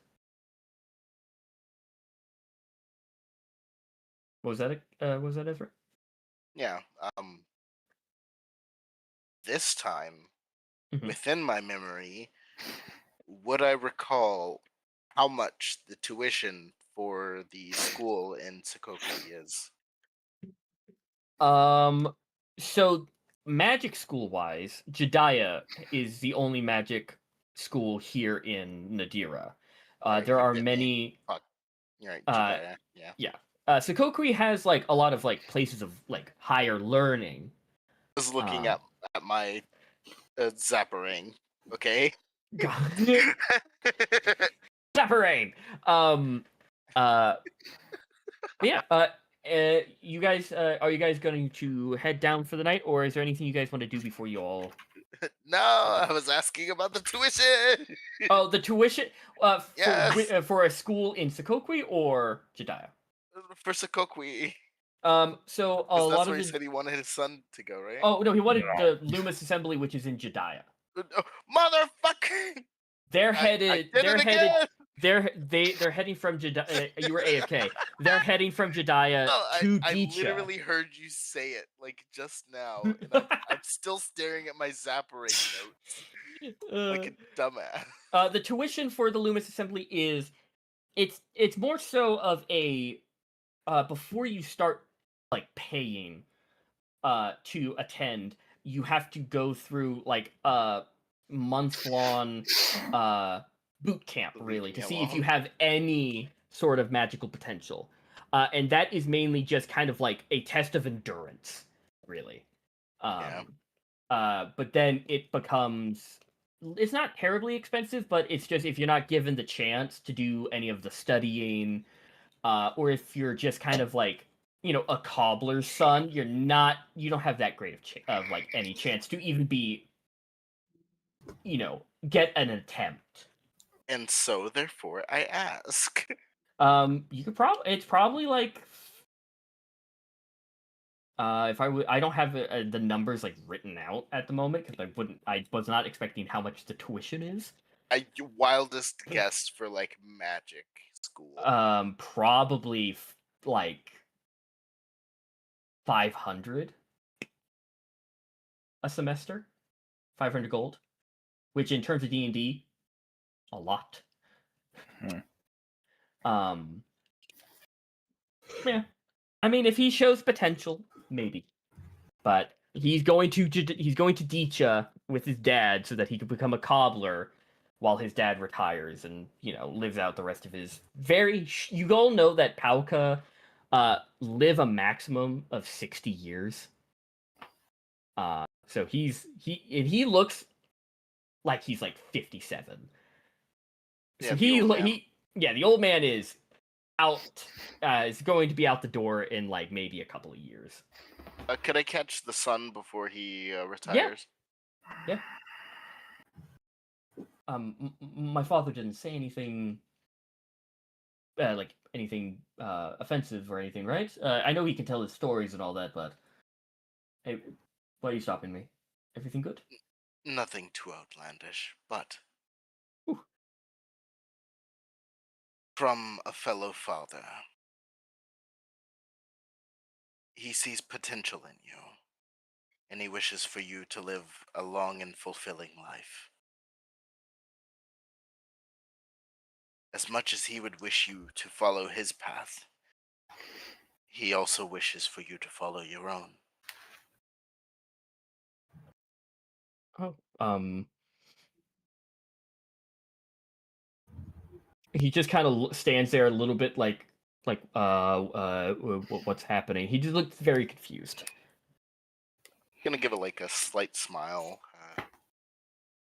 What was that? Was that Ezra?
Yeah. This time,
Mhm.
within my memory, would I recall how much the tuition for the school in Sokoki is?
So magic school wise, Jediah is the only magic school here in Nedera.
Right,
There
you
are
bit me.
many.
Fuck. You're right, Jediah. Yeah.
Yeah. Sokokuri has like a lot of like places of like higher learning.
I was looking at my zappering. Okay.
God. Zapparain. Yeah. You guys, are you guys going to head down for the night, or is there anything you guys want to do before you all?
No, I was asking about the tuition.
Oh, the tuition.
Yes.
For a school in Sokoki or Jediah.
For Sokoki.
So a
That's
lot
where
of
he said he wanted his son to go, right?
Oh no, he wanted the Loomis Assembly, which is in Jediah.
Motherfucker!
They're headed.
They're headed.
They're heading from Jediah. You were AFK. They're heading from Jediah to
I
Dicha.
literally heard you say it like just now, and I'm still staring at my zappering notes like a dumbass.
The tuition for the Loomis Assembly is it's more so of a before you start like paying to attend, you have to go through like a month-long boot camp, really, to see if you have any sort of magical potential. And that is mainly just kind of like a test of endurance, really. But then it becomes, it's not terribly expensive, but it's just if you're not given the chance to do any of the studying, or if you're just kind of like, a cobbler's son, you don't have that great of like any chance to even be, get an attempt.
And so, therefore, I ask.
You could it's probably like, if I don't have the numbers like written out at the moment because I was not expecting how much the tuition is.
Wildest guess for like magic school.
Probably like 500 a semester, 500 gold, which in terms of D&D, a lot. Yeah, I mean, if he shows potential, maybe, but he's going to Dicha with his dad so that he can become a cobbler while his dad retires and lives out the rest of his you all know that Pauka live a maximum of 60 years. So he looks like he's like 57. So the old man is out, is going to be out the door in like maybe a couple of years.
Could I catch the son before he retires?
Yeah. My father didn't say anything, like anything offensive or anything, right? I know he can tell his stories and all that, but hey, why are you stopping me? Everything good?
Nothing too outlandish, but
Ooh.
From a fellow father. He sees potential in you, and he wishes for you to live a long and fulfilling life. As much as he would wish you to follow his path, he also wishes for you to follow your own.
Oh, he just kind of stands there a little bit what's happening? He just looks very confused.
Gonna give it like a slight smile.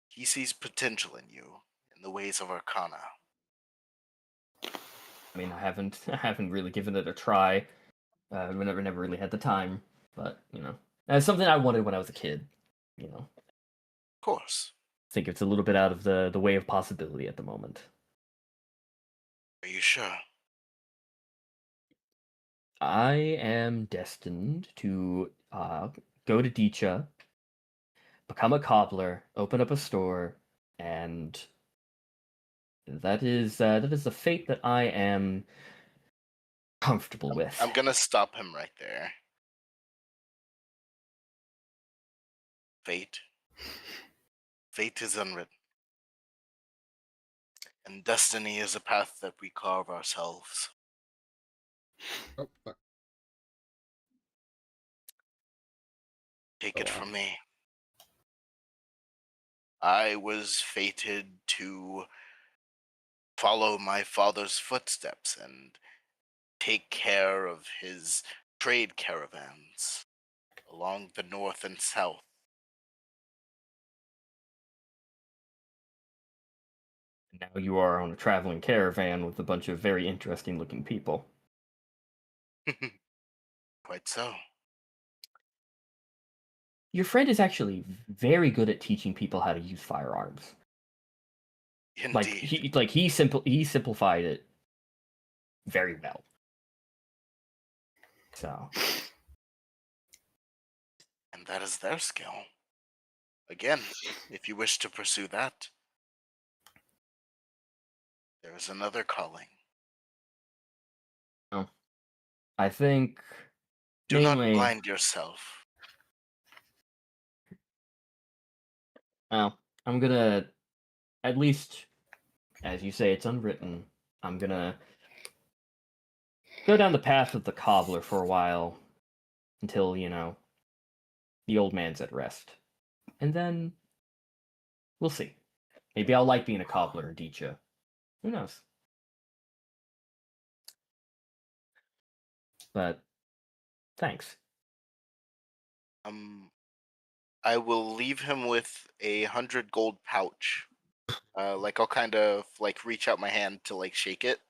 He sees potential in you, in the ways of Arcana.
I mean, I haven't really given it a try. We never really had the time, but it's something I wanted when I was a kid.
Of course.
I think it's a little bit out of the way of possibility at the moment.
Are you sure?
I am destined to go to Dicha, become a cobbler, open up a store, and that is the fate that I am comfortable with.
I'm gonna stop him right there. Fate. Fate is unwritten. And destiny is a path that we carve ourselves.
Oh, fuck.
Take it from me. I was fated to follow my father's footsteps and take care of his trade caravans along the north and south.
Now you are on a traveling caravan with a bunch of very interesting looking people.
Quite so.
Your friend is actually very good at teaching people how to use firearms.
Indeed.
He simplified it very well. So.
And that is their skill. Again, if you wish to pursue that, there is another calling.
Oh. I think.
Do not blind yourself.
Well, I'm gonna, at least, as you say, it's unwritten. I'm gonna go down the path of the cobbler for a while until, the old man's at rest. And then we'll see. Maybe I'll like being a cobbler in Dicha. Who knows? But thanks.
I will leave him with 100 gold pouch. I'll kind of reach out my hand to shake it.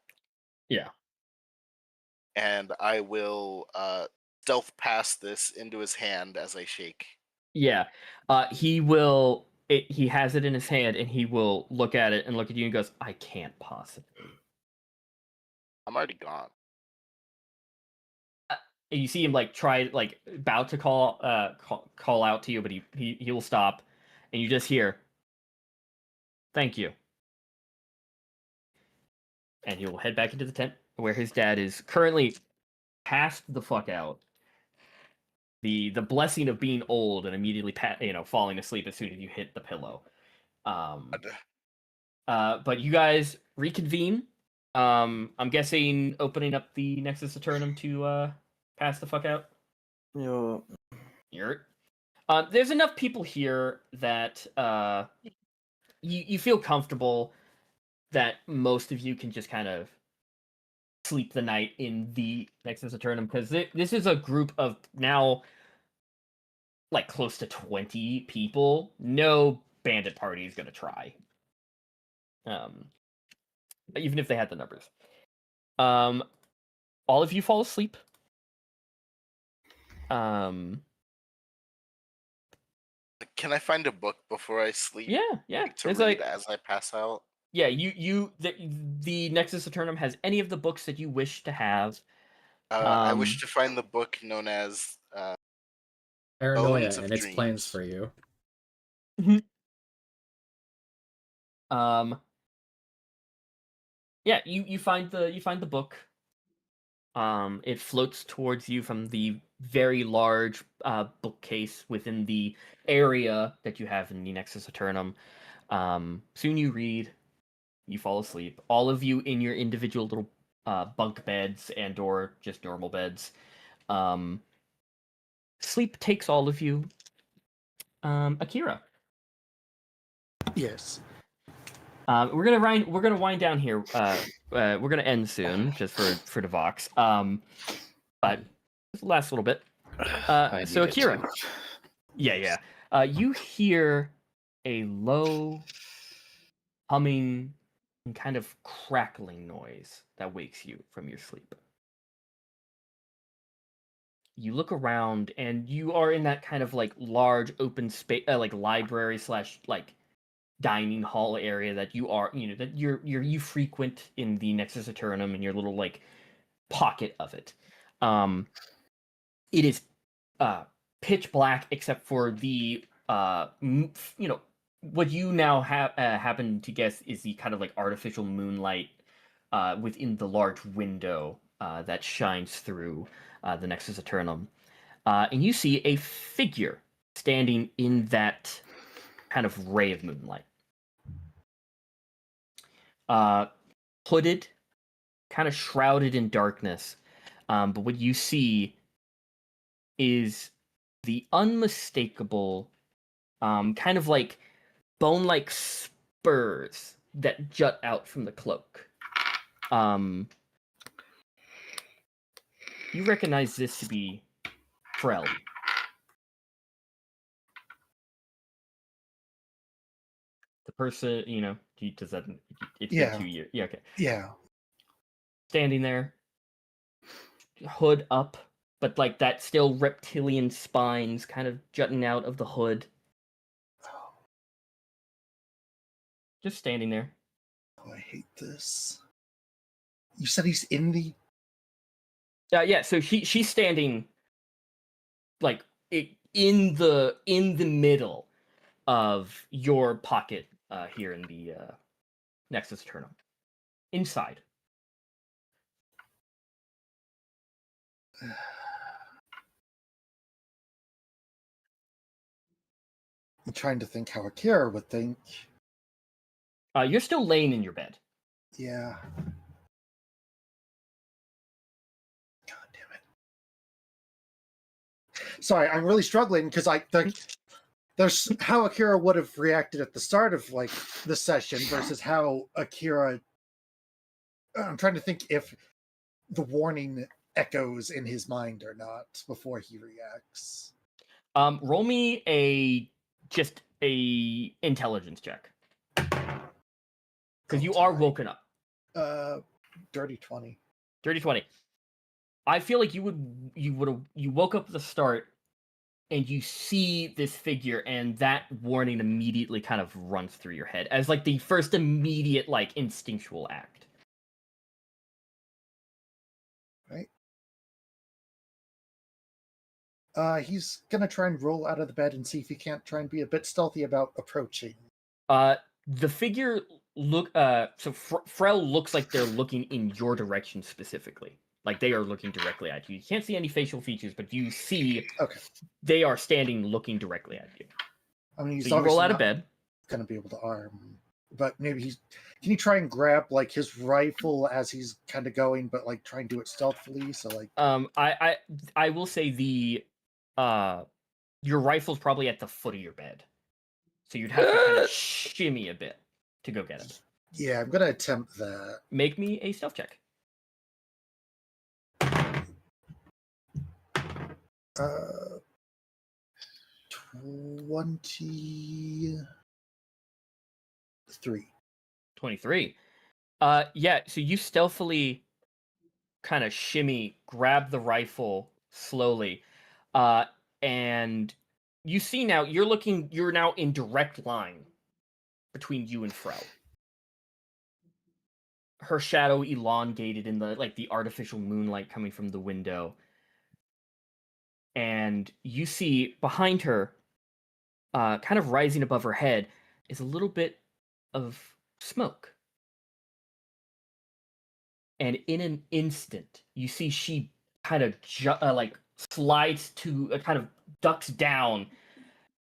Yeah.
And I will stealth pass this into his hand as I shake.
Yeah. He will. He has it in his hand, and he will look at it and look at you and goes, "I can't possibly."
I'm already gone.
And you see him try about to call out to you, but he will stop, and you just hear, "Thank you." And he will head back into the tent where his dad is currently passed the fuck out. The blessing of being old and immediately falling asleep as soon as you hit the pillow. But you guys reconvene. I'm guessing opening up the Nexus Eternum to pass the fuck out.
Yeah.
There's enough people here that you feel comfortable that most of you can just kind of sleep the night in the Nexus Eternum, because this is a group of now close to 20 people. No bandit party is gonna try. Even if they had the numbers. All of you fall asleep.
Can I find a book before I sleep?
Yeah.
To read as I pass out.
Yeah, the Nexus Eternum has any of the books that you wish to have.
I wish to find the book known as
Paranoia
Bones of
and its
Dreams.
plans for you.
Yeah, you find the book. It floats towards you from the very large bookcase within the area that you have in the Nexus Eternum. Soon you read, you fall asleep. All of you in your individual little bunk beds and or just normal beds. Sleep takes all of you. Akira.
Yes.
We're gonna wind down here. We're gonna end soon, just for Devox. But this will last a little bit. So Akira. Yeah. You hear a low humming and kind of crackling noise that wakes you from your sleep. You look around and you are in that kind of like large open space, like library slash like dining hall area that you are, that you frequent in the Nexus Eternum in your little like pocket of it. It is pitch black except for the what you now happen to guess is the kind of like artificial moonlight within the large window that shines through the Nexus Eternum. And you see a figure standing in that kind of ray of moonlight. Hooded, kind of shrouded in darkness. But what you see is the unmistakable, kind of like bone-like spurs that jut out from the cloak. You recognize this to be Frel. The person, does that? It's been 2 years. Yeah, okay.
Yeah.
Standing there, hood up, but like that still reptilian spines kind of jutting out of the hood. Just standing there.
Oh, I hate this. You said he's in the...
Yeah, so she's standing like in the middle of your pocket here in the Nexus Eternum. Inside.
I'm trying to think how Akira would think.
You're still laying in your bed.
Yeah. God damn it. Sorry, I'm really struggling because there's how Akira would have reacted at the start of like the session versus how Akira... I'm trying to think if the warning echoes in his mind or not before he reacts.
Roll me a intelligence check. Because you are woken up.
Dirty 20.
Dirty 20. I feel like you woke up at the start and you see this figure and that warning immediately kind of runs through your head as like the first immediate like instinctual act.
Right. He's gonna try and roll out of the bed and see if he can't try and be a bit stealthy about approaching.
The figure so Frel looks like they're looking in your direction specifically. Like they are looking directly at you. You can't see any facial features, but you see they are standing looking directly at you.
I mean, he's
so you roll out of bed.
Gonna be able to arm, but maybe can you try and grab like his rifle as he's kind of going, but like try and do it stealthily? So like,
I will say your rifle's probably at the foot of your bed, so you'd have to kind of shimmy a bit to go get it.
Yeah, I'm gonna attempt that.
Make me a stealth check.
23.
Yeah, so you stealthily kind of shimmy, grab the rifle slowly, and you see now you're now in direct line between you and Frel. Her shadow elongated in the artificial moonlight coming from the window. And you see behind her, kind of rising above her head, is a little bit of smoke. And in an instant, you see she kind of slides to, kind of ducks down,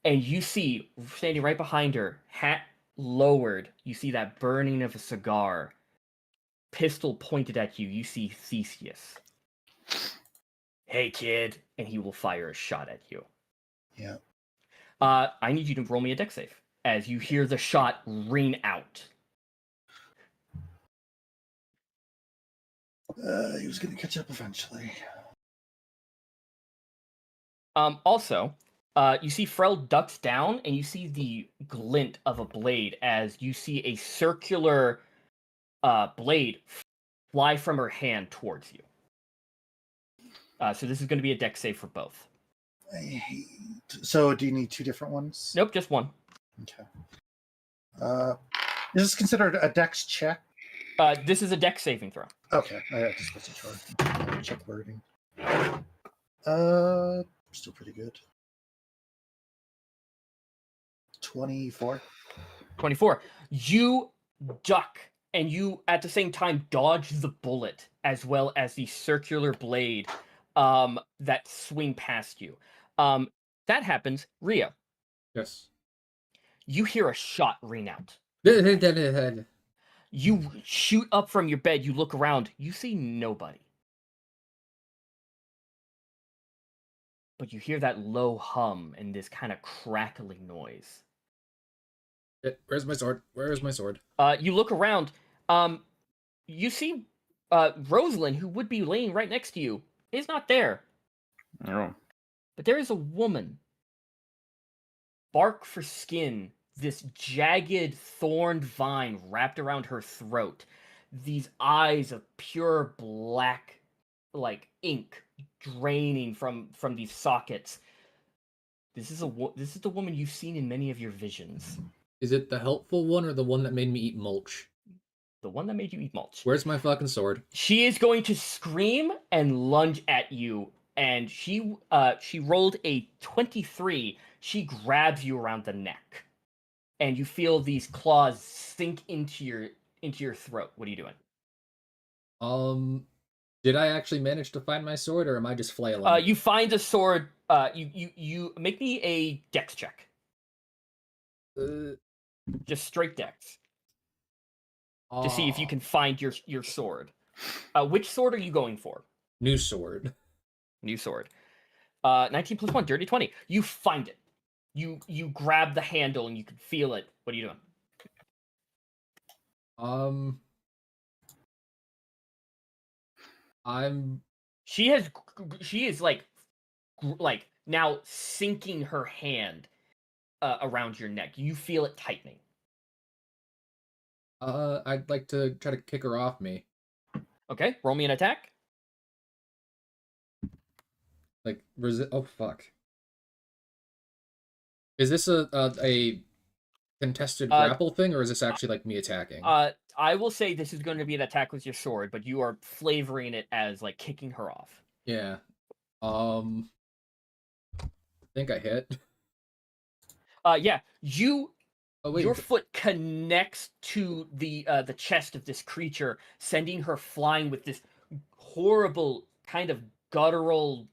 and you see standing right behind her, hat lowered, you see that burning of a cigar, pistol pointed at you. You see Theseus. Hey, kid, and he will fire a shot at you.
Yeah.
I need you to roll me a dex save as you hear the shot ring out.
He was going to catch up eventually.
Also, you see Frel ducks down, and you see the glint of a blade as you see a circular blade fly from her hand towards you. So this is going to be a dex save for both.
So do you need two different ones?
Nope, just one.
Okay. Is this considered a dex check?
This is a dex saving throw.
Okay, I have to specify. Check wording. Still pretty good. 24.
24. You duck, and you at the same time dodge the bullet as well as the circular blade that swing past you. That happens. Rio,
Yes.
you hear a shot ring out.
Yes.
You shoot up from your bed, you look around, you see nobody. But you hear that low hum and this kind of crackling noise.
Where's my sword? Where is my sword?
You look around, you see Rosalind, who would be laying right next to you, is not there.
Oh.
But there is a woman. Bark for skin, this jagged thorned vine wrapped around her throat, these eyes of pure black, like ink, draining from these sockets. This is the woman you've seen in many of your visions.
Is it the helpful one or the one that made me eat mulch?
The one that made you eat mulch.
Where's my fucking sword?
She is going to scream and lunge at you, and she rolled a 23. She grabs you around the neck, and you feel these claws sink into your throat. What are you doing?
Did I actually manage to find my sword, or am I just flailing?
You find a sword. You make me a dex check. Just straight dex. To see if you can find your sword. Which sword are you going for?
New sword.
New sword. 19 plus 1, dirty 20. You find it. You grab the handle and you can feel it. What are you doing? She is like now sinking her hand around your neck. You feel it tightening.
I'd like to try to kick her off me.
Okay, roll me an attack.
Like oh fuck. Is this a contested grapple thing, or is this actually like me attacking?
I will say this is going to be an attack with your sword, but you are flavoring it as like kicking her off.
Yeah. I think I hit.
Yeah, your
wait.
foot connects to the chest of this creature, sending her flying with this horrible kind of guttural,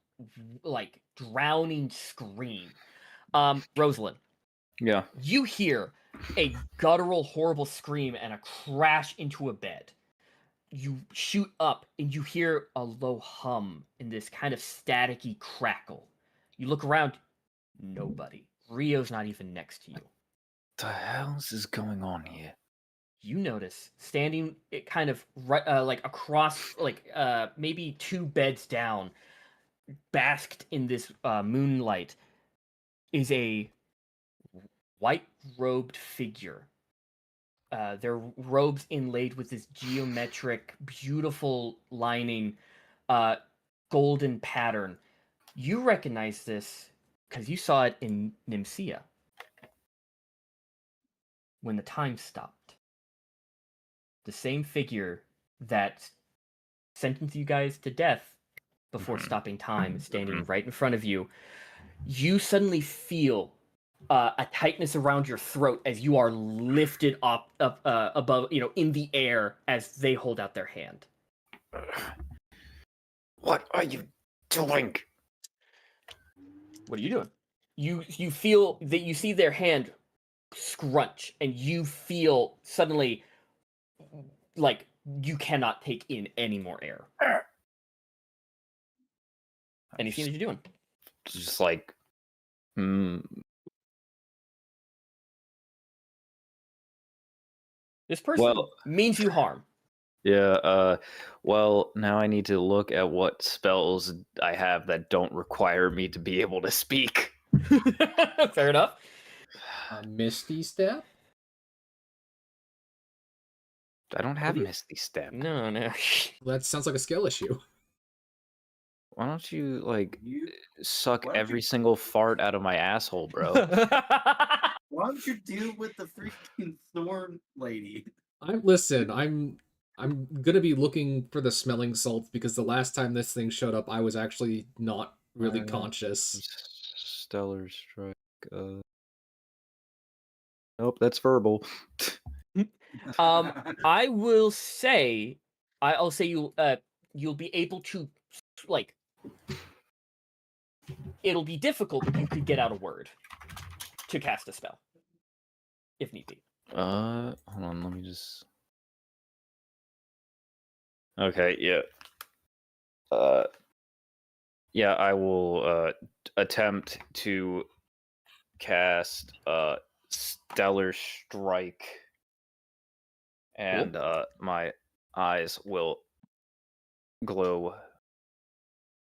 like drowning scream. Rosalind.
Yeah.
You hear a guttural, horrible scream and a crash into a bed. You shoot up and you hear a low hum and this kind of staticky crackle. You look around, nobody. Rio's not even next to you.
The hell is going on here?
You notice standing it kind of right, like across, like maybe 2 beds down, basked in this moonlight, is a white-robed figure. Their robes inlaid with this geometric, beautiful lining, golden pattern. You recognize this because you saw it in Nimsia when the time stopped. The same figure that sentenced you guys to death before stopping time is standing right in front of you. You suddenly feel a tightness around your throat as you are lifted up above, in the air as they hold out their hand.
What are you doing?
What are you doing? You feel that you see their hand scrunch, and you feel suddenly like you cannot take in any more air. Anything that you're doing?
Just like,
This person means you harm.
Yeah, well, now I need to look at what spells I have that don't require me to be able to speak.
Fair enough.
Misty Step?
I don't have Misty Step.
No.
That sounds like a skill issue.
Why don't you, suck every single fart out of my asshole, bro?
Why don't you deal with the freaking thorn lady?
I'm gonna be looking for the smelling salts because the last time this thing showed up, I was actually not really conscious.
Stellar Strike. Nope, that's verbal.
I will say, I'll say you'll be able to it'll be difficult, but you could get out a word to cast a spell if need be.
Hold on, let me just. Okay, yeah. Yeah, I will attempt to cast Stellar Strike, and my eyes will glow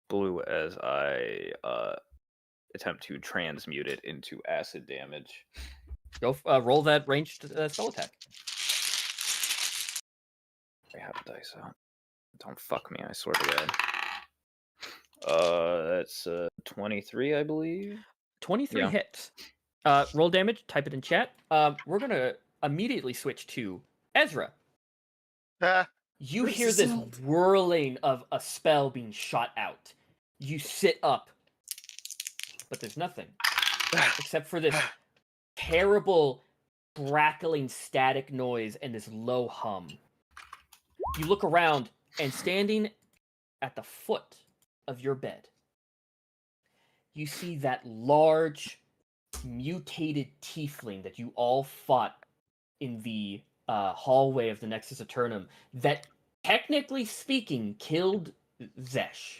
blue as I attempt to transmute it into acid damage.
Go roll that ranged spell attack.
I have dice out. Don't fuck me, I swear to God. That's 23, I believe.
23 hits. Roll damage, type it in chat. We're going to immediately switch to Aezra. You hear this whirling of a spell being shot out. You sit up, but there's nothing. Except for this terrible, crackling static noise and this low hum. You look around, and standing at the foot of your bed, you see that large, mutated tiefling that you all fought in the hallway of the Nexus Eternum that, technically speaking, killed Zhess.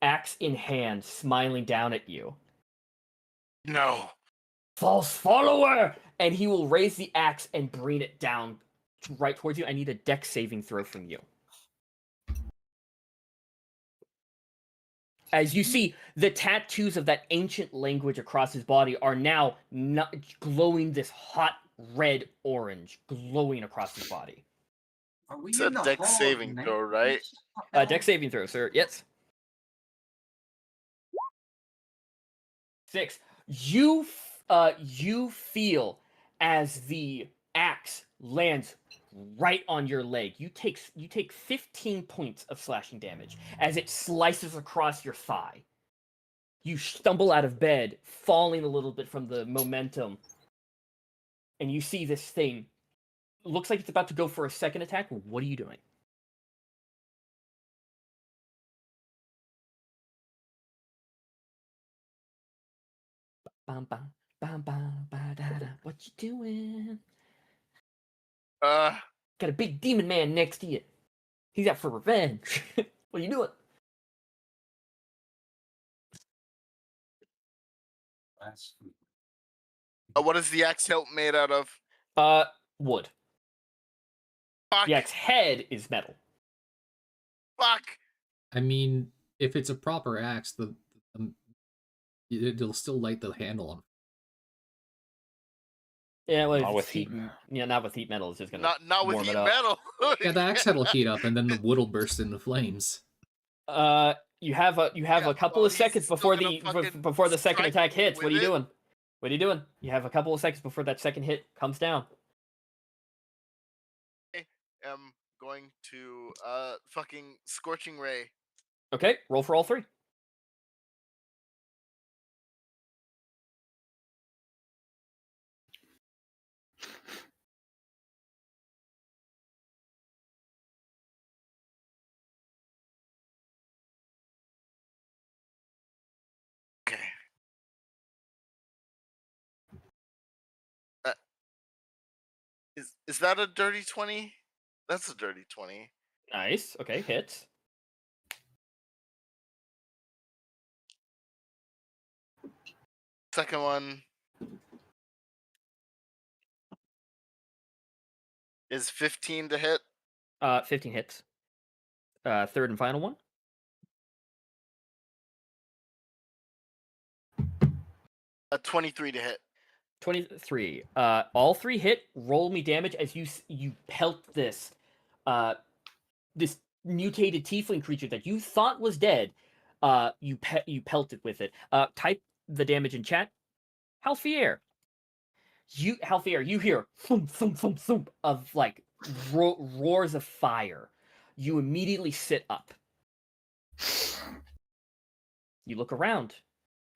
Axe in hand, smiling down at you.
No.
False follower! And he will raise the axe and bring it down right towards you. I need a dex saving throw from you. As you see, the tattoos of that ancient language across his body are now glowing this hot red orange, glowing across his body.
It's a dex saving throw, right?
Dex saving throw, sir. Yes. 6. You feel as the axe lands right on your leg. You take 15 points of slashing damage as it slices across your thigh. You stumble out of bed, falling a little bit from the momentum, and you see this thing. Looks like it's about to go for a second attack. What are you doing? Bam, bam, bam, bam, ba, da, da. What you doing? Got a big demon man next to you. He's out for revenge. What are you doing?
What is the axe hilt made out of?
Wood.
Fuck.
The axe head is metal.
Fuck.
I mean, if it's a proper axe, it'll still light the handle on.
Yeah, well,
not with
heat. Yeah, not with heat metal. It's just gonna
not with
warm
heat
it up.
metal.
Yeah, the axe head will heat up, and then the wood will burst into flames.
You have a couple of seconds before the second attack hits. What are you doing? What are you doing? You have a couple of seconds before that second hit comes down.
I am going to fucking Scorching Ray.
Okay, roll for all three.
Is that a dirty 20? That's a dirty 20.
Nice. Okay, hits.
Second one is 15 to hit.
15 hits. Third and final one.
A 23 to hit.
23. All three hit. Roll me damage as you pelt this this mutated tiefling creature that you thought was dead. You pelt it with it. Type the damage in chat. Halfier, you hear thump thump thump thump of like roars of fire. You immediately sit up. You look around,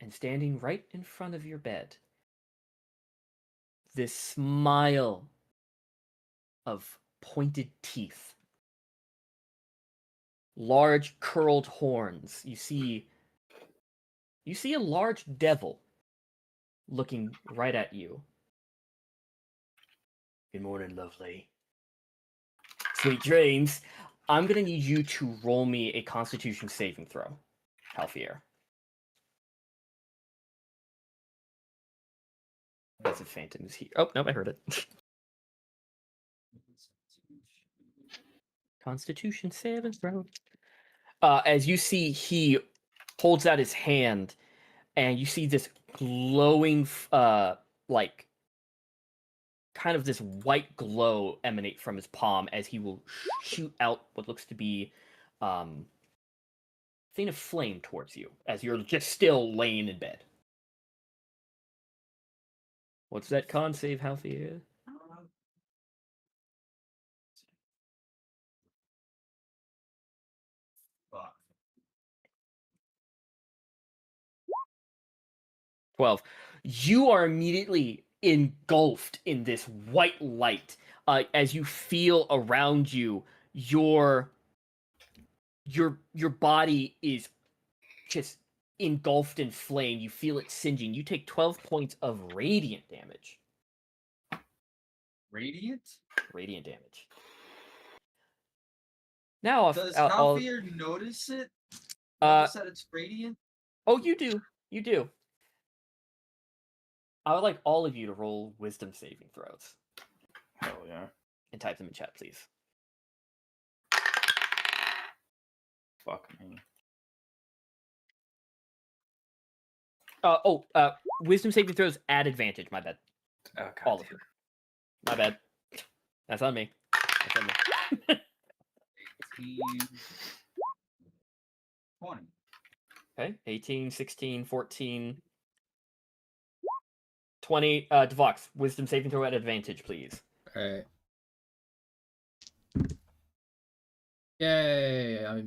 and standing right in front of your bed, this smile of pointed teeth, large curled horns. You see a large devil looking right at you. Good morning, lovely. Sweet dreams. I'm gonna need you to roll me a Constitution saving throw, Halfier. That's a phantom is here. Oh, nope, I heard it. Constitution saving throw. As you see, he holds out his hand, and you see this glowing, like, kind of this white glow emanate from his palm as he will shoot out what looks to be thing of flame towards you as you're just still laying in bed. What's that con save, Halfier?
Fuck.
12. You are immediately engulfed in this white light as you feel around you your body is just engulfed in flame. You feel it singeing. You take 12 points of radiant damage.
Radiant?
Radiant damage. Now,
Does
I'll
Halfier notice it?
Uh,
Notice that it's radiant?
oh, you do. You do. I would like all of you to roll wisdom saving throws.
Hell yeah.
And type them in chat, please.
Fuck me.
Wisdom saving throws at advantage. My bad.
Oh,
All of you. My bad. That's on me. That's on me.
18, 20.
Okay. 18, 16, 14, 20. Devox, wisdom saving throw at advantage, please.
Alright. Yay!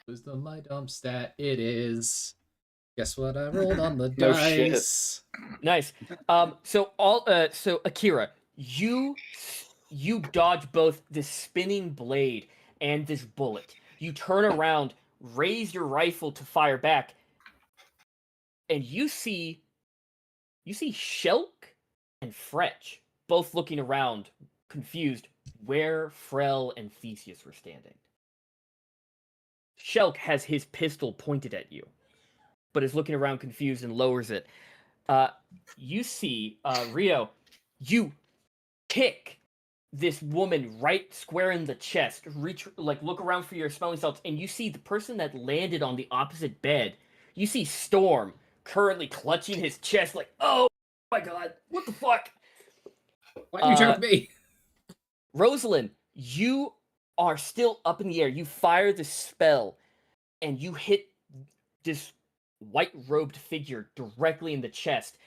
Wisdom, my dumb stat. It is. Guess what I rolled on the
No
dice?
Nice. So Akira, you dodge both this spinning blade and this bullet. You turn around, raise your rifle to fire back, and you see Shelk and Fretch both looking around, confused, where Frel and Theseus were standing. Shelk has his pistol pointed at you, but is looking around confused and lowers it. You see, Rio, you kick this woman right square in the chest, look around for your smelling salts, and you see the person that landed on the opposite bed. You see Storm currently clutching his chest like, oh my god, what the fuck?
Why you choke me?
Rosalind, you are still up in the air. You fire the spell, and you hit this white-robed figure directly in the chest.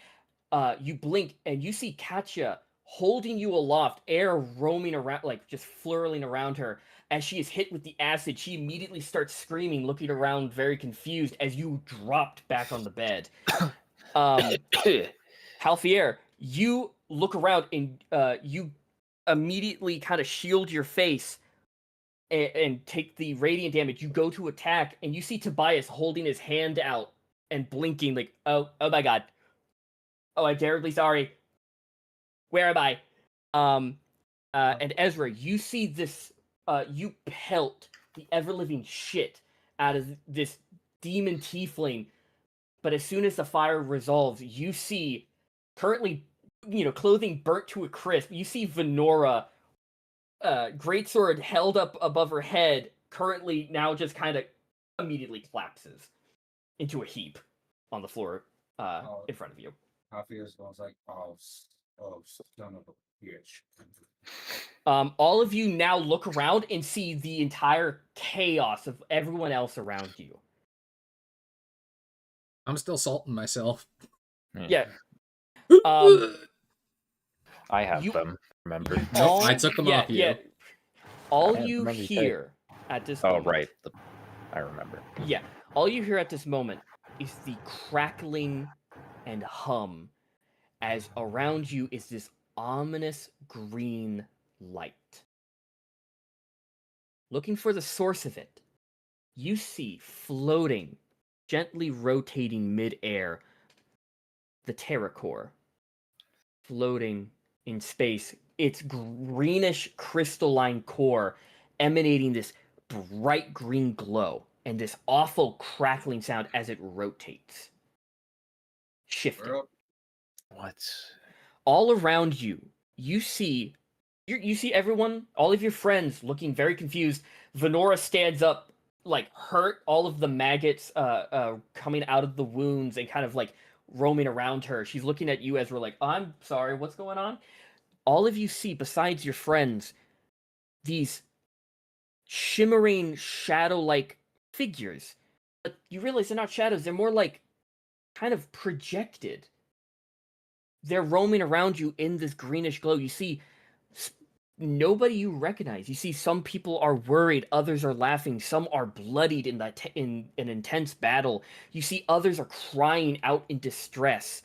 You blink, and you see Katya holding you aloft, air roaming around, like just flurling around her. As she is hit with the acid, she immediately starts screaming, looking around very confused as you dropped back on the bed. Halfier, you look around and you immediately kind of shield your face and take the radiant damage. You go to attack, and you see Tobias holding his hand out and blinking like, oh my god. Oh, I'm terribly sorry. Where am I? And Aezra, you see this. You pelt the ever-living shit out of this demon tiefling. But as soon as the fire resolves, you see, currently, clothing burnt to a crisp. You see Venora, greatsword held up above her head, currently now just kind of immediately collapses into a heap on the floor in front of you.
Halfier's going like, oh, son of a bitch.
All of you now look around and see the entire chaos of everyone else around you.
I'm still salting myself.
Yeah.
I have them, remember?
Nope, I took them off you.
Yeah. All you hear at this moment...
Oh, right. I remember.
Yeah. All you hear at this moment is the crackling and hum as around you is this ominous green light. Looking for the source of it, you see floating, gently rotating mid-air, the Terracore, floating in space, its greenish crystalline core emanating this bright green glow and this awful crackling sound as it rotates, shifting.
What?
All around you, you see everyone, all of your friends looking very confused. Venora stands up, like hurt, all of the maggots coming out of the wounds and kind of like roaming around her. She's looking at you, Aezra, like, I'm sorry, what's going on? All of you see, besides your friends, these shimmering shadow-like figures. But you realize they're not shadows, they're more like kind of projected. They're roaming around you in this greenish glow. You see nobody you recognize. You see some people are worried, others are laughing, some are bloodied in an intense battle. You see others are crying out in distress.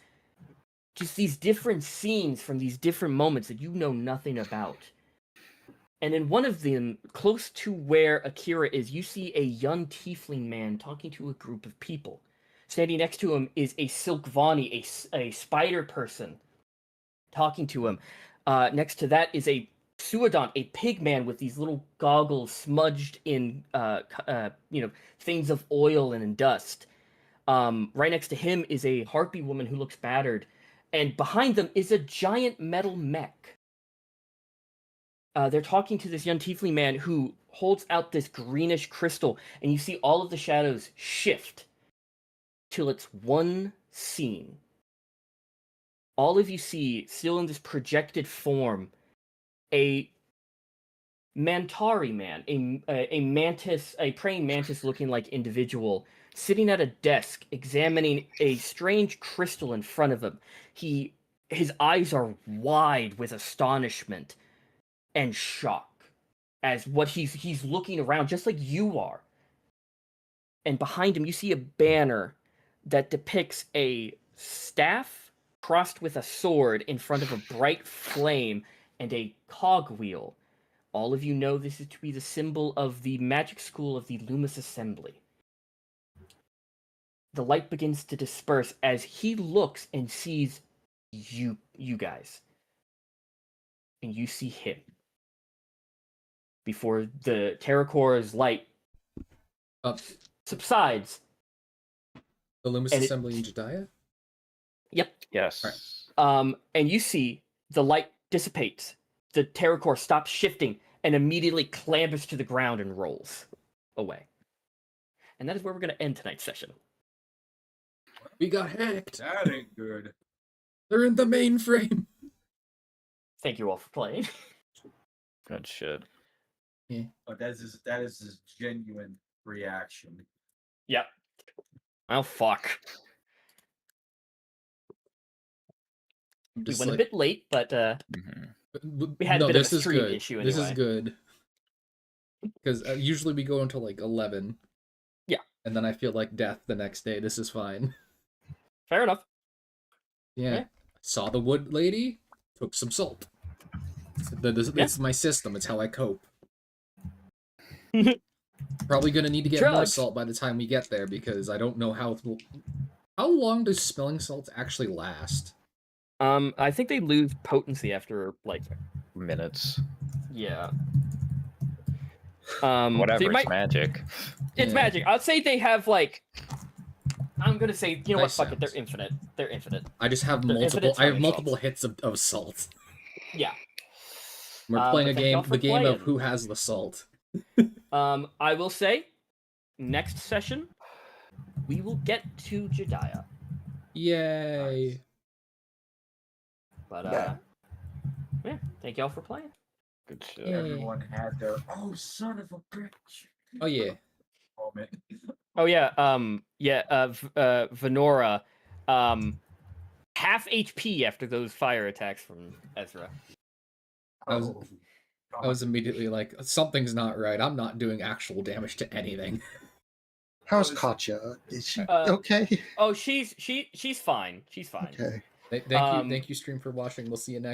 Just these different scenes from these different moments that you know nothing about. And in one of them, close to where Akira is, you see a young tiefling man talking to a group of people. Standing next to him is a Silkvani, a spider person, talking to him. Next to that is a Suadon, a pig man with these little goggles smudged in, things of oil and in dust. Right next to him is a harpy woman who looks battered. And behind them is a giant metal mech. They're talking to this young tiefling man who holds out this greenish crystal, and you see all of the shadows shift till it's one scene. All of you see, still in this projected form, a Mantari man, a mantis, a praying mantis-looking like individual, sitting at a desk, examining a strange crystal in front of him. His eyes are wide with astonishment and shock as what he's looking around, just like you are. And behind him, you see a banner that depicts a staff crossed with a sword in front of a bright flame and a cogwheel. All of you know this is to be the symbol of the magic school of the Loomis Assembly. The light begins to disperse as he looks and sees you guys. And you see him. Before the Terracore's light subsides.
The Loomis Assembly in Jediah?
Yep.
Yes.
Right. And you see the light dissipates. The Terracore stops shifting and immediately clambers to the ground and rolls away. And that is where we're going to end tonight's session.
We got hacked.
That ain't good.
They're in the mainframe.
Thank you all for playing.
Good shit.
Yeah.
But that is his genuine reaction.
Yep. Oh, fuck. We went a bit late, but we had a bit of a stream issue anyway.
This is good. Because usually we go until like 11.
Yeah.
And then I feel like death the next day. This is fine.
Fair enough.
Yeah. Saw the wood lady, took some salt. It's my system. It's how I cope. Probably gonna need to get more salt by the time we get there because I don't know how long does smelling salts actually last?
I think they lose potency after like
Minutes.
yeah.
Whatever,
they
it's
might,
magic.
it's
Yeah.
magic. I'd say they have like. I'm gonna say, you know what?
Nice
Fuck it. They're
sounds.
infinite. They're infinite.
I just have
They're
multiple.
infinite
I have
summoning
multiple
salts.
hits of salt.
Yeah.
We're playing
but
a
thank y'all
game.
for
The game of
playing.
who has the salt.
I will say, next session, we will get to Jediah.
Yay!
But
Yeah.
yeah, thank y'all for playing.
Good shit.
Yay.
Everyone had their son of a bitch
Oh yeah.
moment.
Oh yeah, Venora, half HP after those fire attacks from Aezra.
I was immediately like, something's not right. I'm not doing actual damage to anything.
How's Katya? Is she
Uh,
okay?
Oh, she's fine. She's fine.
Okay.
Thank you, stream, for watching. We'll see you next.